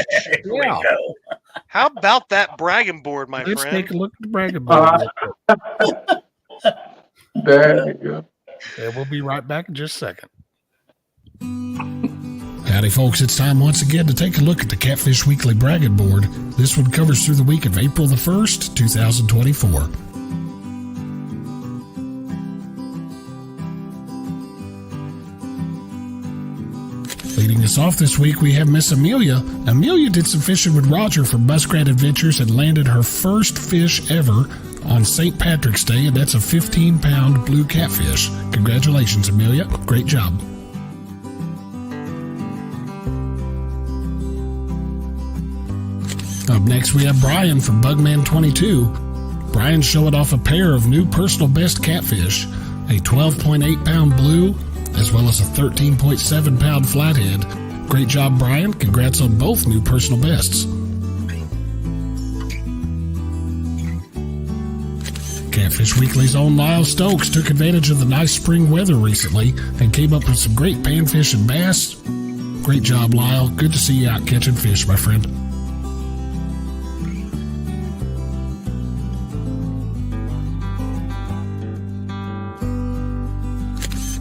how about that bragging board, my Let's friend? take a look at the bragging board. There you go. And we'll be right back in just a second. Howdy, folks. It's time once again to take a look at the Catfish Weekly bragging board. This one covers through the week of April the 1st, 2024. Leading us off this week, we have Miss Amelia. Amelia did some fishing with Roger from Muskrat Adventures and landed her first fish ever on St. Patrick's Day, and that's a 15-pound blue catfish. Congratulations, Amelia. Great job. Up next, we have Brian from Bugman22. Brian's showing off a pair of new personal best catfish, a 12.8-pound blue, as well as a 13.7-pound flathead. Great job, Brian. Congrats on both new personal bests. Catfish Weekly's own Lyle Stokes took advantage of the nice spring weather recently and came up with some great panfish and bass. Great job, Lyle. Good to see you out catching fish, my friend.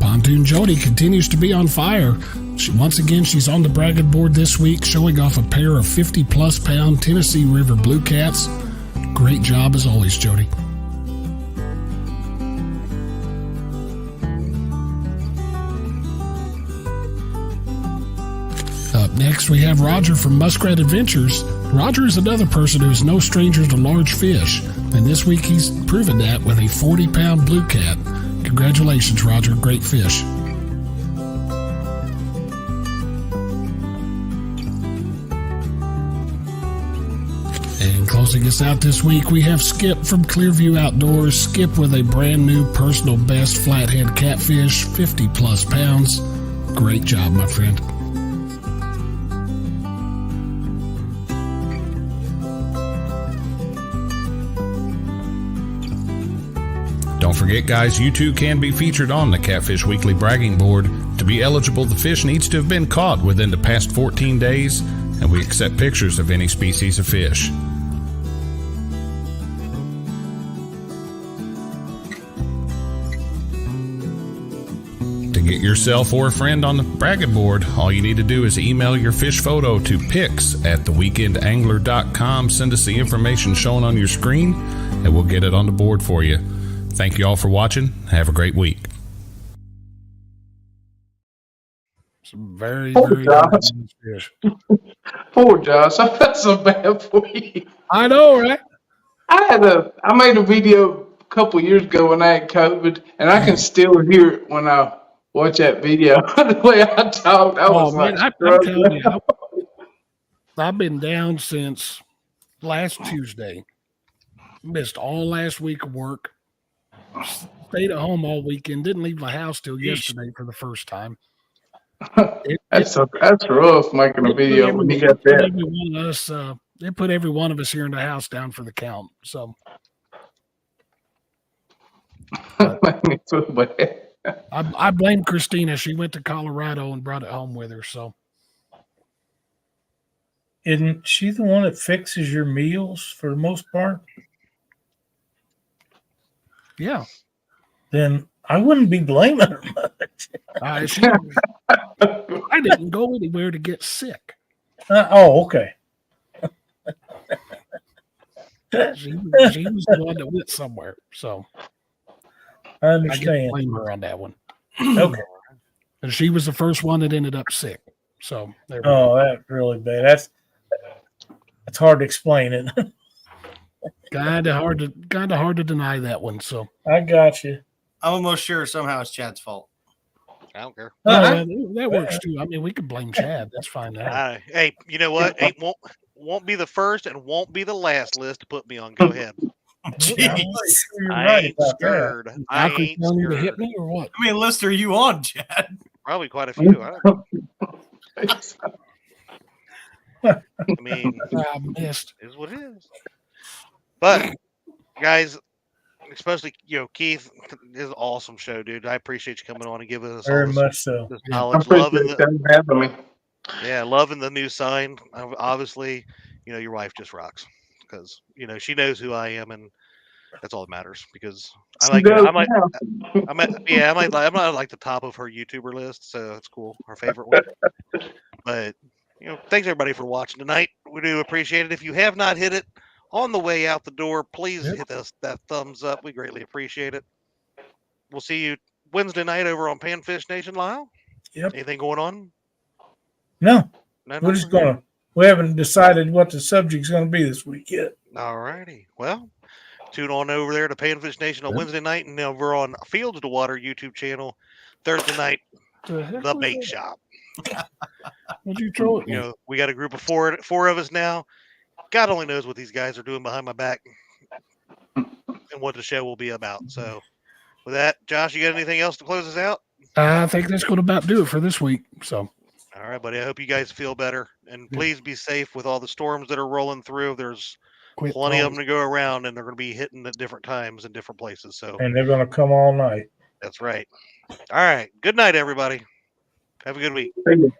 Pontoon Jody continues to be on fire. She's on the bragging board this week, showing off a pair of 50-plus pound Tennessee River blue cats. Great job as always, Jody. Up next, we have Roger from Muskrat Adventures. Roger is another person who is no stranger to large fish, and this week he's proven that with a 40-pound blue cat. Congratulations, Roger. Great fish. And closing us out this week, we have Skip from Clearview Outdoors. Skip with a brand new personal best flathead catfish, 50-plus pounds. Great job, my friend. Don't forget, guys, you too can be featured on the Catfish Weekly bragging board. To be eligible, the fish needs to have been caught within the past 14 days, and we accept pictures of any species of fish. To get yourself or a friend on the bragging board, all you need to do is email your fish photo to pics@theweekendangler.com. Send us the information shown on your screen, and we'll get it on the board for you. Thank you all for watching. Have a great week. Some very Poor Josh. good fish. Poor Josh. I felt so bad for you. I know, right? I made a video couple years ago when I had COVID, and I can still hear it when I watch that video. The way I talked, I was man, like, I'm telling you, I've been down since last Tuesday. Missed all last week of work. Stayed at home all weekend. Didn't leave my house till yesterday for the first time. that's rough making a video when you got that. They put every one of us here in the house down for the count. So Make me feel bad. I blame Christina. She went to Colorado and brought it home with her. So Isn't she the one that fixes your meals for the most part? yeah, Then I wouldn't be blaming her much. I didn't go anywhere to get sick. Okay. She was the one that went somewhere. So I I understand. can blame her on that one. Okay. And she was the first one that ended up sick. So there we go. Oh, that's really bad. That's hard to explain it. Kind of hard to deny that one. So I got you. I'm almost sure somehow it's Chad's fault. I don't care. that works too. I mean, we could blame Chad. That's fine. Now. Hey, you know what? It won't be the first and won't be the last list to put me on. Go ahead. Jeez. You're I right ain't about that. scared. I Malcolm ain't telling you to hit scared. me or what? How many lists are you on, Chad? Probably quite a few. I mean, I missed. is what it is. But guys, especially Keith, this is an awesome show, dude. I appreciate you coming on and giving us all Very this, much so. this I knowledge. appreciate them having me. Loving the new sign. Obviously, your wife just rocks because she knows who I am, and that's all that matters. Because I might like the top of her YouTuber list, so that's cool. Her favorite one. But thanks everybody for watching tonight. We do appreciate it. If you have not hit it on the way out the door, please hit that thumbs up. We greatly appreciate it. We'll see you Wednesday night over on Panfish Nation, Lyle. Yep. Anything going on? No, No, we're just we haven't decided what the subject's going to be this week yet. All righty. Well, tune on over there to Panfish Nation on Wednesday night, and over on Fields to Water YouTube channel Thursday night, the bait shop. What'd you throw at me? We got a group of four of us now. God only knows what these guys are doing behind my back and what the show will be about. So, with that, Josh, you got anything else to close us out? I think that's going to about do it for this week. So, all right, buddy. I hope you guys feel better, and please be safe with all the storms that are rolling through. There's plenty of them to go around, and they're going to be hitting at different times in different places. So, And they're going to come all night. that's right. All right. Good night, everybody. Have a good week. Thank you.